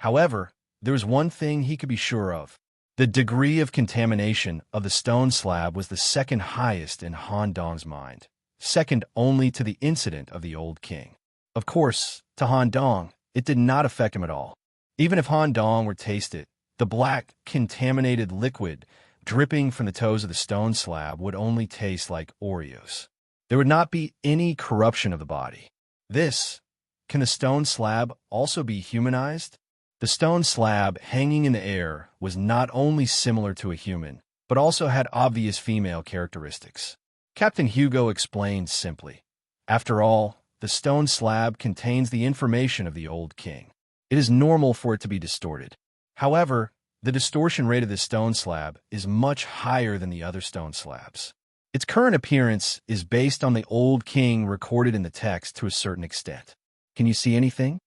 However, there was one thing he could be sure of. The degree of contamination of the stone slab was the second highest in Han Dong's mind, second only to the incident of the old king. Of course, to Han Dong, it did not affect him at all. Even if Han Dong were to taste it, the black, contaminated liquid dripping from the toes of the stone slab would only taste like Oreos. There would not be any corruption of the body. Can the stone slab also be humanized? The stone slab hanging in the air was not only similar to a human, but also had obvious female characteristics. Captain Hugo explained simply. After all, the stone slab contains the information of the old king. It is normal for it to be distorted. However, the distortion rate of the stone slab is much higher than the other stone slabs. Its current appearance is based on the old king recorded in the text to a certain extent. Can you see anything?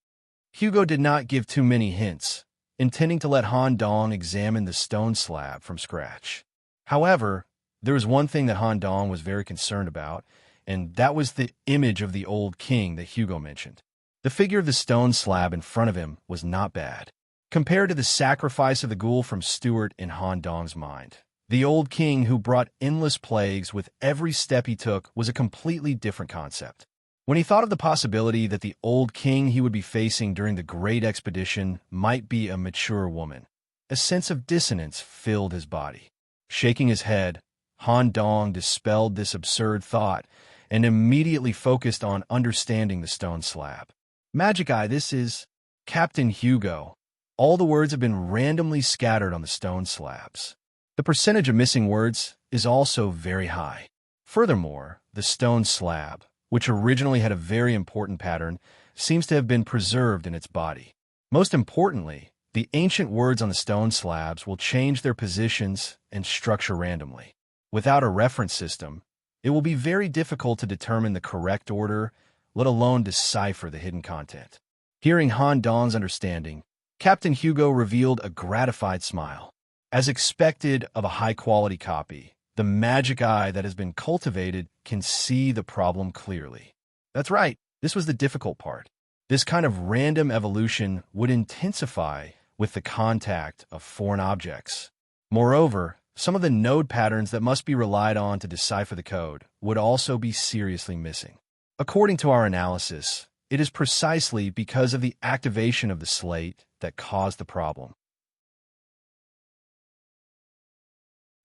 Hugo did not give too many hints, intending to let Han Dong examine the stone slab from scratch. However, there was one thing that Han Dong was very concerned about, and that was the image of the old king that Hugo mentioned. The figure of the stone slab in front of him was not bad. Compared to the sacrifice of the ghoul from Stuart in Han Dong's mind, the old king who brought endless plagues with every step he took was a completely different concept. When he thought of the possibility that the old king he would be facing during the great expedition might be a mature woman, a sense of dissonance filled his body. Shaking his head, Han Dong dispelled this absurd thought and immediately focused on understanding the stone slab. Magic Eye, this is Captain Hugo. All the words have been randomly scattered on the stone slabs. The percentage of missing words is also very high. Furthermore, the stone slab, which originally had a very important pattern, seems to have been preserved in its body. Most importantly, the ancient words on the stone slabs will change their positions and structure randomly. Without a reference system, it will be very difficult to determine the correct order, let alone decipher the hidden content. Hearing Han Dong's understanding, Captain Hugo revealed a gratified smile. As expected of a high-quality copy, the magic eye that has been cultivated can see the problem clearly. That's right, this was the difficult part. This kind of random evolution would intensify with the contact of foreign objects. Moreover, some of the node patterns that must be relied on to decipher the code would also be seriously missing. According to our analysis, it is precisely because of the activation of the slate that caused the problem.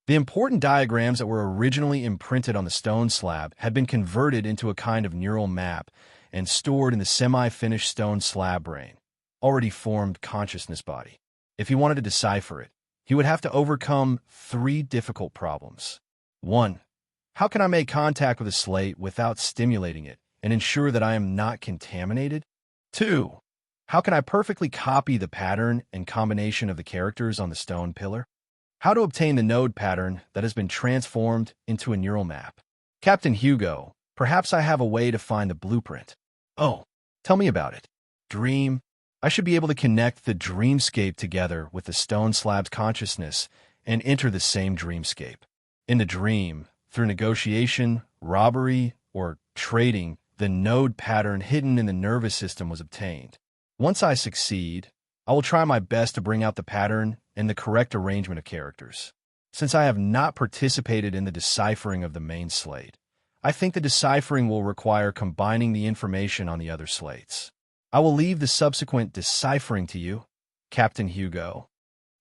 The important diagrams that were originally imprinted on the stone slab had been converted into a kind of neural map and stored in the semi-finished stone slab brain, already formed consciousness body. If he wanted to decipher it, he would have to overcome 3 difficult problems. 1. How can I make contact with a slate without stimulating it and ensure that I am not contaminated? 2. How can I perfectly copy the pattern and combination of the characters on the stone pillar? How to obtain the node pattern that has been transformed into a neural map. Captain Hugo, perhaps I have a way to find the blueprint. Oh, tell me about it. Dream. I should be able to connect the dreamscape together with the stone slab's consciousness and enter the same dreamscape. In the dream, through negotiation, robbery, or trading, the node pattern hidden in the nervous system was obtained. Once I succeed, I will try my best to bring out the pattern and the correct arrangement of characters. Since I have not participated in the deciphering of the main slate, I think the deciphering will require combining the information on the other slates. I will leave the subsequent deciphering to you, Captain Hugo.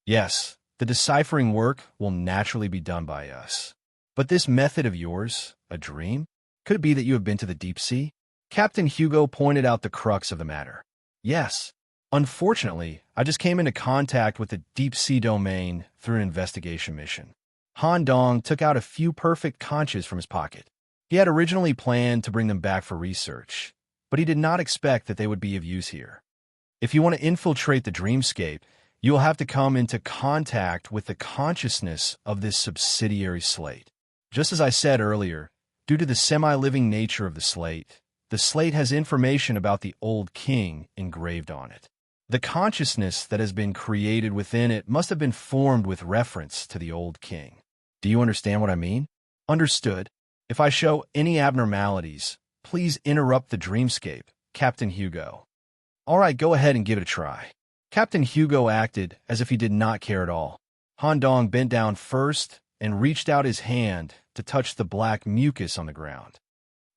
Yes, the deciphering work will naturally be done by us. But this method of yours, a dream? Could it be that you have been to the deep sea? Captain Hugo pointed out the crux of the matter. Yes. Unfortunately, I just came into contact with the deep sea domain through an investigation mission. Han Dong took out a few perfect conches from his pocket. He had originally planned to bring them back for research, but he did not expect that they would be of use here. If you want to infiltrate the dreamscape, you will have to come into contact with the consciousness of this subsidiary slate. Just as I said earlier, due to the semi-living nature of the slate has information about the old king engraved on it. The consciousness that has been created within it must have been formed with reference to the old king. Do you understand what I mean? Understood. If I show any abnormalities, please interrupt the dreamscape, Captain Hugo. All right, go ahead and give it a try. Captain Hugo acted as if he did not care at all. Han Dong bent down first and reached out his hand to touch the black mucus on the ground.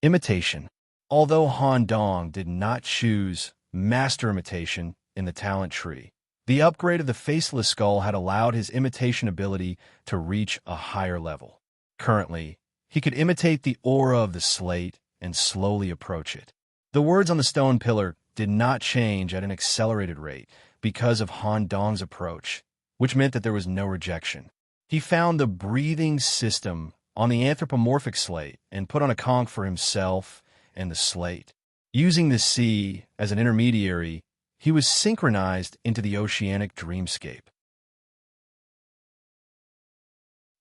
Imitation. Although Han Dong did not choose master imitation in the talent tree, the upgrade of the faceless skull had allowed his imitation ability to reach a higher level. Currently, he could imitate the aura of the slate and slowly approach it. The words on the stone pillar did not change at an accelerated rate because of Han Dong's approach, which meant that there was no rejection. He found the breathing system on the anthropomorphic slate and put on a conch for himself and the slate. Using the sea as an intermediary, he was synchronized into the oceanic dreamscape.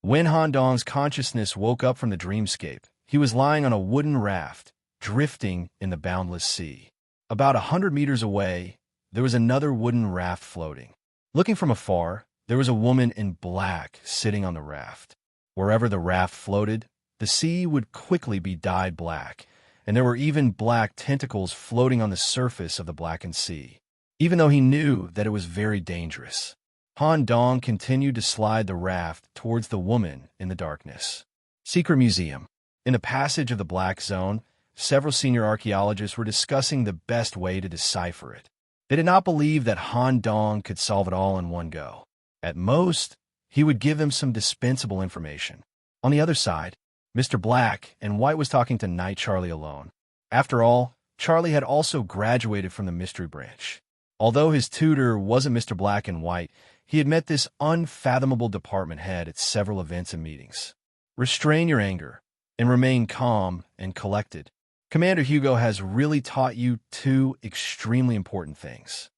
When Han Dong's consciousness woke up from the dreamscape, he was lying on a wooden raft, drifting in the boundless sea. About 100 meters away, there was another wooden raft floating. Looking from afar, there was a woman in black sitting on the raft. Wherever the raft floated, the sea would quickly be dyed black, and there were even black tentacles floating on the surface of the blackened sea. Even though he knew that it was very dangerous, Han Dong continued to slide the raft towards the woman in the darkness. Secret Museum. In the passage of the Black Zone, several senior archaeologists were discussing the best way to decipher it. They did not believe that Han Dong could solve it all in one go. At most, he would give them some dispensable information. On the other side, Mr. Black and White was talking to Night Charlie alone. After all, Charlie had also graduated from the mystery branch. Although his tutor wasn't Mr. Black and White, he had met this unfathomable department head at several events and meetings. Restrain your anger and remain calm and collected. Commander Hugo has really taught you two extremely important things.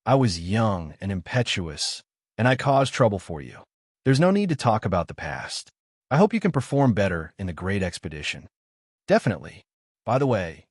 I was young and impetuous, and I caused trouble for you. There's no need to talk about the past. I hope you can perform better in the Great Expedition. Definitely. By the way,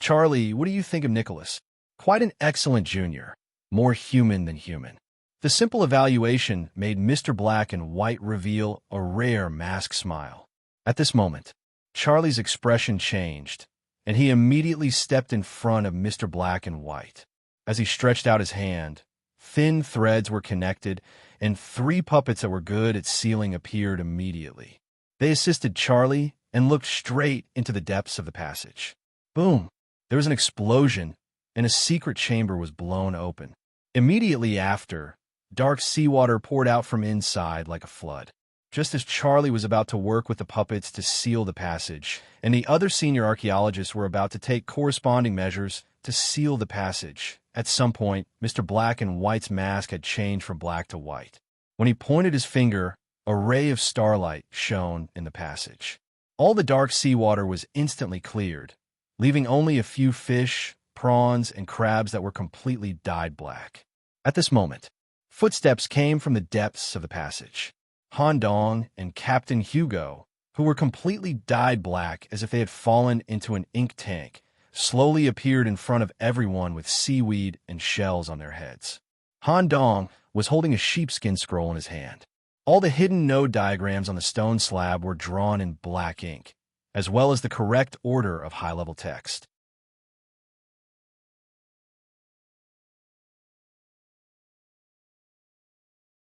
Charlie, what do you think of Nicholas? Quite an excellent junior, more human than human. The simple evaluation made Mr. Black and White reveal a rare masked smile. At this moment, Charlie's expression changed, and he immediately stepped in front of Mr. Black and White. As he stretched out his hand, thin threads were connected, and 3 puppets that were good at sealing appeared immediately. They assisted Charlie and looked straight into the depths of the passage. Boom! There was an explosion, and a secret chamber was blown open. Immediately after, dark seawater poured out from inside like a flood. Just as Charlie was about to work with the puppets to seal the passage, and the other senior archaeologists were about to take corresponding measures to seal the passage, at some point, Mr. Black and White's mask had changed from black to white. When he pointed his finger, a ray of starlight shone in the passage. All the dark seawater was instantly cleared, leaving only a few fish, prawns, and crabs that were completely dyed black. At this moment, footsteps came from the depths of the passage. Han Dong and Captain Hugo, who were completely dyed black as if they had fallen into an ink tank, slowly appeared in front of everyone with seaweed and shells on their heads. Han Dong was holding a sheepskin scroll in his hand. All the hidden node diagrams on the stone slab were drawn in black ink, as well as the correct order of high-level text.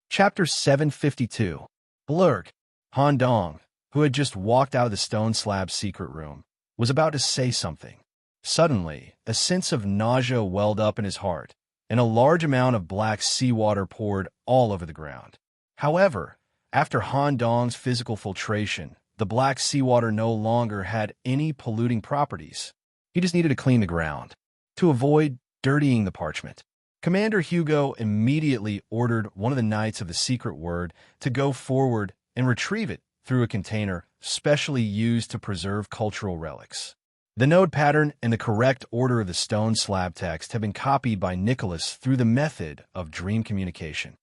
Chapter 752. Blurk. Han Dong, who had just walked out of the stone slab's secret room, was about to say something. Suddenly, a sense of nausea welled up in his heart, and a large amount of black seawater poured all over the ground. However, after Han Dong's physical filtration, the black seawater no longer had any polluting properties. He just needed to clean the ground to avoid dirtying the parchment. Commander Hugo immediately ordered one of the Knights of the Secret Word to go forward and retrieve it through a container specially used to preserve cultural relics. The node pattern and the correct order of the stone slab text have been copied by Nicholas through the method of dream communication.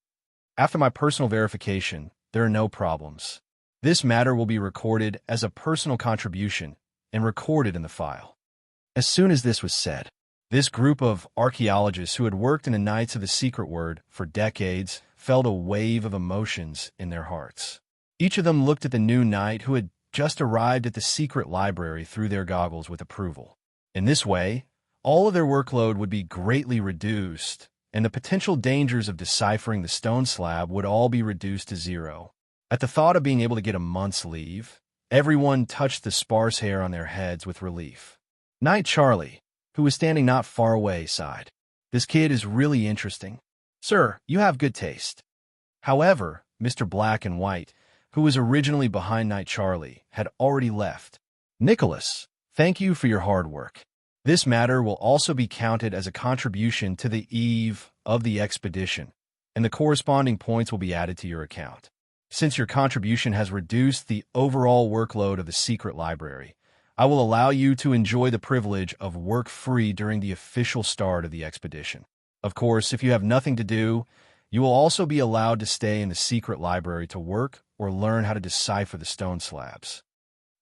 After my personal verification, there are no problems. This matter will be recorded as a personal contribution and recorded in the file. As soon as this was said, this group of archaeologists who had worked in the Knights of the Secret Word for decades felt a wave of emotions in their hearts. Each of them looked at the new knight who had just arrived at the secret library through their goggles with approval. In this way, all of their workload would be greatly reduced, and the potential dangers of deciphering the stone slab would all be reduced to zero. At the thought of being able to get a month's leave, everyone touched the sparse hair on their heads with relief. Knight Charlie, who was standing not far away, sighed. "This kid is really interesting. Sir, you have good taste." However, Mr. Black and White, who was originally behind Knight Charlie, had already left. "Nicholas, thank you for your hard work. This matter will also be counted as a contribution to the eve of the expedition, and the corresponding points will be added to your account. Since your contribution has reduced the overall workload of the secret library, I will allow you to enjoy the privilege of work-free during the official start of the expedition. Of course, if you have nothing to do, you will also be allowed to stay in the secret library to work or learn how to decipher the stone slabs."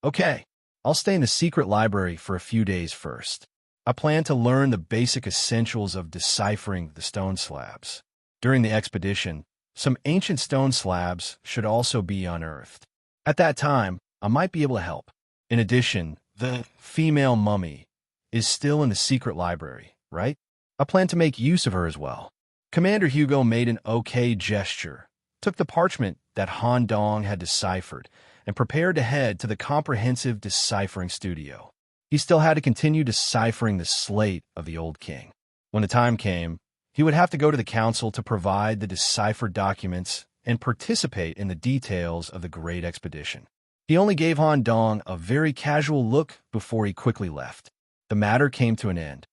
"Okay, I'll stay in the secret library for a few days first. I plan to learn the basic essentials of deciphering the stone slabs. During the expedition, some ancient stone slabs should also be unearthed. At that time, I might be able to help. In addition, the female mummy is still in the secret library, right? I plan to make use of her as well." Commander Hugo made an okay gesture, took the parchment that Han Dong had deciphered, and prepared to head to the comprehensive deciphering studio. He still had to continue deciphering the slate of the old king. When the time came, he would have to go to the council to provide the deciphered documents and participate in the details of the great expedition. He only gave Han Dong a very casual look before he quickly left. The matter came to an end.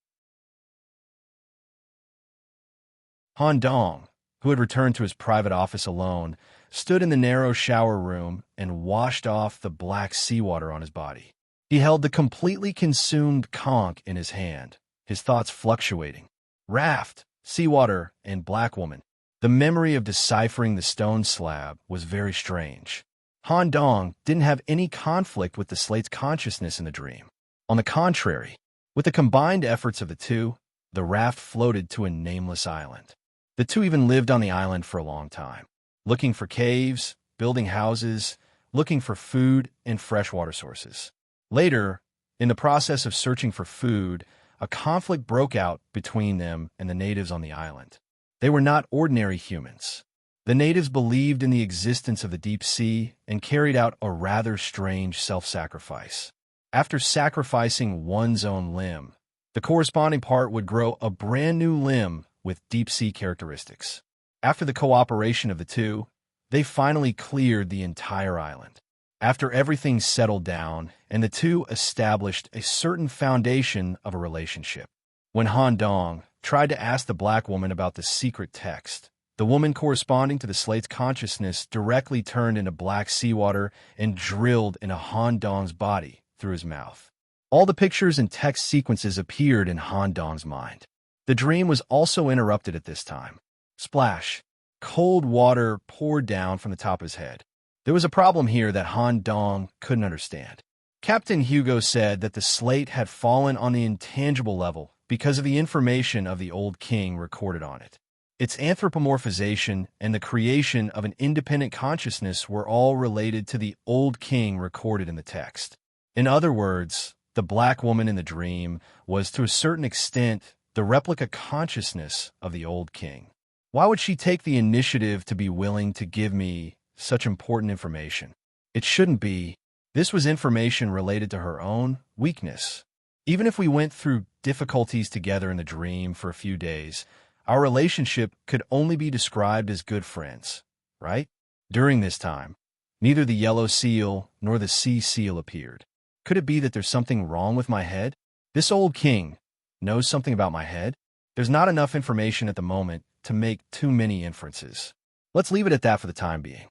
Han Dong, who had returned to his private office alone, stood in the narrow shower room and washed off the black seawater on his body. He held the completely consumed conch in his hand, his thoughts fluctuating. Raft, seawater, and black woman. The memory of deciphering the stone slab was very strange. Han Dong didn't have any conflict with the slate's consciousness in the dream. On the contrary, with the combined efforts of the two, the raft floated to a nameless island. The two even lived on the island for a long time, looking for caves, building houses, looking for food and freshwater sources. Later, in the process of searching for food, a conflict broke out between them and the natives on the island. They were not ordinary humans. The natives believed in the existence of the deep sea and carried out a rather strange self-sacrifice. After sacrificing one's own limb, the corresponding part would grow a brand new limb with deep-sea characteristics. After the cooperation of the two, they finally cleared the entire island. After everything settled down, and the two established a certain foundation of a relationship. When Han Dong tried to ask the black woman about the secret text, the woman corresponding to the slate's consciousness directly turned into black seawater and drilled into Han Dong's body through his mouth. All the pictures and text sequences appeared in Han Dong's mind. The dream was also interrupted at this time. Splash. Cold water poured down from the top of his head. There was a problem here that Han Dong couldn't understand. Captain Hugo said that the slate had fallen on the intangible level because of the information of the old king recorded on it. Its anthropomorphization and the creation of an independent consciousness were all related to the old king recorded in the text. In other words, the black woman in the dream was, to a certain extent, the replica consciousness of the old king. Why would she take the initiative to be willing to give me such important information? It shouldn't be. This was information related to her own weakness. Even if we went through difficulties together in the dream for a few days, our relationship could only be described as good friends, right? During this time, neither the yellow seal nor the sea seal appeared. Could it be that there's something wrong with my head? This old king knows something about my head? There's not enough information at the moment to make too many inferences. Let's leave it at that for the time being.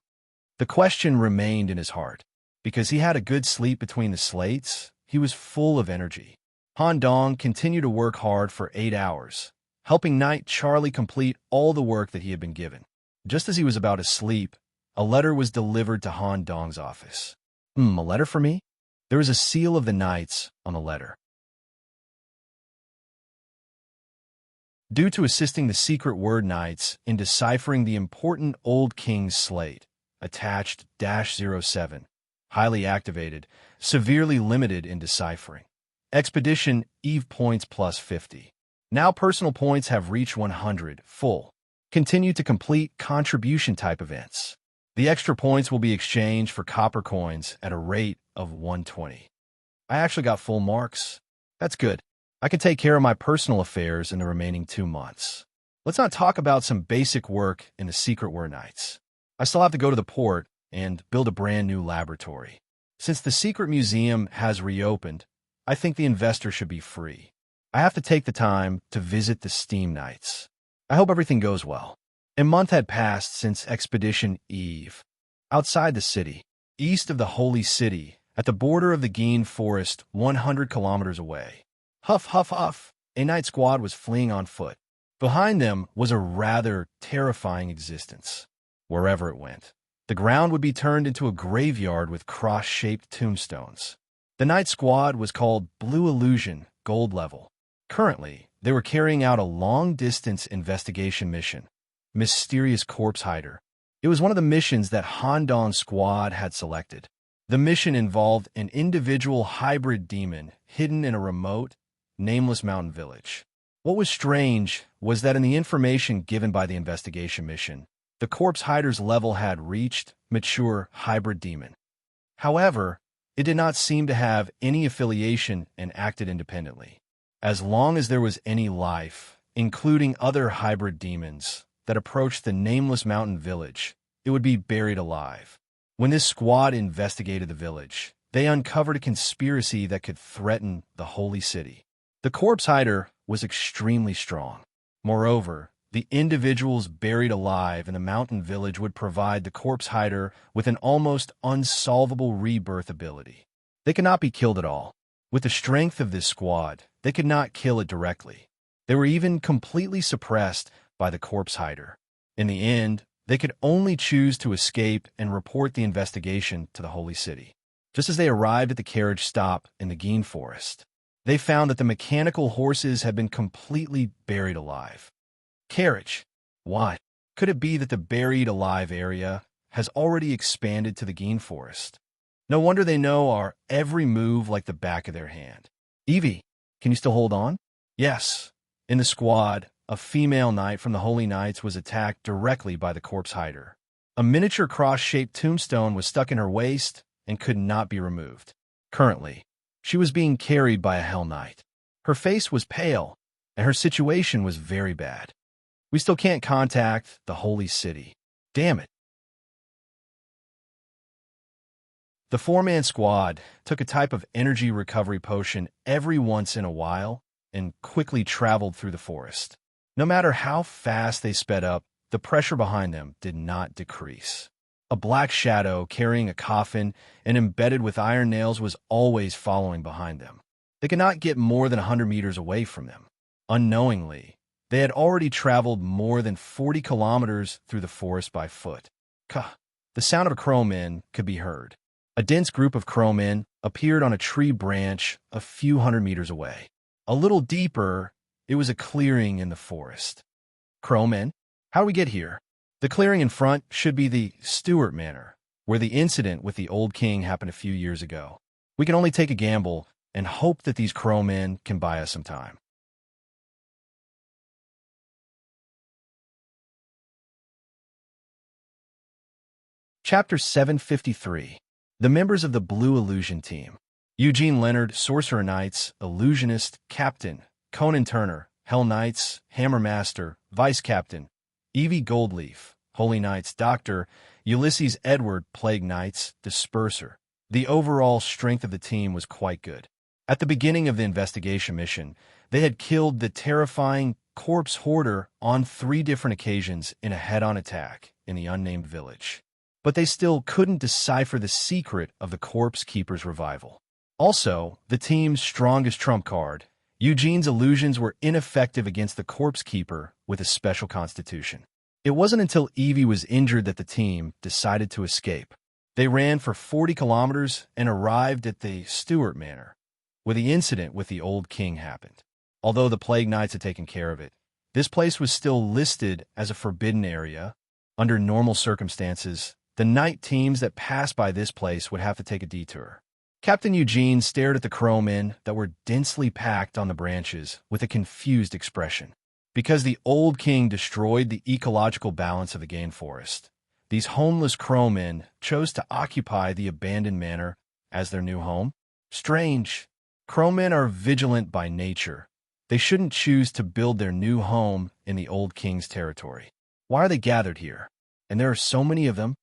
The question remained in his heart. Because he had a good sleep between the slates, he was full of energy. Han Dong continued to work hard for 8 hours, helping Knight Charlie complete all the work that he had been given. Just as he was about to sleep, a letter was delivered to Han Dong's office. A letter for me? There was a seal of the Knights on the letter. Due to assisting the Secret Word Knights in deciphering the important Old King's slate, attached -07, highly activated, severely limited in deciphering. Expedition Eve points plus 50. Now personal points have reached 100, full. Continue to complete contribution type events. The extra points will be exchanged for copper coins at a rate of 120. I actually got full marks. That's good. I can take care of my personal affairs in the remaining 2 months. Let's not talk about some basic work in the Secret Word Knights. I still have to go to the port and build a brand new laboratory. Since the secret museum has reopened, I think the investor should be free. I have to take the time to visit the Steam Knights. I hope everything goes well. A month had passed since Expedition Eve. Outside the city, east of the Holy City, at the border of the Geen Forest, 100 kilometers away. Huff, huff, huff, a night squad was fleeing on foot. Behind them was a rather terrifying existence. Wherever it went, the ground would be turned into a graveyard with cross-shaped tombstones. The night squad was called Blue Illusion, Gold Level. Currently, they were carrying out a long-distance investigation mission, Mysterious Corpse Hider. It was one of the missions that Han Dong's squad had selected. The mission involved an individual hybrid demon hidden in a remote, nameless mountain village. What was strange was that in the information given by the investigation mission, the corpse hider's level had reached mature hybrid demon. However, it did not seem to have any affiliation and acted independently. As long as there was any life, including other hybrid demons, that approached the nameless mountain village, it would be buried alive. When this squad investigated the village, they uncovered a conspiracy that could threaten the holy city. The corpse hider was extremely strong. Moreover, the individuals buried alive in the mountain village would provide the corpse hider with an almost unsolvable rebirth ability. They could not be killed at all. With the strength of this squad, they could not kill it directly. They were even completely suppressed by the corpse hider. In the end, they could only choose to escape and report the investigation to the holy city. Just as they arrived at the carriage stop in the Geen Forest, they found that the mechanical horses had been completely buried alive. Carriage. Why? Could it be that the buried alive area has already expanded to the Geen Forest? No wonder they know our every move like the back of their hand. Evie, can you still hold on? Yes. In the squad, a female knight from the Holy Knights was attacked directly by the corpse hider. A miniature cross-shaped tombstone was stuck in her waist and could not be removed. Currently, she was being carried by a Hell Knight. Her face was pale, and her situation was very bad. We still can't contact the Holy City. Damn it. The four-man squad took a type of energy recovery potion every once in a while and quickly traveled through the forest. No matter how fast they sped up, the pressure behind them did not decrease. A black shadow carrying a coffin and embedded with iron nails was always following behind them. They could not get more than 100 meters away from them. Unknowingly, they had already traveled more than 40 kilometers through the forest by foot. the sound of a crowman could be heard. A dense group of crowmen appeared on a tree branch a few hundred meters away. A little deeper, it was a clearing in the forest. Crowmen? How do we get here? The clearing in front should be the Stuart Manor, where the incident with the old king happened a few years ago. We can only take a gamble and hope that these crowmen can buy us some time. Chapter 753. The members of the Blue Illusion Team. Eugene Leonard, Sorcerer Knights, Illusionist, Captain. Conan Turner, Hell Knights, Hammer Master, Vice Captain. Evie Goldleaf, Holy Knights, Doctor. Ulysses Edward, Plague Knights, Disperser. The overall strength of the team was quite good. At the beginning of the investigation mission, they had killed the terrifying Corpse Hoarder on 3 different occasions in a head-on attack in the unnamed village. But they still couldn't decipher the secret of the Corpse Keeper's revival. Also, the team's strongest trump card, Eugene's illusions, were ineffective against the Corpse Keeper with a special constitution. It wasn't until Evie was injured that the team decided to escape. They ran for 40 kilometers and arrived at the Stuart Manor, where the incident with the old king happened. Although the Plague Knights had taken care of it, this place was still listed as a forbidden area. Under normal circumstances, the night teams that passed by this place would have to take a detour. Captain Eugene stared at the crowmen that were densely packed on the branches with a confused expression. Because the old king destroyed the ecological balance of the game forest, these homeless crowmen chose to occupy the abandoned manor as their new home. Strange. Crowmen are vigilant by nature. They shouldn't choose to build their new home in the old king's territory. Why are they gathered here? And there are so many of them?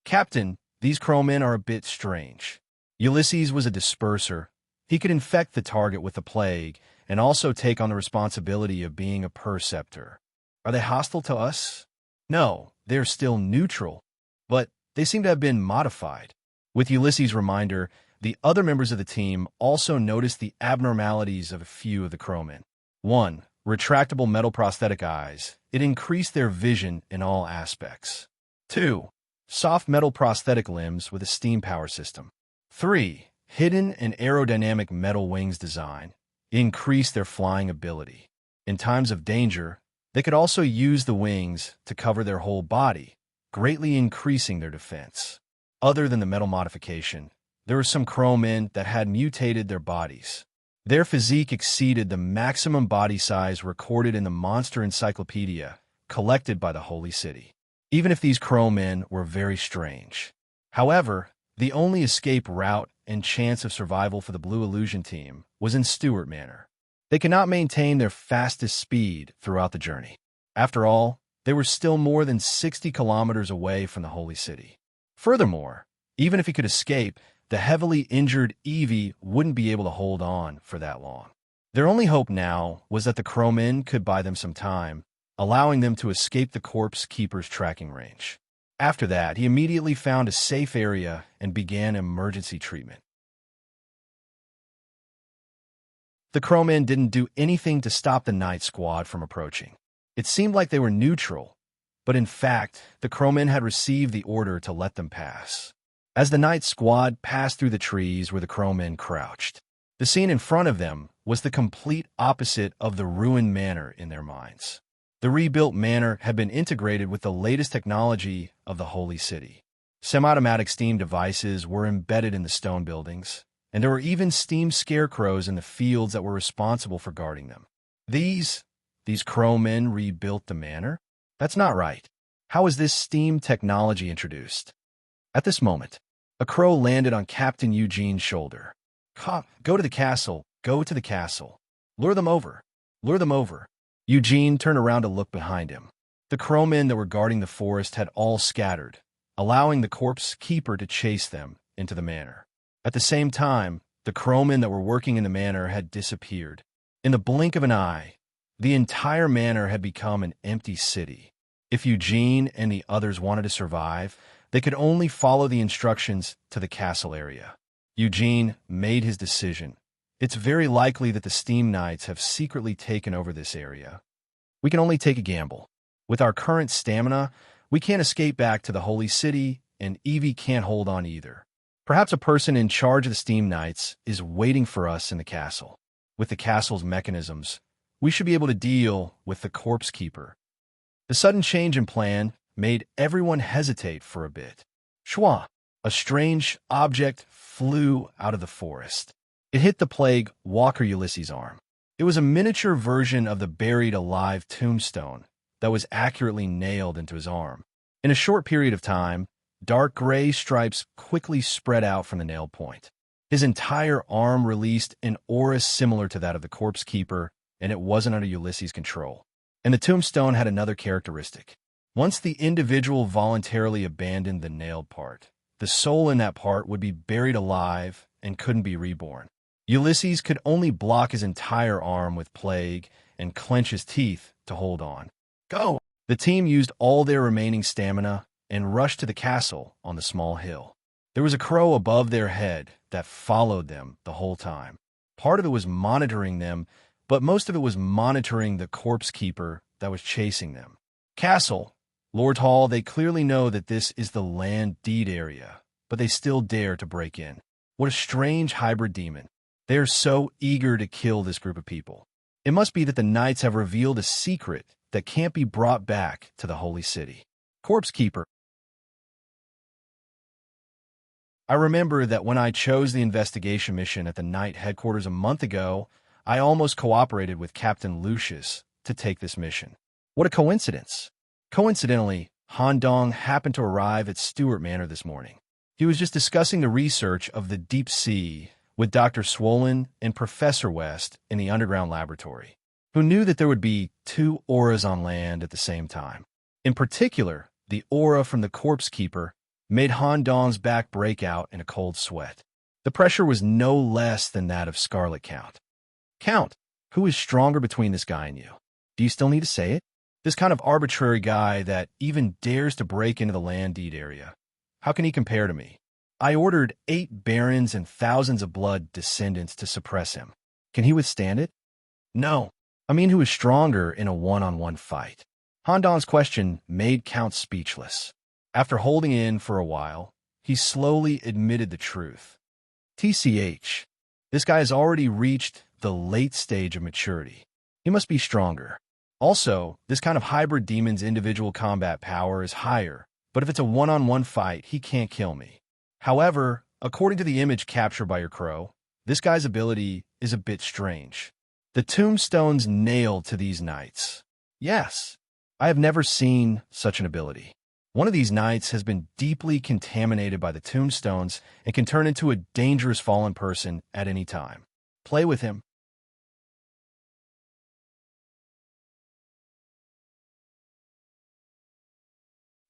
Captain, these crowmen are a bit strange. Ulysses was a disperser. He could infect the target with the plague and also take on the responsibility of being a perceptor. Are they hostile to us? No, they're still neutral, but they seem to have been modified. With Ulysses' reminder, the other members of the team also noticed the abnormalities of a few of the crowmen. 1. Retractable metal prosthetic eyes. It increased their vision in all aspects. 2. Soft metal prosthetic limbs with a steam power system. 3. Hidden and aerodynamic metal wings design. It increased their flying ability. In times of danger, they could also use the wings to cover their whole body, greatly increasing their defense. Other than the metal modification, there were some crowmen that had mutated their bodies. Their physique exceeded the maximum body size recorded in the Monster Encyclopedia collected by the Holy City, even if these crowmen were very strange. However, the only escape route and chance of survival for the Blue Illusion Team was in Stuart Manor. They could not maintain their fastest speed throughout the journey. After all, they were still more than 60 kilometers away from the Holy City. Furthermore, even if he could escape, the heavily injured Evie wouldn't be able to hold on for that long. Their only hope now was that the crowmen could buy them some time, allowing them to escape the Corpse Keeper's tracking range. After that, he immediately found a safe area and began emergency treatment. The crowmen didn't do anything to stop the night squad from approaching. It seemed like they were neutral, but in fact, the crowmen had received the order to let them pass. As the night squad passed through the trees where the crowmen crouched, the scene in front of them was the complete opposite of the ruined manor in their minds. The rebuilt manor had been integrated with the latest technology of the Holy City. Semi-automatic steam devices were embedded in the stone buildings, and there were even steam scarecrows in the fields that were responsible for guarding them. These crowmen rebuilt the manor? That's not right. How was this steam technology introduced? At this moment, a crow landed on Captain Eugene's shoulder. Go to the castle. Go to the castle. Lure them over. Lure them over. Eugene turned around to look behind him. The crowmen that were guarding the forest had all scattered, allowing the Corpse Keeper to chase them into the manor. At the same time, the crowmen that were working in the manor had disappeared. In the blink of an eye, the entire manor had become an empty city. If Eugene and the others wanted to survive, they could only follow the instructions to the castle area. Eugene made his decision. It's very likely that the Steam Knights have secretly taken over this area. We can only take a gamble. With our current stamina, we can't escape back to the Holy City and Evie can't hold on either. Perhaps a person in charge of the Steam Knights is waiting for us in the castle. With the castle's mechanisms, we should be able to deal with the Corpse Keeper. The sudden change in plan made everyone hesitate for a bit. Schwa! A strange object flew out of the forest. It hit the plague Walker Ulysses' arm. It was a miniature version of the buried alive tombstone that was accurately nailed into his arm. In a short period of time, dark gray stripes quickly spread out from the nail point. His entire arm released an aura similar to that of the Corpse Keeper, and it wasn't under Ulysses' control. And the tombstone had another characteristic. Once the individual voluntarily abandoned the nailed part, the soul in that part would be buried alive and couldn't be reborn. Ulysses could only block his entire arm with plague and clench his teeth to hold on. Go! The team used all their remaining stamina and rushed to the castle on the small hill. There was a crow above their head that followed them the whole time. Part of it was monitoring them, but most of it was monitoring the Corpse Keeper that was chasing them. Castle, Lord Hall, they clearly know that this is the land deed area, but they still dare to break in. What a strange hybrid demon. They are so eager to kill this group of people. It must be that the knights have revealed a secret that can't be brought back to the holy city. Corpse Keeper. I remember that when I chose the investigation mission at the Knight headquarters a month ago, I almost cooperated with Captain Lucius to take this mission. What a coincidence. Coincidentally, Han Dong happened to arrive at Stewart Manor this morning. He was just discussing the research of the deep sea with Dr. Swollen and Professor West in the underground laboratory, who knew that there would be two auras on land at the same time. In particular, the aura from the Corpse Keeper made Han Dong's back break out in a cold sweat. The pressure was no less than that of Scarlet Count. Count, who is stronger between this guy and you? Do you still need to say it? This kind of arbitrary guy that even dares to break into the land deed area. How can he compare to me? I ordered 8 barons and thousands of blood descendants to suppress him. Can he withstand it? No. I mean, who is stronger in a one-on-one fight? Han Dong's question made Count speechless. After holding in for a while, he slowly admitted the truth. TCH, this guy has already reached the late stage of maturity. He must be stronger. Also, this kind of hybrid demon's individual combat power is higher, but if it's a one-on-one fight, he can't kill me. However, according to the image captured by your crow, this guy's ability is a bit strange. The tombstone's nailed to these knights. Yes, I have never seen such an ability. One of these knights has been deeply contaminated by the tombstones and can turn into a dangerous fallen person at any time. Play with him.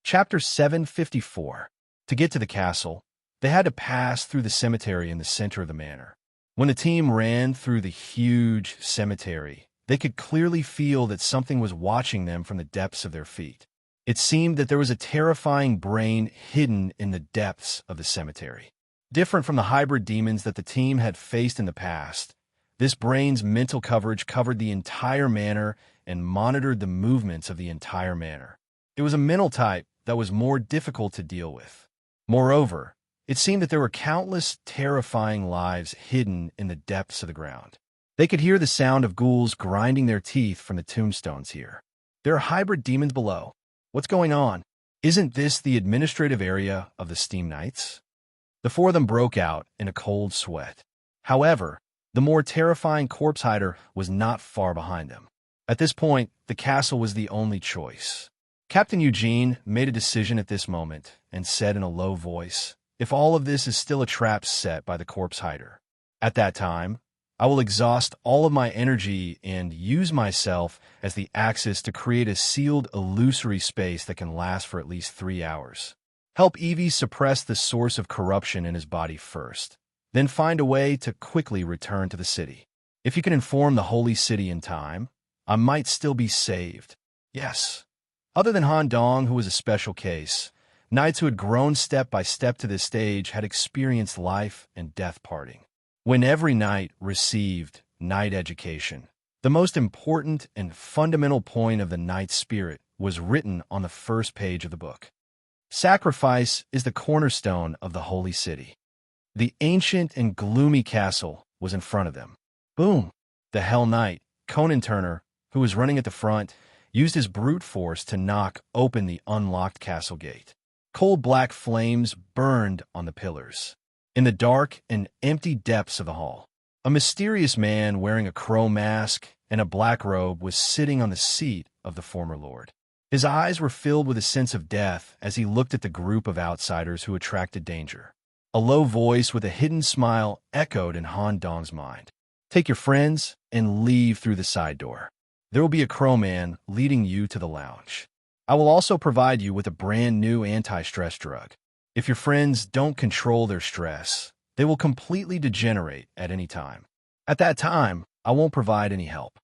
Chapter 754. To get to the castle, they had to pass through the cemetery in the center of the manor. When the team ran through the huge cemetery, they could clearly feel that something was watching them from the depths of their feet. It seemed that there was a terrifying brain hidden in the depths of the cemetery. Different from the hybrid demons that the team had faced in the past, this brain's mental coverage covered the entire manor and monitored the movements of the entire manor. It was a mental type that was more difficult to deal with. Moreover, it seemed that there were countless terrifying lives hidden in the depths of the ground. They could hear the sound of ghouls grinding their teeth from the tombstones here. There are hybrid demons below. What's going on? Isn't this the administrative area of the Steam Knights? The 4 of them broke out in a cold sweat. However, the more terrifying corpse hider was not far behind them. At this point, the castle was the only choice. Captain Eugene made a decision at this moment and said in a low voice, "If all of this is still a trap set by the corpse hider, at that time, I will exhaust all of my energy and use myself as the axis to create a sealed illusory space that can last for at least 3 hours. Help Evie suppress the source of corruption in his body first, then find a way to quickly return to the city. If you can inform the holy city in time, I might still be saved. Yes." Other than Han Dong, who was a special case, knights who had grown step by step to this stage had experienced life and death parting. When every knight received knight education, the most important and fundamental point of the knight's spirit was written on the first page of the book. Sacrifice is the cornerstone of the holy city. The ancient and gloomy castle was in front of them. Boom! The Hell Knight, Conan Turner, who was running at the front, used his brute force to knock open the unlocked castle gate. Cold black flames burned on the pillars. In the dark and empty depths of the hall, a mysterious man wearing a crow mask and a black robe was sitting on the seat of the former lord. His eyes were filled with a sense of death as he looked at the group of outsiders who attracted danger. A low voice with a hidden smile echoed in Han Dong's mind. Take your friends and leave through the side door. There will be a crowman leading you to the lounge. I will also provide you with a brand new anti-stress drug. If your friends don't control their stress, they will completely degenerate at any time. At that time, I won't provide any help.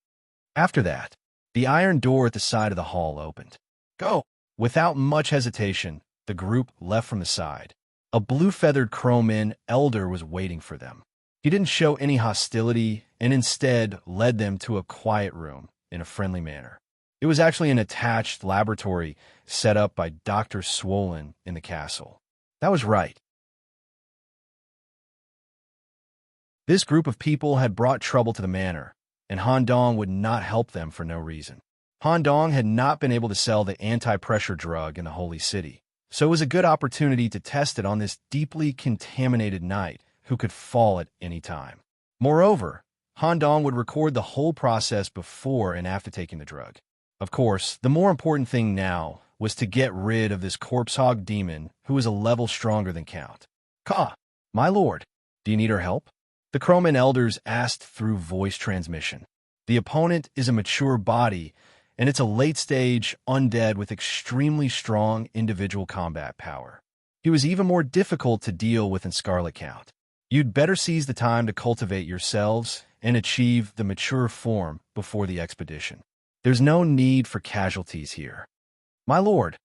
After that, the iron door at the side of the hall opened. Go! Without much hesitation, the group left from the side. A blue-feathered crowman elder was waiting for them. He didn't show any hostility and instead led them to a quiet room in a friendly manner. It was actually an attached laboratory set up by Dr. Swollen in the castle. That was right. This group of people had brought trouble to the manor, and Han Dong would not help them for no reason. Han Dong had not been able to sell the anti-pressure drug in the holy city, so it was a good opportunity to test it on this deeply contaminated knight who could fall at any time. Moreover, Han Dong would record the whole process before and after taking the drug. Of course, the more important thing now was to get rid of this corpse hog demon who was a level stronger than Count. Ka, my lord, do you need our help? The Crowman elders asked through voice transmission. The opponent is a mature body, and it's a late-stage undead with extremely strong individual combat power. He was even more difficult to deal with in Scarlet Count. You'd better seize the time to cultivate yourselves and achieve the mature form before the expedition. There's no need for casualties here. My lord,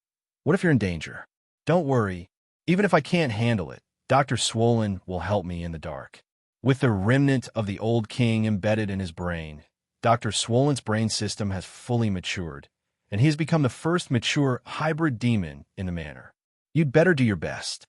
what if you're in danger? Don't worry. Even if I can't handle it, Dr. Swollen will help me in the dark. With the remnant of the old king embedded in his brain, Dr. Swollen's brain system has fully matured, and he has become the first mature hybrid demon in the manor. You'd better do your best.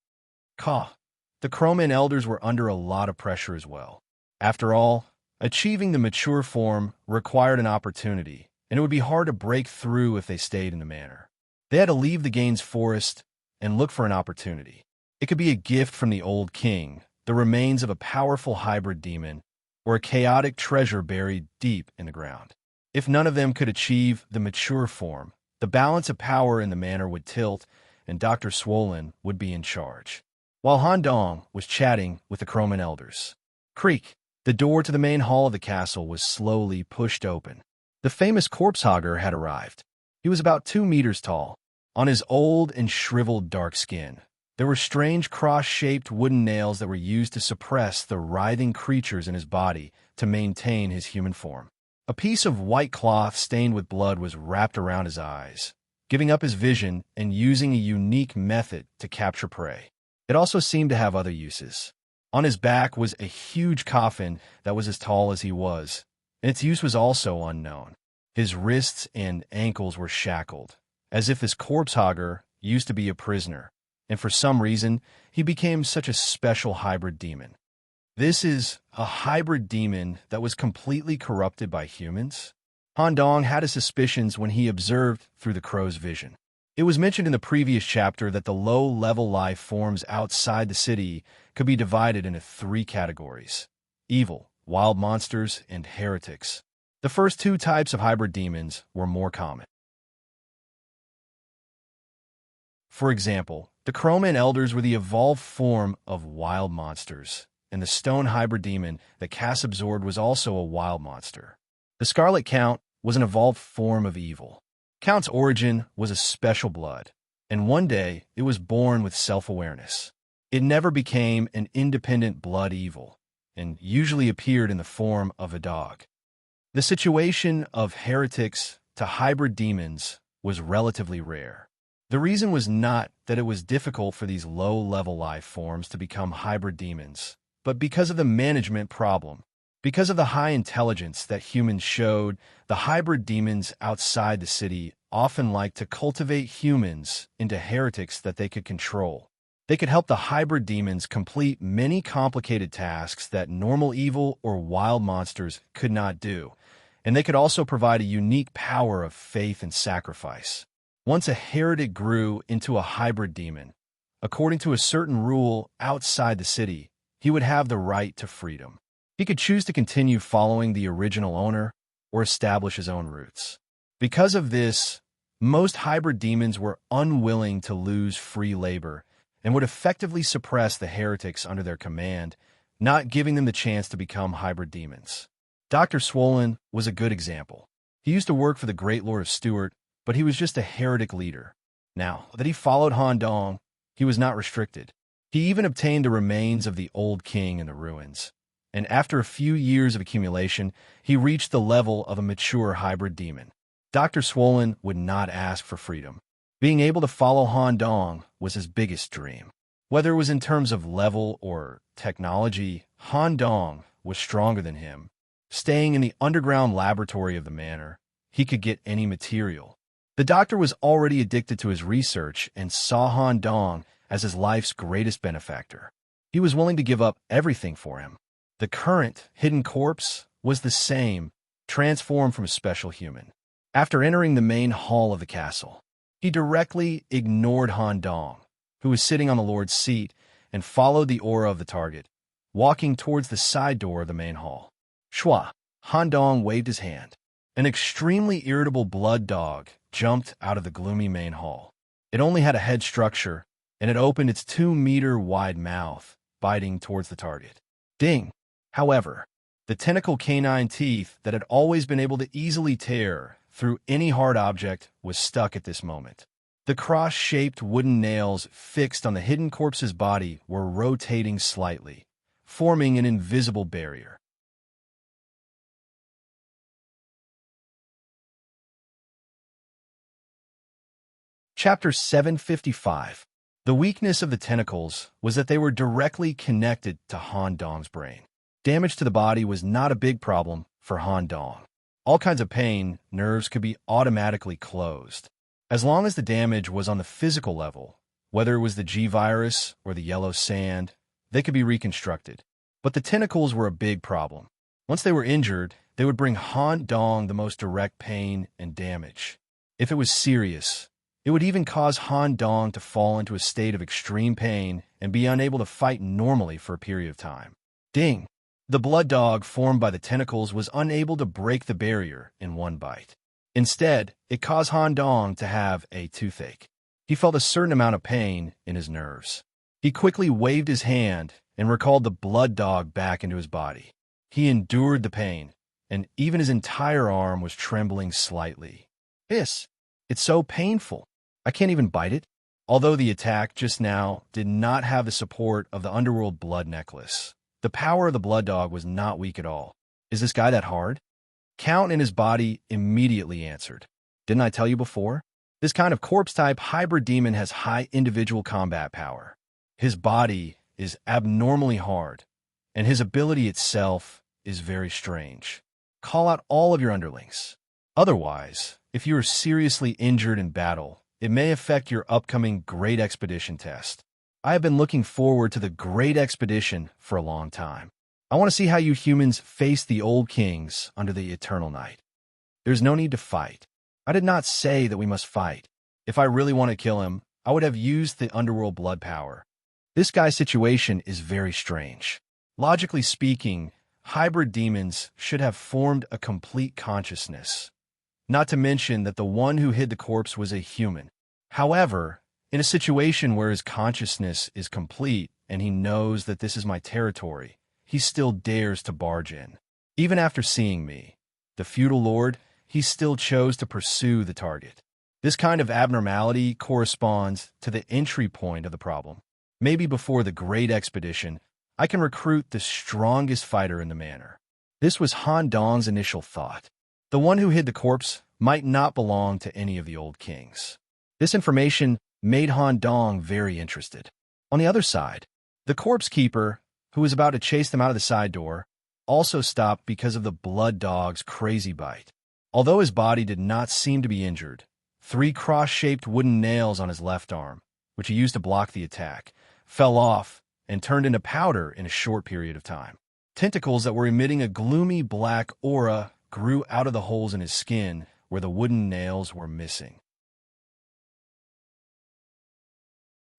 Ka. The Crowman elders were under a lot of pressure as well. After all, achieving the mature form required an opportunity, and it would be hard to break through if they stayed in the manor. They had to leave the Gaines Forest and look for an opportunity. It could be a gift from the old king, the remains of a powerful hybrid demon, or a chaotic treasure buried deep in the ground. If none of them could achieve the mature form, the balance of power in the manor would tilt, and Dr. Swollen would be in charge. While Han Dong was chatting with the Crowman elders, creak, the door to the main hall of the castle was slowly pushed open. The famous corpse hogger had arrived. He was about 2 meters tall. On his old and shriveled dark skin, there were strange cross-shaped wooden nails that were used to suppress the writhing creatures in his body to maintain his human form. A piece of white cloth stained with blood was wrapped around his eyes, giving up his vision and using a unique method to capture prey. It also seemed to have other uses. On his back was a huge coffin that was as tall as he was, and its use was also unknown. His wrists and ankles were shackled, as if this corpse hogger used to be a prisoner, and for some reason, he became such a special hybrid demon. This is a hybrid demon that was completely corrupted by humans? Han Dong had his suspicions when he observed through the crow's vision. It was mentioned in the previous chapter that the low-level life forms outside the city could be divided into 3 categories: evil, wild monsters, and heretics. The first 2 types of hybrid demons were more common. For example, the Crowman elders were the evolved form of wild monsters, and the stone hybrid demon that Cass absorbed was also a wild monster. The Scarlet Count was an evolved form of evil. Count's origin was a special blood, and one day it was born with self-awareness. It never became an independent blood evil, and usually appeared in the form of a dog. The situation of heretics to hybrid demons was relatively rare. The reason was not that it was difficult for these low-level life forms to become hybrid demons, but because of the management problem. Because of the high intelligence that humans showed, the hybrid demons outside the city often liked to cultivate humans into heretics that they could control. They could help the hybrid demons complete many complicated tasks that normal evil or wild monsters could not do, and they could also provide a unique power of faith and sacrifice. Once a heretic grew into a hybrid demon, according to a certain rule outside the city, he would have the right to freedom. He could choose to continue following the original owner or establish his own roots. Because of this, most hybrid demons were unwilling to lose free labor and would effectively suppress the heretics under their command, not giving them the chance to become hybrid demons. Dr. Swollen was a good example. He used to work for the Great Lord of Stewart, but he was just a heretic leader. Now that he followed Han Dong, he was not restricted. He even obtained the remains of the old king in the ruins. And after a few years of accumulation, he reached the level of a mature hybrid demon. Dr. Swollen would not ask for freedom. Being able to follow Han Dong was his biggest dream. Whether it was in terms of level or technology, Han Dong was stronger than him. Staying in the underground laboratory of the manor, he could get any material. The doctor was already addicted to his research and saw Han Dong as his life's greatest benefactor. He was willing to give up everything for him. The current hidden corpse was the same, transformed from a special human. After entering the main hall of the castle, he directly ignored Han Dong, who was sitting on the Lord's seat, and followed the aura of the target, walking towards the side door of the main hall. Shua, Han Dong waved his hand. An extremely irritable blood dog jumped out of the gloomy main hall. It only had a head structure, and it opened its 2-meter-wide mouth, biting towards the target. Ding! However, the tentacle canine teeth that had always been able to easily tear through any hard object was stuck at this moment. The cross-shaped wooden nails fixed on the hidden corpse's body were rotating slightly, forming an invisible barrier. Chapter 755. The weakness of the tentacles was that they were directly connected to Han Dong's brain. Damage to the body was not a big problem for Han Dong. All kinds of pain nerves could be automatically closed. As long as the damage was on the physical level, whether it was the G-virus or the yellow sand, they could be reconstructed. But the tentacles were a big problem. Once they were injured, they would bring Han Dong the most direct pain and damage. If it was serious, it would even cause Han Dong to fall into a state of extreme pain and be unable to fight normally for a period of time. Ding! The blood dog formed by the tentacles was unable to break the barrier in one bite. Instead, it caused Han Dong to have a toothache. He felt a certain amount of pain in his nerves. He quickly waved his hand and recalled the blood dog back into his body. He endured the pain, and even his entire arm was trembling slightly. It's so painful. I can't even bite it. Although the attack just now did not have the support of the underworld blood necklace, the power of the blood dog was not weak at all. Is this guy that hard? Count in his body immediately answered. Didn't I tell you before? This kind of corpse-type hybrid demon has high individual combat power. His body is abnormally hard, and his ability itself is very strange. Call out all of your underlings. Otherwise, if you are seriously injured in battle, it may affect your upcoming Great Expedition test. I have been looking forward to the Great Expedition for a long time. I want to see how you humans face the old kings under the eternal night. There's no need to fight. I did not say that we must fight. If I really want to kill him, I would have used the underworld blood power. This guy's situation is very strange. Logically speaking, hybrid demons should have formed a complete consciousness. Not to mention that the one who hid the corpse was a human. However, in a situation where his consciousness is complete and he knows that this is my territory, he still dares to barge in. Even after seeing me, the feudal lord, he still chose to pursue the target. This kind of abnormality corresponds to the entry point of the problem. Maybe before the Great Expedition, I can recruit the strongest fighter in the manor. This was Han Dong's initial thought. The one who hid the corpse might not belong to any of the old kings. This information made Han Dong very interested. On the other side, the corpse keeper, who was about to chase them out of the side door, also stopped because of the blood dog's crazy bite. Although his body did not seem to be injured, 3 cross-shaped wooden nails on his left arm, which he used to block the attack, fell off and turned into powder in a short period of time. Tentacles that were emitting a gloomy black aura grew out of the holes in his skin where the wooden nails were missing.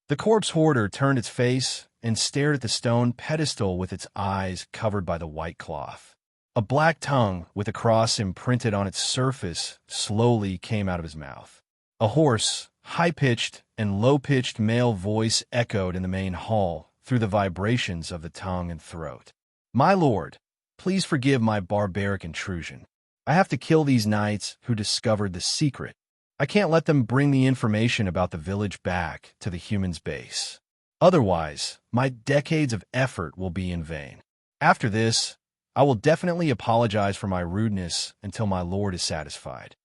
The corpse hoarder turned its face and stared at the stone pedestal with its eyes covered by the white cloth. A black tongue with a cross imprinted on its surface slowly came out of his mouth. A hoarse, high-pitched, and low-pitched male voice echoed in the main hall through the vibrations of the tongue and throat. "My lord, please forgive my barbaric intrusion. I have to kill these knights who discovered the secret. I can't let them bring the information about the village back to the humans' base. Otherwise, my decades of effort will be in vain. After this, I will definitely apologize for my rudeness until my lord is satisfied."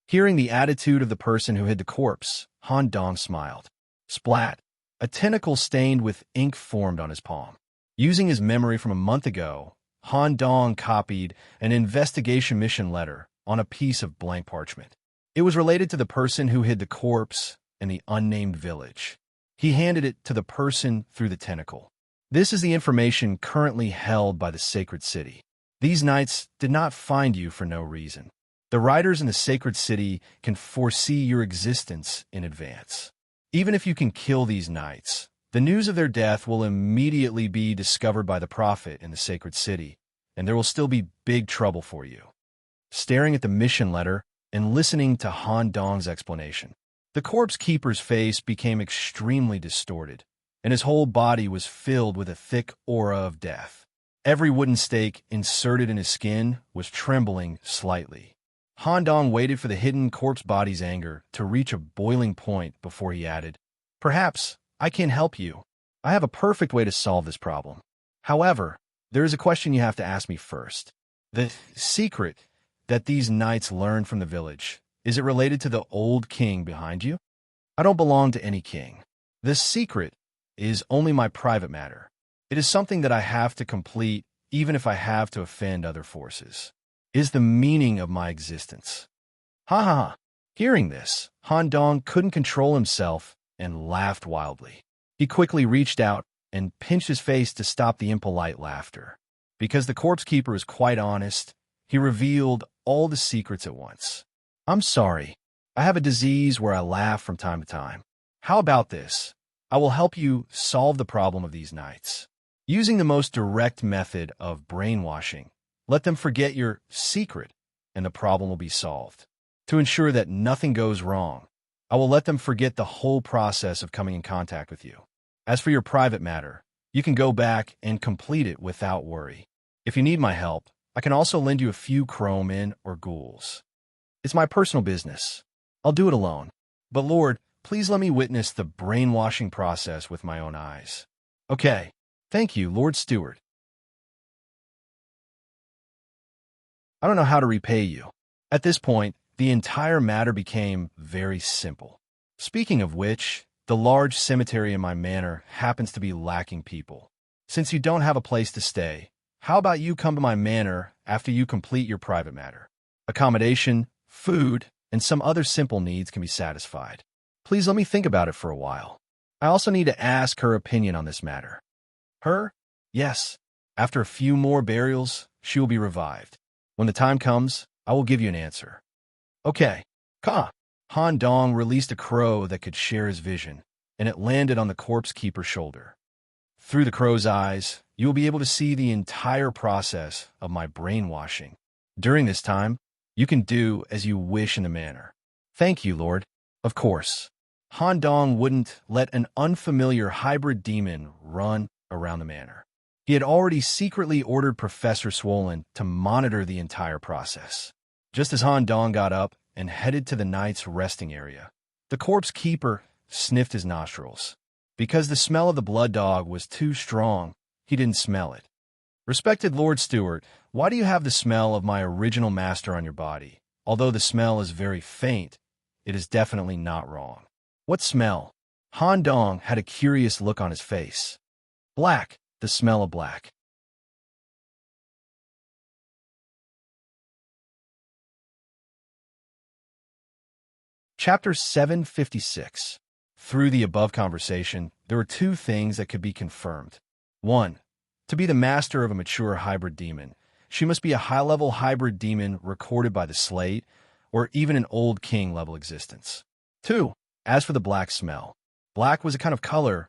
Hearing the attitude of the person who hid the corpse, Han Dong smiled. Splat! A tentacle stained with ink formed on his palm. Using his memory from a month ago, Han Dong copied an investigation mission letter on a piece of blank parchment. It was related to the person who hid the corpse in the unnamed village. He handed it to the person through the tentacle. "This is the information currently held by the sacred city. These knights did not find you for no reason. The riders in the sacred city can foresee your existence in advance. Even if you can kill these knights, the news of their death will immediately be discovered by the prophet in the sacred city, and there will still be big trouble for you." Staring at the mission letter and listening to Han Dong's explanation, the corpse keeper's face became extremely distorted, and his whole body was filled with a thick aura of death. Every wooden stake inserted in his skin was trembling slightly. Han Dong waited for the hidden corpse body's anger to reach a boiling point before he added, "Perhaps I can help you. I have a perfect way to solve this problem. However, there is a question you have to ask me first. The secret that these knights learned from the village, is it related to the old king behind you? I don't belong to any king. This secret is only my private matter. It is something that I have to complete, even if I have to offend other forces. It is the meaning of my existence." Ha ha ha. Hearing this, Han Dong couldn't control himself and laughed wildly. He quickly reached out and pinched his face to stop the impolite laughter. Because the corpse keeper is quite honest, he revealed all the secrets at once. "I'm sorry. I have a disease where I laugh from time to time. How about this? I will help you solve the problem of these knights. Using the most direct method of brainwashing, let them forget your secret, and the problem will be solved. To ensure that nothing goes wrong, I will let them forget the whole process of coming in contact with you. As for your private matter, you can go back and complete it without worry. If you need my help, I can also lend you a few crowmen or ghouls. It's my personal business. I'll do it alone. But Lord, please let me witness the brainwashing process with my own eyes." "Okay. Thank you, Lord Stewart. I don't know how to repay you." At this point, the entire matter became very simple. Speaking of which, the large cemetery in my manor happens to be lacking people. Since you don't have a place to stay, how about you come to my manor after you complete your private matter? Accommodation, food, and some other simple needs can be satisfied. Please let me think about it for a while. I also need to ask her opinion on this matter." "Her? Yes. After a few more burials, she will be revived. When the time comes, I will give you an answer." "Okay. Ka." Han Dong released a crow that could share his vision, and it landed on the corpse keeper's shoulder. Through the crow's eyes, you will be able to see the entire process of my brainwashing. During this time, you can do as you wish in the manor. "Thank you, Lord." Of course, Han Dong wouldn't let an unfamiliar hybrid demon run around the manor. He had already secretly ordered Professor Swollen to monitor the entire process. Just as Han Dong got up and headed to the knight's resting area, the corpse keeper sniffed his nostrils. Because the smell of the blood dog was too strong, he didn't smell it. "Respected Lord Stewart, why do you have the smell of my original master on your body? Although the smell is very faint, it is definitely not wrong." "What smell?" Han Dong had a curious look on his face. "Black, the smell of black." Chapter 756. Through the above conversation, there were two things that could be confirmed. 1. To be the master of a mature hybrid demon, she must be a high-level hybrid demon recorded by the slate, or even an old king-level existence. 2. As for the black smell, black was a kind of color.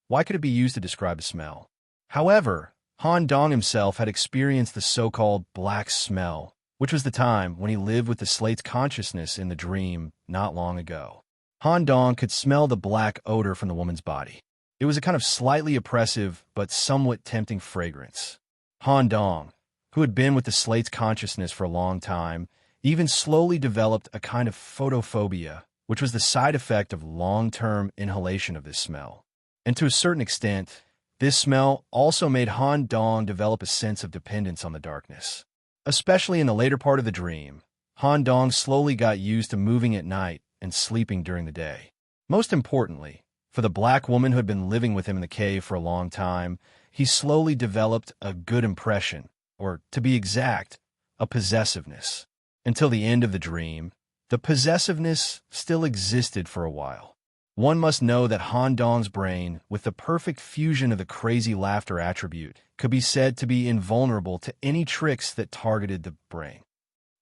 Why could it be used to describe a smell? However, Han Dong himself had experienced the so-called black smell, which was the time when he lived with the slate's consciousness in the dream not long ago. Han Dong could smell the black odor from the woman's body. It was a kind of slightly oppressive but somewhat tempting fragrance. Han Dong, who had been with the slate's consciousness for a long time, even slowly developed a kind of photophobia, which was the side effect of long-term inhalation of this smell. And to a certain extent, this smell also made Han Dong develop a sense of dependence on the darkness. Especially in the later part of the dream, Han Dong slowly got used to moving at night and sleeping during the day. Most importantly, for the black woman who had been living with him in the cave for a long time, he slowly developed a good impression, or to be exact, a possessiveness. Until the end of the dream, the possessiveness still existed for a while. One must know that Han Dong's brain, with the perfect fusion of the crazy laughter attribute, could be said to be invulnerable to any tricks that targeted the brain.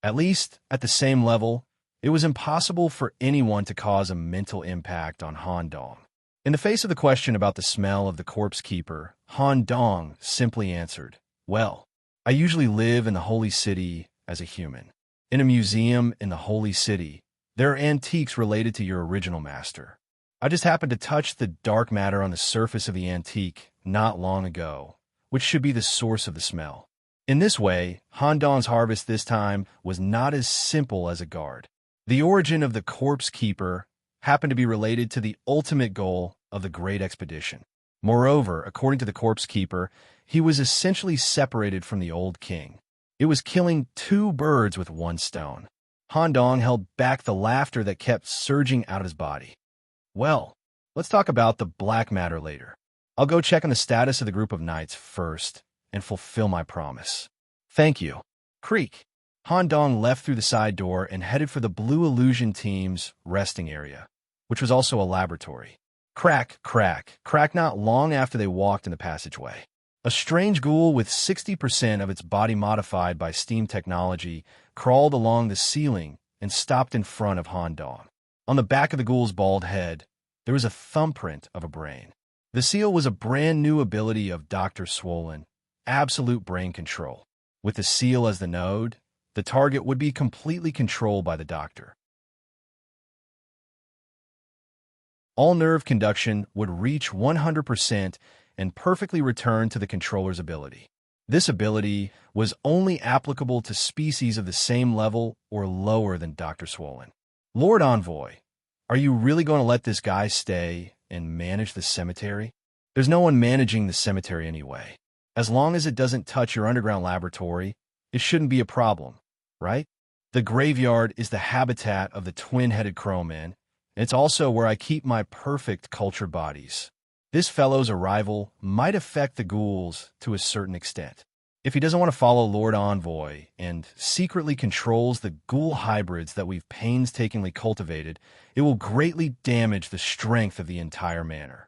At least, at the same level, it was impossible for anyone to cause a mental impact on Han Dong. In the face of the question about the smell of the corpse keeper, Han Dong simply answered, "Well, I usually live in the holy city as a human. In a museum in the holy city, there are antiques related to your original master. I just happened to touch the dark matter on the surface of the antique not long ago, which should be the source of the smell." In this way, Han Dong's harvest this time was not as simple as a guard. The origin of the corpse keeper happened to be related to the ultimate goal of the Great Expedition. Moreover, according to the corpse keeper, he was essentially separated from the old king. It was killing two birds with one stone. Han Dong held back the laughter that kept surging out of his body. "Well, let's talk about the black matter later. I'll go check on the status of the group of knights first and fulfill my promise." "Thank you." Creak. Han Dong left through the side door and headed for the Blue Illusion team's resting area, which was also a laboratory. Crack, crack, crack. Not long after they walked in the passageway, a strange ghoul with 60% of its body modified by steam technology crawled along the ceiling and stopped in front of Han Dong. On the back of the ghoul's bald head, there was a thumbprint of a brain. The seal was a brand new ability of Dr. Swollen, absolute brain control. With the seal as the node, the target would be completely controlled by the doctor. All nerve conduction would reach 100% and perfectly return to the controller's ability. This ability was only applicable to species of the same level or lower than Dr. Swollen. "Lord Envoy, are you really going to let this guy stay and manage the cemetery?" "There's no one managing the cemetery anyway. As long as it doesn't touch your underground laboratory, it shouldn't be a problem, right? The graveyard is the habitat of the twin-headed crowman, and it's also where I keep my perfect cultured bodies. This fellow's arrival might affect the ghouls to a certain extent. If he doesn't want to follow Lord Envoy and secretly controls the ghoul hybrids that we've painstakingly cultivated, it will greatly damage the strength of the entire manor.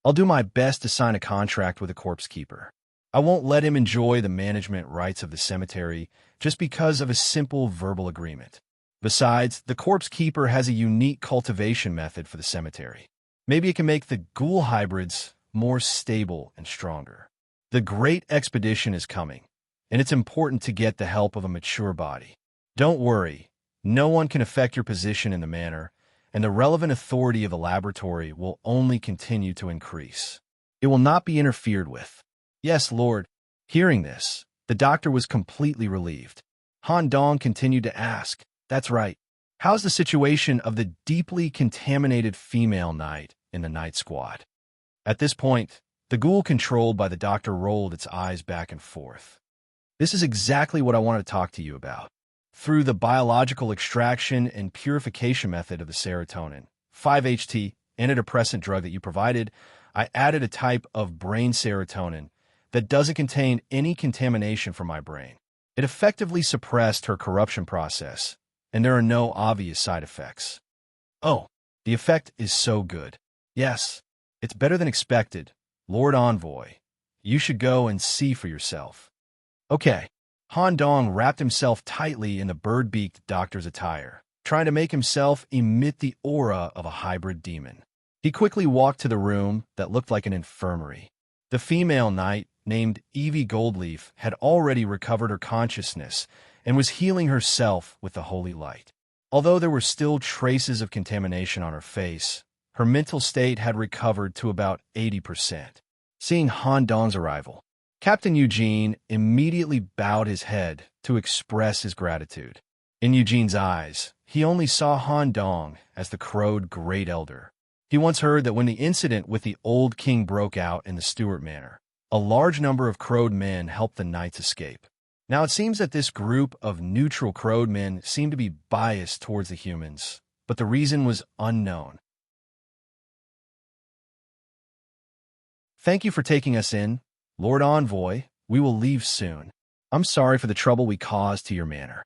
I'll do my best to sign a contract with a corpse keeper. I won't let him enjoy the management rights of the cemetery just because of a simple verbal agreement. Besides, the corpse keeper has a unique cultivation method for the cemetery. Maybe it can make the ghoul hybrids more stable and stronger. The Great Expedition is coming, and it's important to get the help of a mature body. Don't worry, no one can affect your position in the manor, and the relevant authority of the laboratory will only continue to increase. It will not be interfered with." "Yes, Lord." Hearing this, the doctor was completely relieved. Han Dong continued to ask, "That's right. How's the situation of the deeply contaminated female knight in the night squad?" At this point, the ghoul controlled by the doctor rolled its eyes back and forth. "This is exactly what I want to talk to you about. Through the biological extraction and purification method of the serotonin, 5-HT, antidepressant drug that you provided, I added a type of brain serotonin that doesn't contain any contamination from my brain. It effectively suppressed her corruption process, and there are no obvious side effects. Oh, the effect is so good. Yes, it's better than expected. Lord Envoy, you should go and see for yourself. Okay. Han Dong wrapped himself tightly in the bird-beaked doctor's attire, trying to make himself emit the aura of a hybrid demon. He quickly walked to the room that looked like an infirmary. The female knight, named Evie Goldleaf, had already recovered her consciousness and was healing herself with the holy light. Although there were still traces of contamination on her face, her mental state had recovered to about 80%. Seeing Han Dong's arrival, Captain Eugene immediately bowed his head to express his gratitude. In Eugene's eyes, he only saw Han Dong as the crowed great elder. He once heard that when the incident with the old king broke out in the Stuart Manor, a large number of crowed men helped the knights escape. Now it seems that this group of neutral crowed men seemed to be biased towards the humans, but the reason was unknown. Thank you for taking us in, Lord Envoy. We will leave soon. I'm sorry for the trouble we caused to your manor.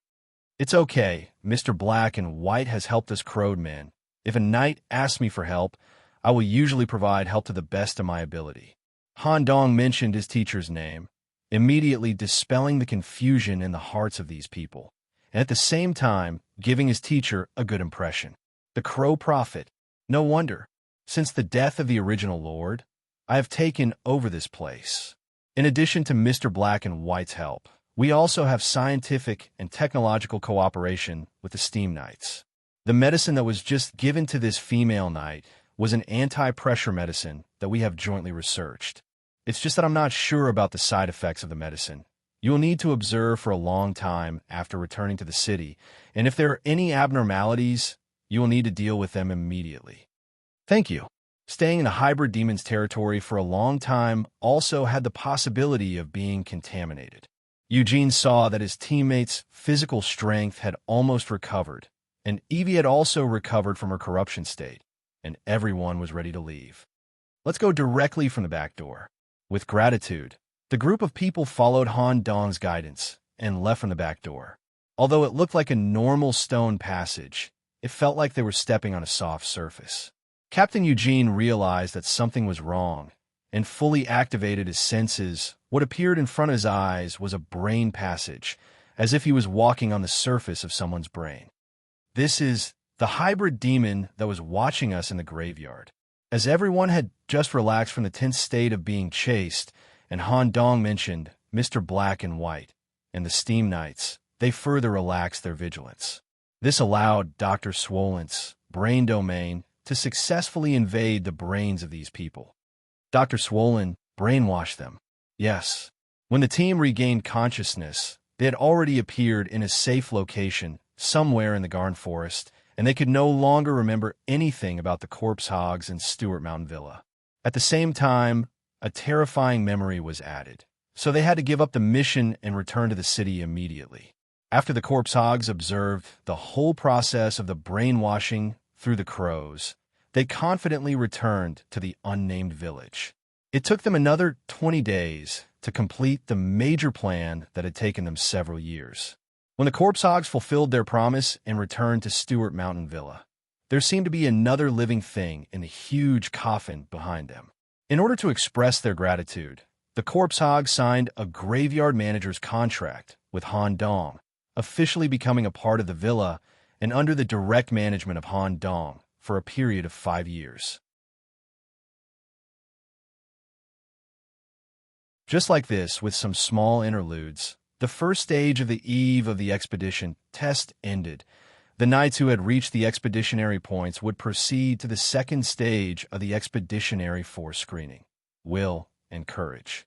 It's okay. Mr. Black and White has helped us crowed men. If a knight asks me for help, I will usually provide help to the best of my ability. Han Dong mentioned his teacher's name, immediately dispelling the confusion in the hearts of these people, and at the same time giving his teacher a good impression. The Crow Prophet. No wonder. Since the death of the original Lord, I have taken over this place. In addition to Mr. Black and White's help, we also have scientific and technological cooperation with the Steam Knights. The medicine that was just given to this female knight was an anti-pressure medicine that we have jointly researched. It's just that I'm not sure about the side effects of the medicine. You will need to observe for a long time after returning to the city, and if there are any abnormalities, you will need to deal with them immediately. Thank you. Staying in a hybrid demon's territory for a long time also had the possibility of being contaminated. Eugene saw that his teammates' physical strength had almost recovered, and Evie had also recovered from her corruption state, and everyone was ready to leave. Let's go directly from the back door. With gratitude, the group of people followed Han Dong's guidance and left from the back door. Although it looked like a normal stone passage, it felt like they were stepping on a soft surface. Captain Eugene realized that something was wrong and fully activated his senses. What appeared in front of his eyes was a brain passage, as if he was walking on the surface of someone's brain. This is the hybrid demon that was watching us in the graveyard. As everyone had just relaxed from the tense state of being chased, and Han Dong mentioned Mr. Black and White and the Steam Knights, they further relaxed their vigilance. This allowed Dr. Swolen's brain domain to successfully invade the brains of these people. Dr. Swollen brainwashed them. Yes. When the team regained consciousness, they had already appeared in a safe location somewhere in the Garn Forest, and they could no longer remember anything about the corpse hogs and Stuart Mountain Villa. At the same time, a terrifying memory was added, so they had to give up the mission and return to the city immediately. After the corpse hogs observed the whole process of the brainwashing through the crows, they confidently returned to the unnamed village. It took them another 20 days to complete the major plan that had taken them several years. When the corpse hogs fulfilled their promise and returned to Stuart Mountain Villa, there seemed to be another living thing in the huge coffin behind them. In order to express their gratitude, the corpse hogs signed a graveyard manager's contract with Han Dong, officially becoming a part of the villa and under the direct management of Han Dong for a period of 5 years. Just like this, with some small interludes, the first stage of the eve of the expedition test ended. The knights who had reached the expeditionary points would proceed to the second stage of the expeditionary force screening, will and courage.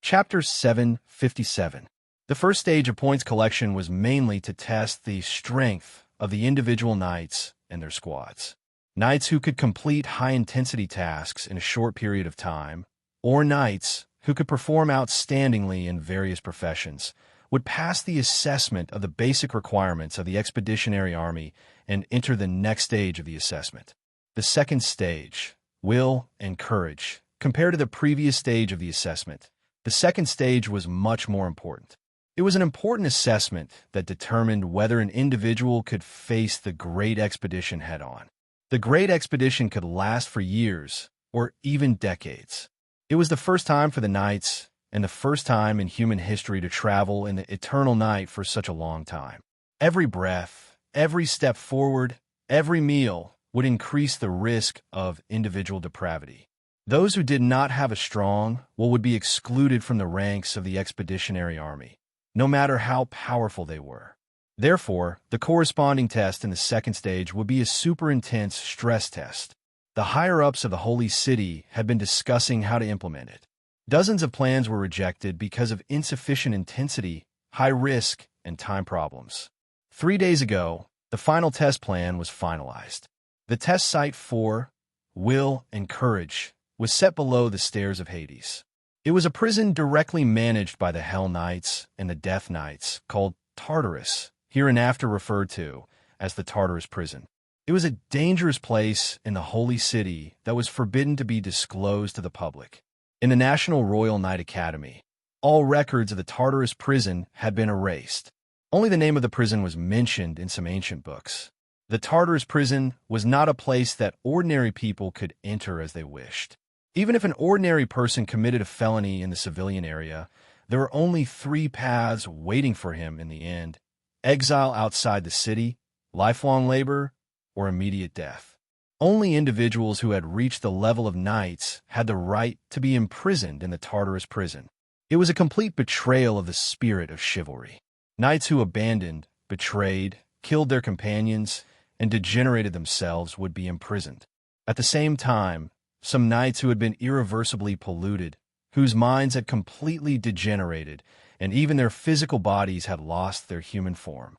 Chapter 757. The first stage of points collection was mainly to test the strength of the individual knights and their squads. Knights who could complete high-intensity tasks in a short period of time, or knights who could perform outstandingly in various professions, would pass the assessment of the basic requirements of the expeditionary army and enter the next stage of the assessment. The second stage, will and courage, compared to the previous stage of the assessment, The second stage was much more important. It was an important assessment that determined whether an individual could face the Great Expedition head-on. The Great Expedition could last for years, or even decades. It was the first time for the Knights, and the first time in human history to travel in the eternal night for such a long time. Every breath, every step forward, every meal would increase the risk of individual depravity. Those who did not have a strong will would be excluded from the ranks of the expeditionary army, no matter how powerful they were. Therefore, the corresponding test in the second stage would be a super intense stress test. The higher-ups of the Holy City had been discussing how to implement it. Dozens of plans were rejected because of insufficient intensity, high risk, and time problems. 3 days ago, the final test plan was finalized. The test site for will and courage was set below the stairs of Hades. It was a prison directly managed by the Hell Knights and the Death Knights, called Tartarus, hereinafter referred to as the Tartarus prison. It was a dangerous place in the Holy City that was forbidden to be disclosed to the public. In the National Royal Knight Academy, all records of the Tartarus prison had been erased. Only the name of the prison was mentioned in some ancient books. The Tartarus prison was not a place that ordinary people could enter as they wished. Even if an ordinary person committed a felony in the civilian area, there were only 3 paths waiting for him in the end: exile outside the city, lifelong labor, or immediate death. Only individuals who had reached the level of knights had the right to be imprisoned in the Tartarus prison. It was a complete betrayal of the spirit of chivalry. Knights who abandoned, betrayed, killed their companions, and degenerated themselves would be imprisoned. At the same time, some knights who had been irreversibly polluted, whose minds had completely degenerated, and even their physical bodies had lost their human form.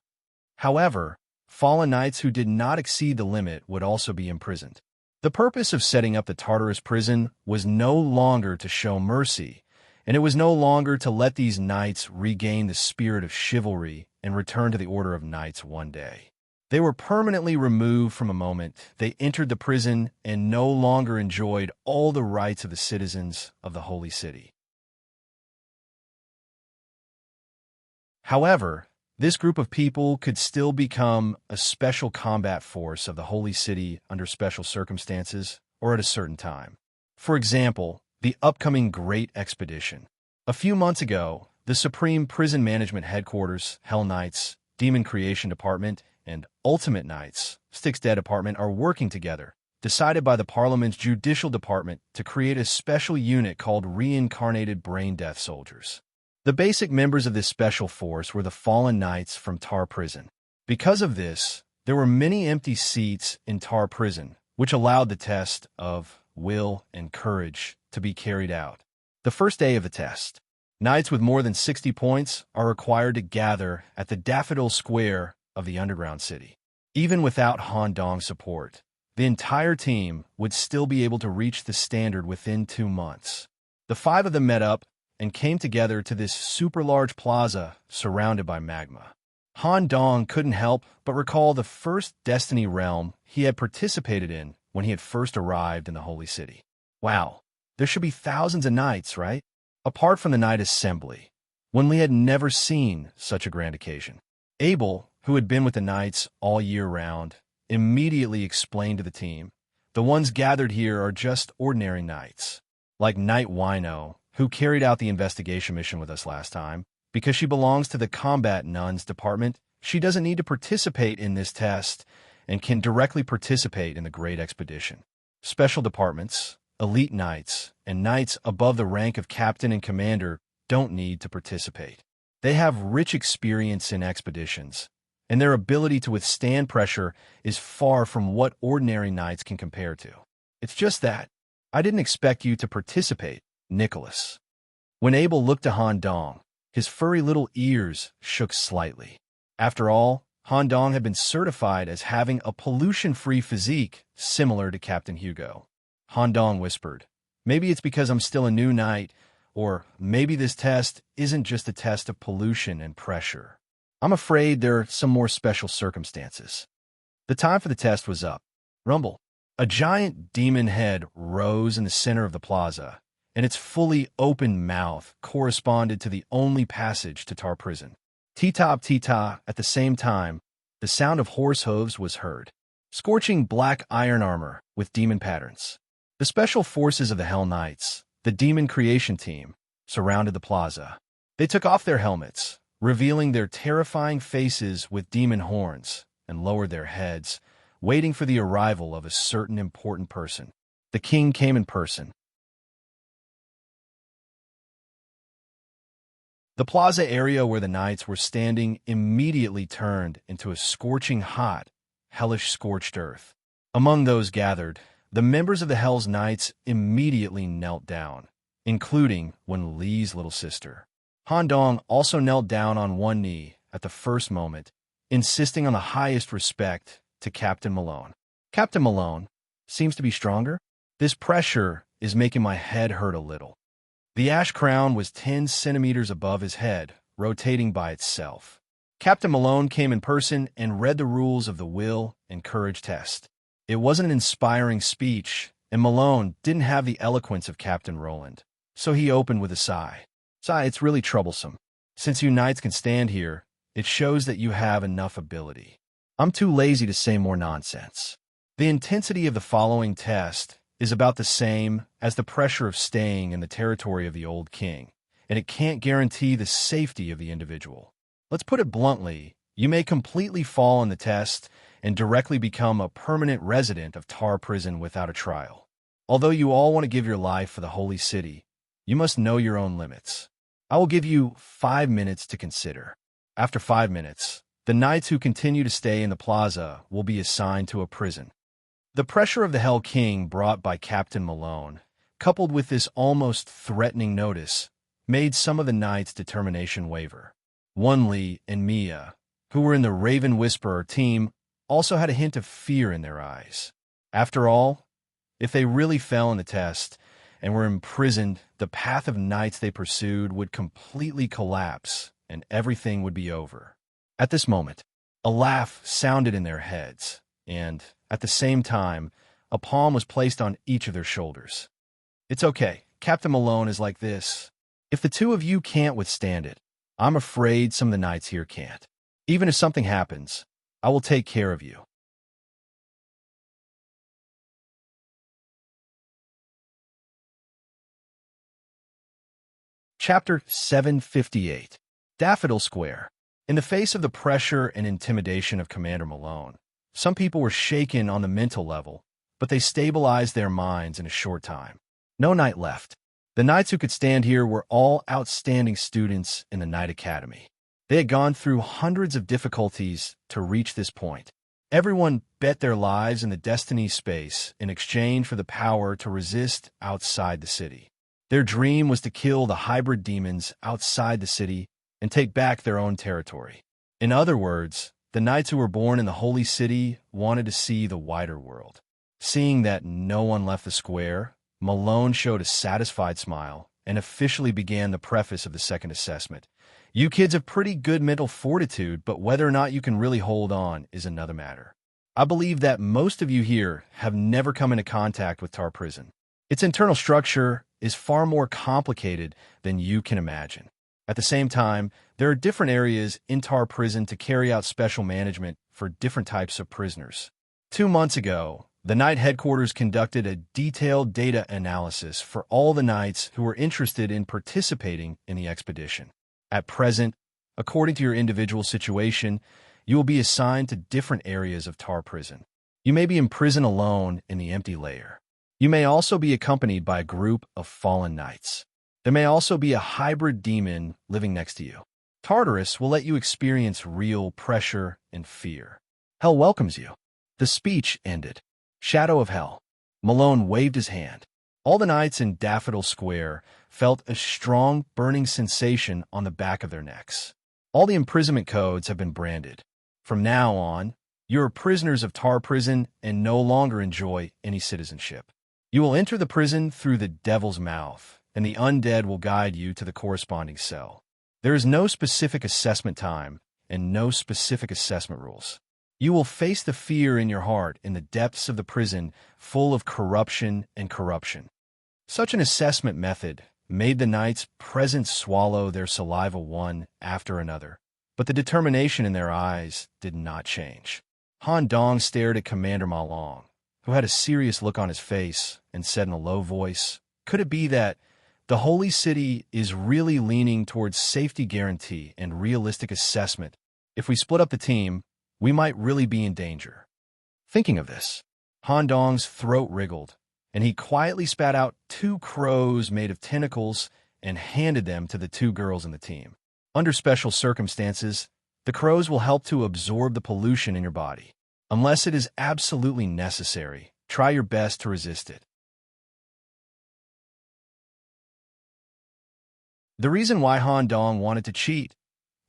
However, fallen knights who did not exceed the limit would also be imprisoned. The purpose of setting up the Tartarus prison was no longer to show mercy, and it was no longer to let these knights regain the spirit of chivalry and return to the order of knights one day. They were permanently removed from a moment they entered the prison and no longer enjoyed all the rights of the citizens of the Holy City. However, this group of people could still become a special combat force of the Holy City under special circumstances or at a certain time. For example, the upcoming Great Expedition. A few months ago, the Supreme Prison Management Headquarters, Hell Knights, Demon Creation Department, and Ultimate Knights, Styx Dead Department are working together, decided by the Parliament's Judicial Department to create a special unit called Reincarnated Brain Death Soldiers. The basic members of this special force were the fallen knights from Tar Prison. Because of this, there were many empty seats in Tar Prison, which allowed the test of will and courage to be carried out. The first day of the test, knights with more than 60 points are required to gather at the Daffodil Square of the underground city. Even without Han Dong's support, the entire team would still be able to reach the standard within 2 months. The 5 of them met up and came together to this super large plaza surrounded by magma. Han Dong couldn't help but recall the first Destiny realm he had participated in when he had first arrived in the Holy City. Wow, there should be thousands of knights, right? Apart from the Knight Assembly, when we had never seen such a grand occasion. Abel, who had been with the Knights all year round, immediately explained to the team, the ones gathered here are just ordinary knights. Like Knight Wino, who carried out the investigation mission with us last time, because she belongs to the Combat Nuns department, she doesn't need to participate in this test and can directly participate in the Great Expedition. Special departments, elite knights, and knights above the rank of captain and commander don't need to participate. They have rich experience in expeditions, and their ability to withstand pressure is far from what ordinary knights can compare to. It's just that. I didn't expect you to participate, Nicholas. When Abel looked to Han Dong, his furry little ears shook slightly. After all, Han Dong had been certified as having a pollution-free physique similar to Captain Hugo. Han Dong whispered, maybe it's because I'm still a new knight, or maybe this test isn't just a test of pollution and pressure. I'm afraid there are some more special circumstances. The time for the test was up. Rumble. A giant demon head rose in the center of the plaza, and its fully open mouth corresponded to the only passage to Tar prison. Tee-ta. At the same time, the sound of horse hooves was heard. Scorching black iron armor with demon patterns. The special forces of the Hell Knights, the demon creation team, surrounded the plaza. They took off their helmets, revealing their terrifying faces with demon horns, and lowered their heads, waiting for the arrival of a certain important person. The king came in person. The plaza area where the knights were standing immediately turned into a scorching hot, hellish scorched earth. Among those gathered, the members of the Hell's Knights immediately knelt down, including Wen Li's little sister. Han Dong also knelt down on one knee at the first moment, insisting on the highest respect to Captain Malone. Captain Malone seems to be stronger. This pressure is making my head hurt a little. The ash crown was 10 centimeters above his head, rotating by itself. Captain Malone came in person and read the rules of the will and courage test. It wasn't an inspiring speech, and Malone didn't have the eloquence of Captain Roland, so he opened with a sigh. Sigh, it's really troublesome. Since you knights can stand here, it shows that you have enough ability. I'm too lazy to say more nonsense. The intensity of the following test is about the same as the pressure of staying in the territory of the old king, and it can't guarantee the safety of the individual. Let's put it bluntly, you may completely fall on the test and directly become a permanent resident of Tar prison without a trial. Although you all want to give your life for the holy city, you must know your own limits. I will give you 5 minutes to consider. After 5 minutes, the knights who continue to stay in the plaza will be assigned to a prison. The pressure of the Hell King brought by Captain Malone, coupled with this almost threatening notice, made some of the knights' determination waver. Wen Li and Mia, who were in the Raven Whisperer team, also had a hint of fear in their eyes. After all, if they really fell in the test and were imprisoned, the path of knights they pursued would completely collapse and everything would be over. At this moment, a laugh sounded in their heads, and, at the same time, a palm was placed on each of their shoulders. It's okay. Captain Malone is like this. If the two of you can't withstand it, I'm afraid some of the knights here can't. Even if something happens, I will take care of you. Chapter 758. Daffodil Square. In the face of the pressure and intimidation of Commander Malone, some people were shaken on the mental level, but they stabilized their minds in a short time. No knight left. The knights who could stand here were all outstanding students in the Knight Academy. They had gone through hundreds of difficulties to reach this point. Everyone bet their lives in the Destiny space in exchange for the power to resist outside the city. Their dream was to kill the hybrid demons outside the city and take back their own territory. In other words, the knights who were born in the Holy City wanted to see the wider world. Seeing that no one left the square, Malone showed a satisfied smile and officially began the preface of the second assessment. You kids have pretty good mental fortitude, but whether or not you can really hold on is another matter. I believe that most of you here have never come into contact with Tar Prison. Its internal structure is far more complicated than you can imagine. At the same time, there are different areas in Tar Prison to carry out special management for different types of prisoners. 2 months ago, the Knight headquarters conducted a detailed data analysis for all the knights who were interested in participating in the expedition. At present, according to your individual situation, you will be assigned to different areas of Tar Prison. You may be in prison alone in the empty layer. You may also be accompanied by a group of fallen knights. There may also be a hybrid demon living next to you. Tartarus will let you experience real pressure and fear. Hell welcomes you. The speech ended. Shadow of Hell. Malone waved his hand. All the knights in Daffodil Square felt a strong, burning sensation on the back of their necks. All the imprisonment codes have been branded. From now on, you are prisoners of Tar Prison and no longer enjoy any citizenship. You will enter the prison through the Devil's Mouth, and the undead will guide you to the corresponding cell. There is no specific assessment time and no specific assessment rules. You will face the fear in your heart in the depths of the prison full of corruption and corruption. Such an assessment method made the knights present swallow their saliva one after another, but the determination in their eyes did not change. Han Dong stared at Commander Ma Long, who had a serious look on his face, and said in a low voice, "Could it be that the Holy City is really leaning towards safety guarantee and realistic assessment? If we split up the team, we might really be in danger." Thinking of this, Han Dong's throat wriggled, and he quietly spat out 2 crows made of tentacles and handed them to the 2 girls in the team. Under special circumstances, the crows will help to absorb the pollution in your body. Unless it is absolutely necessary, try your best to resist it. The reason why Han Dong wanted to cheat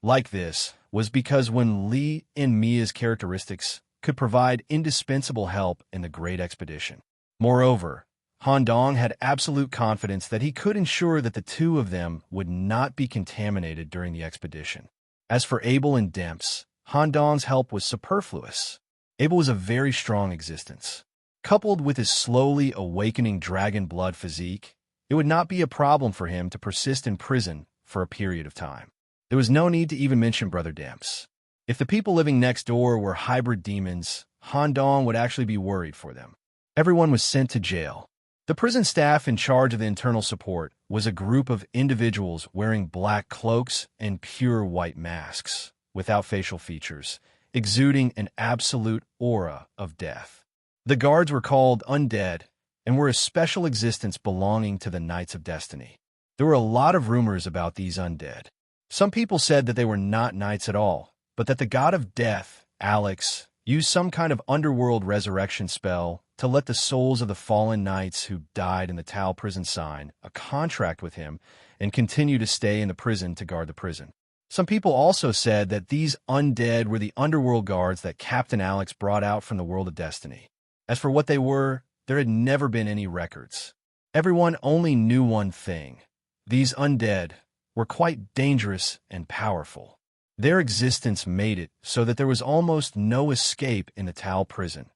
like this was because when Li and Mia's characteristics could provide indispensable help in the Great Expedition. Moreover, Han Dong had absolute confidence that he could ensure that the 2 of them would not be contaminated during the expedition. As for Abel and Demps, Han Dong's help was superfluous. Abel was a very strong existence. Coupled with his slowly awakening dragon blood physique, it would not be a problem for him to persist in prison for a period of time. There was no need to even mention Brother Demps. If the people living next door were hybrid demons, Han Dong would actually be worried for them. Everyone was sent to jail. The prison staff in charge of the internal support was a group of individuals wearing black cloaks and pure white masks, without facial features, exuding an absolute aura of death. The guards were called undead and were a special existence belonging to the Knights of Destiny. There were a lot of rumors about these undead. Some people said that they were not knights at all, but that the god of death, Alex, used some kind of underworld resurrection spell to let the souls of the fallen knights who died in the Tau prison sign a contract with him and continue to stay in the prison to guard the prison. Some people also said that these undead were the underworld guards that Captain Alex brought out from the world of destiny. As for what they were, there had never been any records. Everyone only knew one thing. These undead were quite dangerous and powerful. Their existence made it so that there was almost no escape in the Tau prison.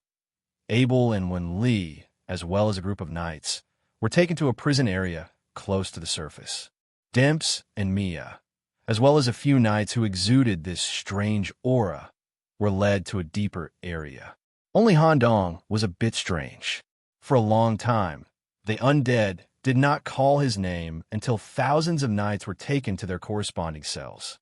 Abel and Wen Li, as well as a group of knights, were taken to a prison area close to the surface. Demps and Mia, as well as a few knights who exuded this strange aura, were led to a deeper area. Only Han Dong was a bit strange. For a long time, the undead did not call his name until thousands of knights were taken to their corresponding cells.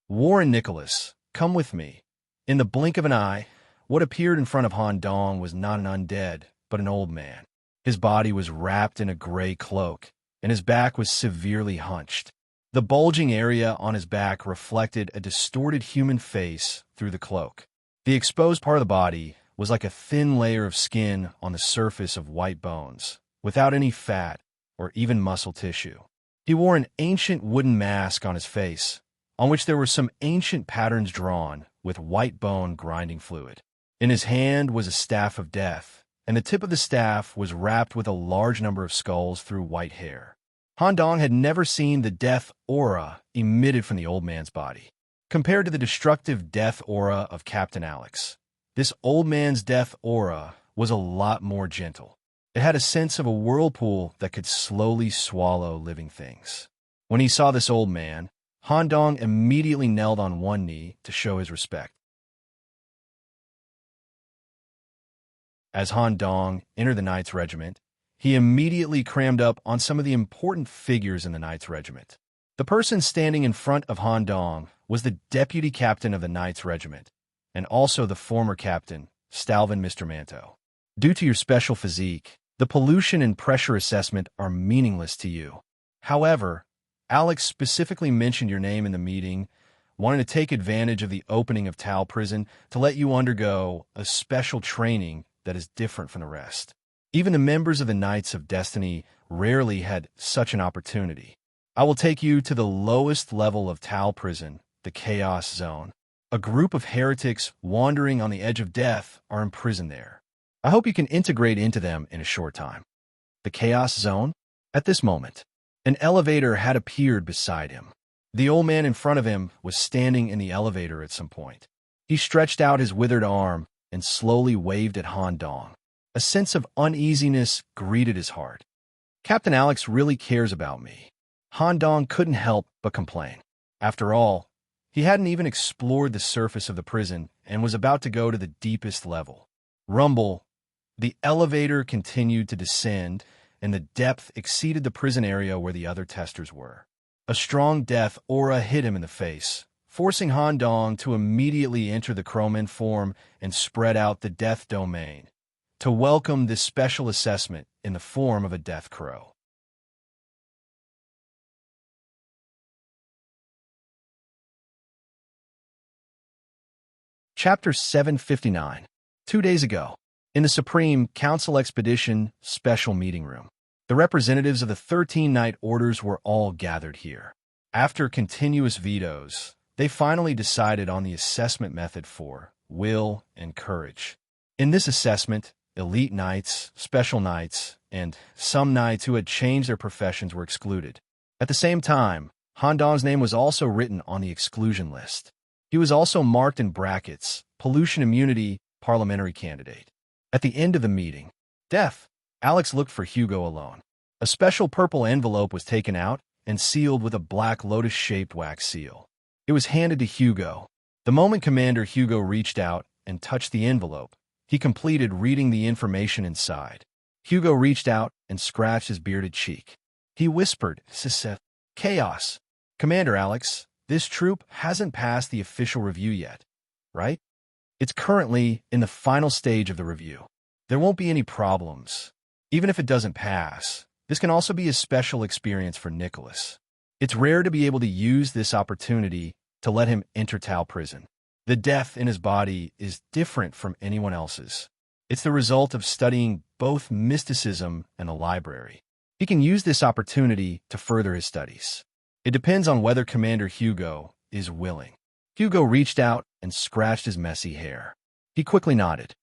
"Warren Nicholas, come with me." In the blink of an eye, what appeared in front of Han Dong was not an undead, but an old man. His body was wrapped in a gray cloak, and his back was severely hunched. The bulging area on his back reflected a distorted human face through the cloak. The exposed part of the body was like a thin layer of skin on the surface of white bones, without any fat or even muscle tissue. He wore an ancient wooden mask on his face, on which there were some ancient patterns drawn with white bone grinding fluid. In his hand was a staff of death, and the tip of the staff was wrapped with a large number of skulls through white hair. Han Dong had never seen the death aura emitted from the old man's body. Compared to the destructive death aura of Captain Alex, this old man's death aura was a lot more gentle. It had a sense of a whirlpool that could slowly swallow living things. When he saw this old man, Han Dong immediately knelt on one knee to show his respect. As Han Dong entered the Knights Regiment, he immediately crammed up on some of the important figures in the Knights Regiment. The person standing in front of Han Dong was the deputy captain of the Knights Regiment, and also the former captain, Stalvin Mr. Manto. Due to your special physique, the pollution and pressure assessment are meaningless to you. However, Alex specifically mentioned your name in the meeting, wanting to take advantage of the opening of Tau Prison to let you undergo a special training that is different from the rest. Even the members of the Knights of Destiny rarely had such an opportunity. I will take you to the lowest level of Tau Prison, the Chaos Zone. A group of heretics wandering on the edge of death are imprisoned there. I hope you can integrate into them in a short time. The Chaos Zone? At this moment, an elevator had appeared beside him. The old man in front of him was standing in the elevator at some point. He stretched out his withered arm and slowly waved at Han Dong. A sense of uneasiness greeted his heart. Captain Alex really cares about me. Han Dong couldn't help but complain. After all, he hadn't even explored the surface of the prison and was about to go to the deepest level. Rumble. The elevator continued to descend, and the depth exceeded the prison area where the other testers were. A strong death aura hit him in the face, forcing Han Dong to immediately enter the Crowman form and spread out the death domain, to welcome this special assessment in the form of a death crow. Chapter 759. 2 days ago, in the Supreme Council Expedition Special Meeting Room, the representatives of the 13 Knight Orders were all gathered here. After continuous vetoes, they finally decided on the assessment method for will and courage. In this assessment, elite knights, special knights, and some knights who had changed their professions were excluded. At the same time, Han Dong's name was also written on the exclusion list. He was also marked in brackets, pollution immunity, parliamentary candidate. At the end of the meeting, death, Alex looked for Hugo alone. A special purple envelope was taken out and sealed with a black lotus-shaped wax seal. It was handed to Hugo. The moment Commander Hugo reached out and touched the envelope, he completed reading the information inside. Hugo reached out and scratched his bearded cheek. He whispered, "Siseth, chaos. Commander Alex, this troop hasn't passed the official review yet, right? It's currently in the final stage of the review. There won't be any problems. Even if it doesn't pass, this can also be a special experience for Nicholas. It's rare to be able to use this opportunity to let him enter Tao prison. The death in his body is different from anyone else's. It's the result of studying both mysticism and the library. He can use this opportunity to further his studies. It depends on whether Commander Hugo is willing." Hugo reached out and scratched his messy hair. He quickly nodded.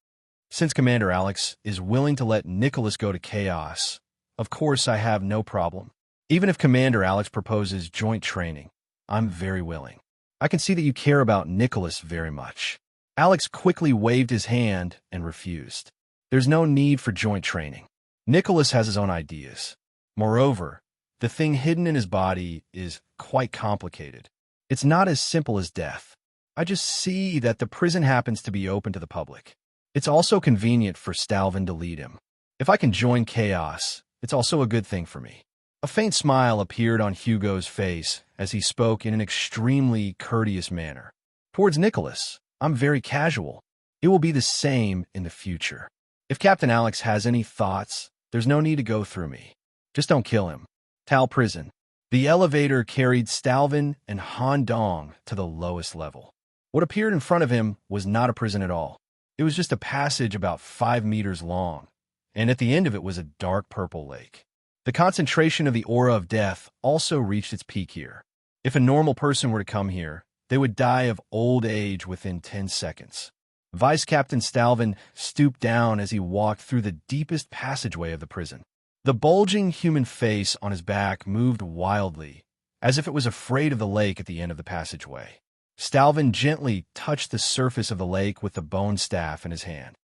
"Since Commander Alex is willing to let Nicholas go to chaos, of course I have no problem. Even if Commander Alex proposes joint training, I'm very willing. I can see that you care about Nicholas very much." Alex quickly waved his hand and refused. There's no need for joint training. Nicholas has his own ideas. Moreover, the thing hidden in his body is quite complicated. It's not as simple as death. I just see that the prison happens to be open to the public. It's also convenient for Stalvin to lead him. If I can join chaos, it's also a good thing for me. A faint smile appeared on Hugo's face as he spoke in an extremely courteous manner. Towards Nicholas, I'm very casual. It will be the same in the future. If Captain Alex has any thoughts, there's no need to go through me. Just don't kill him. Tal prison. The elevator carried Stalvin and Han Dong to the lowest level. What appeared in front of him was not a prison at all. It was just a passage about 5 meters long, and at the end of it was a dark purple lake. The concentration of the aura of death also reached its peak here. If a normal person were to come here, they would die of old age within 10 seconds. Vice Captain Stalvin stooped down as he walked through the deepest passageway of the prison. The bulging human face on his back moved wildly, as if it was afraid of the lake at the end of the passageway. Stalvin gently touched the surface of the lake with the bone staff in his hand.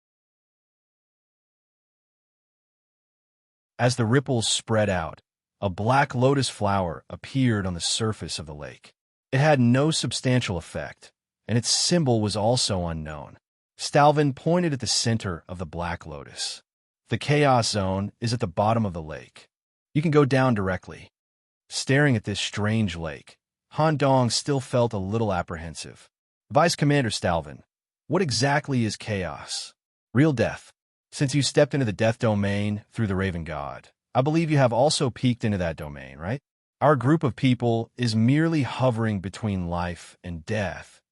As the ripples spread out, a black lotus flower appeared on the surface of the lake. It had no substantial effect, and its symbol was also unknown. Stalvin pointed at the center of the black lotus. The chaos zone is at the bottom of the lake. You can go down directly. Staring at this strange lake, Han Dong still felt a little apprehensive. Vice Commander Stalvin, what exactly is chaos? Real death. Since you stepped into the death domain through the Raven God, I believe you have also peeked into that domain, right? Our group of people is merely hovering between life and death,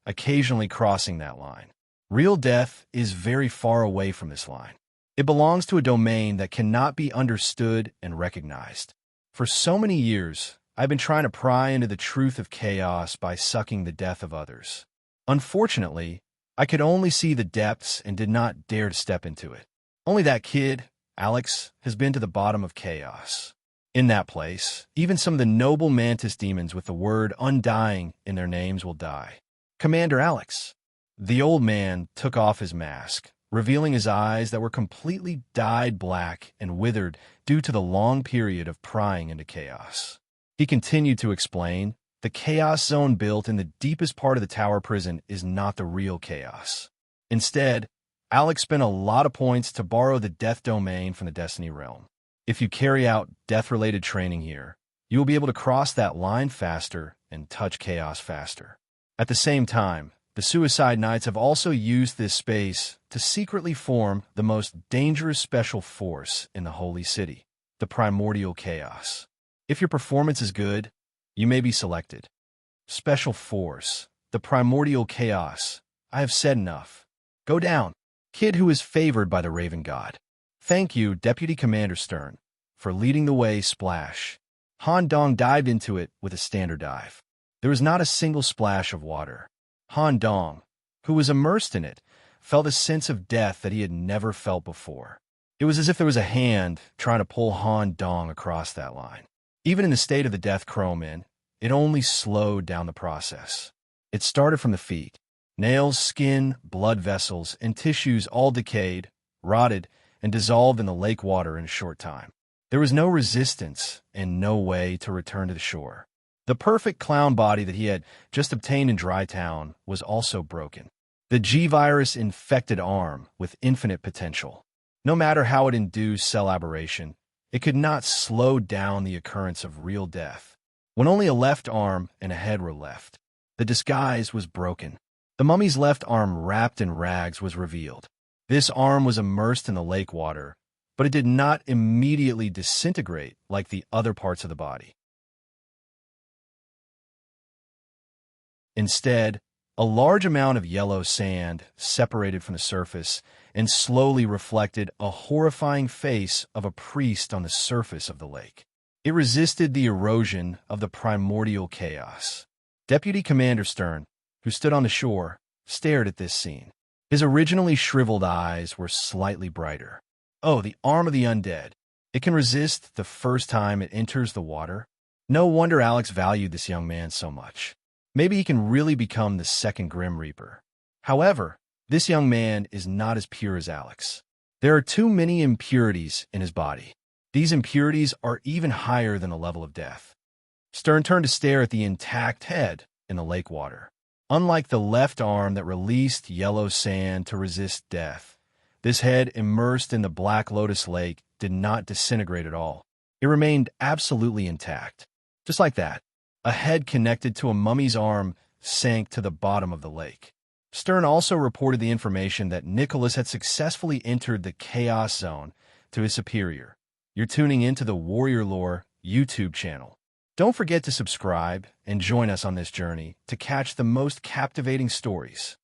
occasionally crossing that line. Real death is very far away from this line. It belongs to a domain that cannot be understood and recognized. For so many years, I've been trying to pry into the truth of chaos by sucking the death of others. Unfortunately, I could only see the depths and did not dare to step into it. Only that kid, Alex, has been to the bottom of chaos. In that place, even some of the noble mantis demons with the word undying in their names will die. Commander Alex. The old man took off his mask, revealing his eyes that were completely dyed black and withered due to the long period of prying into chaos. He continued to explain, the chaos zone built in the deepest part of the tower prison is not the real chaos. Instead, Alex spent a lot of points to borrow the death domain from the Destiny realm. If you carry out death-related training here, you will be able to cross that line faster and touch chaos faster. At the same time, the Suicide Knights have also used this space to secretly form the most dangerous special force in the Holy City, the Primordial Chaos. If your performance is good, you may be selected. Special Force, the Primordial Chaos. I have said enough. Go down. Kid who is favored by the Raven God. Thank you, Deputy Commander Stern, for leading the way. Splash. Han Dong dived into it with a standard dive. There was not a single splash of water. Han Dong, who was immersed in it, felt a sense of death that he had never felt before. It was as if there was a hand trying to pull Han Dong across that line. Even in the state of the death chrome in, it only slowed down the process. It started from the feet. Nails, skin, blood vessels, and tissues all decayed, rotted, and dissolved in the lake water in a short time. There was no resistance and no way to return to the shore. The perfect clown body that he had just obtained in Dry Town was also broken. The G-virus infected arm with infinite potential. No matter how it induced cell aberration, it could not slow down the occurrence of real death. When only a left arm and a head were left, the disguise was broken. The mummy's left arm wrapped in rags was revealed. This arm was immersed in the lake water, but it did not immediately disintegrate like the other parts of the body. Instead, a large amount of yellow sand separated from the surface and slowly reflected a horrifying face of a priest on the surface of the lake. It resisted the erosion of the primordial chaos. Deputy Commander Stern, who stood on the shore, stared at this scene. His originally shriveled eyes were slightly brighter. Oh, the arm of the undead. It can resist the first time it enters the water. No wonder Alex valued this young man so much. Maybe he can really become the second Grim Reaper. However, this young man is not as pure as Alex. There are too many impurities in his body. These impurities are even higher than the level of death. Stern turned to stare at the intact head in the lake water. Unlike the left arm that released yellow sand to resist death, this head immersed in the Black Lotus Lake did not disintegrate at all. It remained absolutely intact. Just like that, a head connected to a mummy's arm sank to the bottom of the lake. Stern also reported the information that Nicholas had successfully entered the Chaos Zone to his superior. You're tuning into the Warrior Lore YouTube channel. Don't forget to subscribe and join us on this journey to catch the most captivating stories.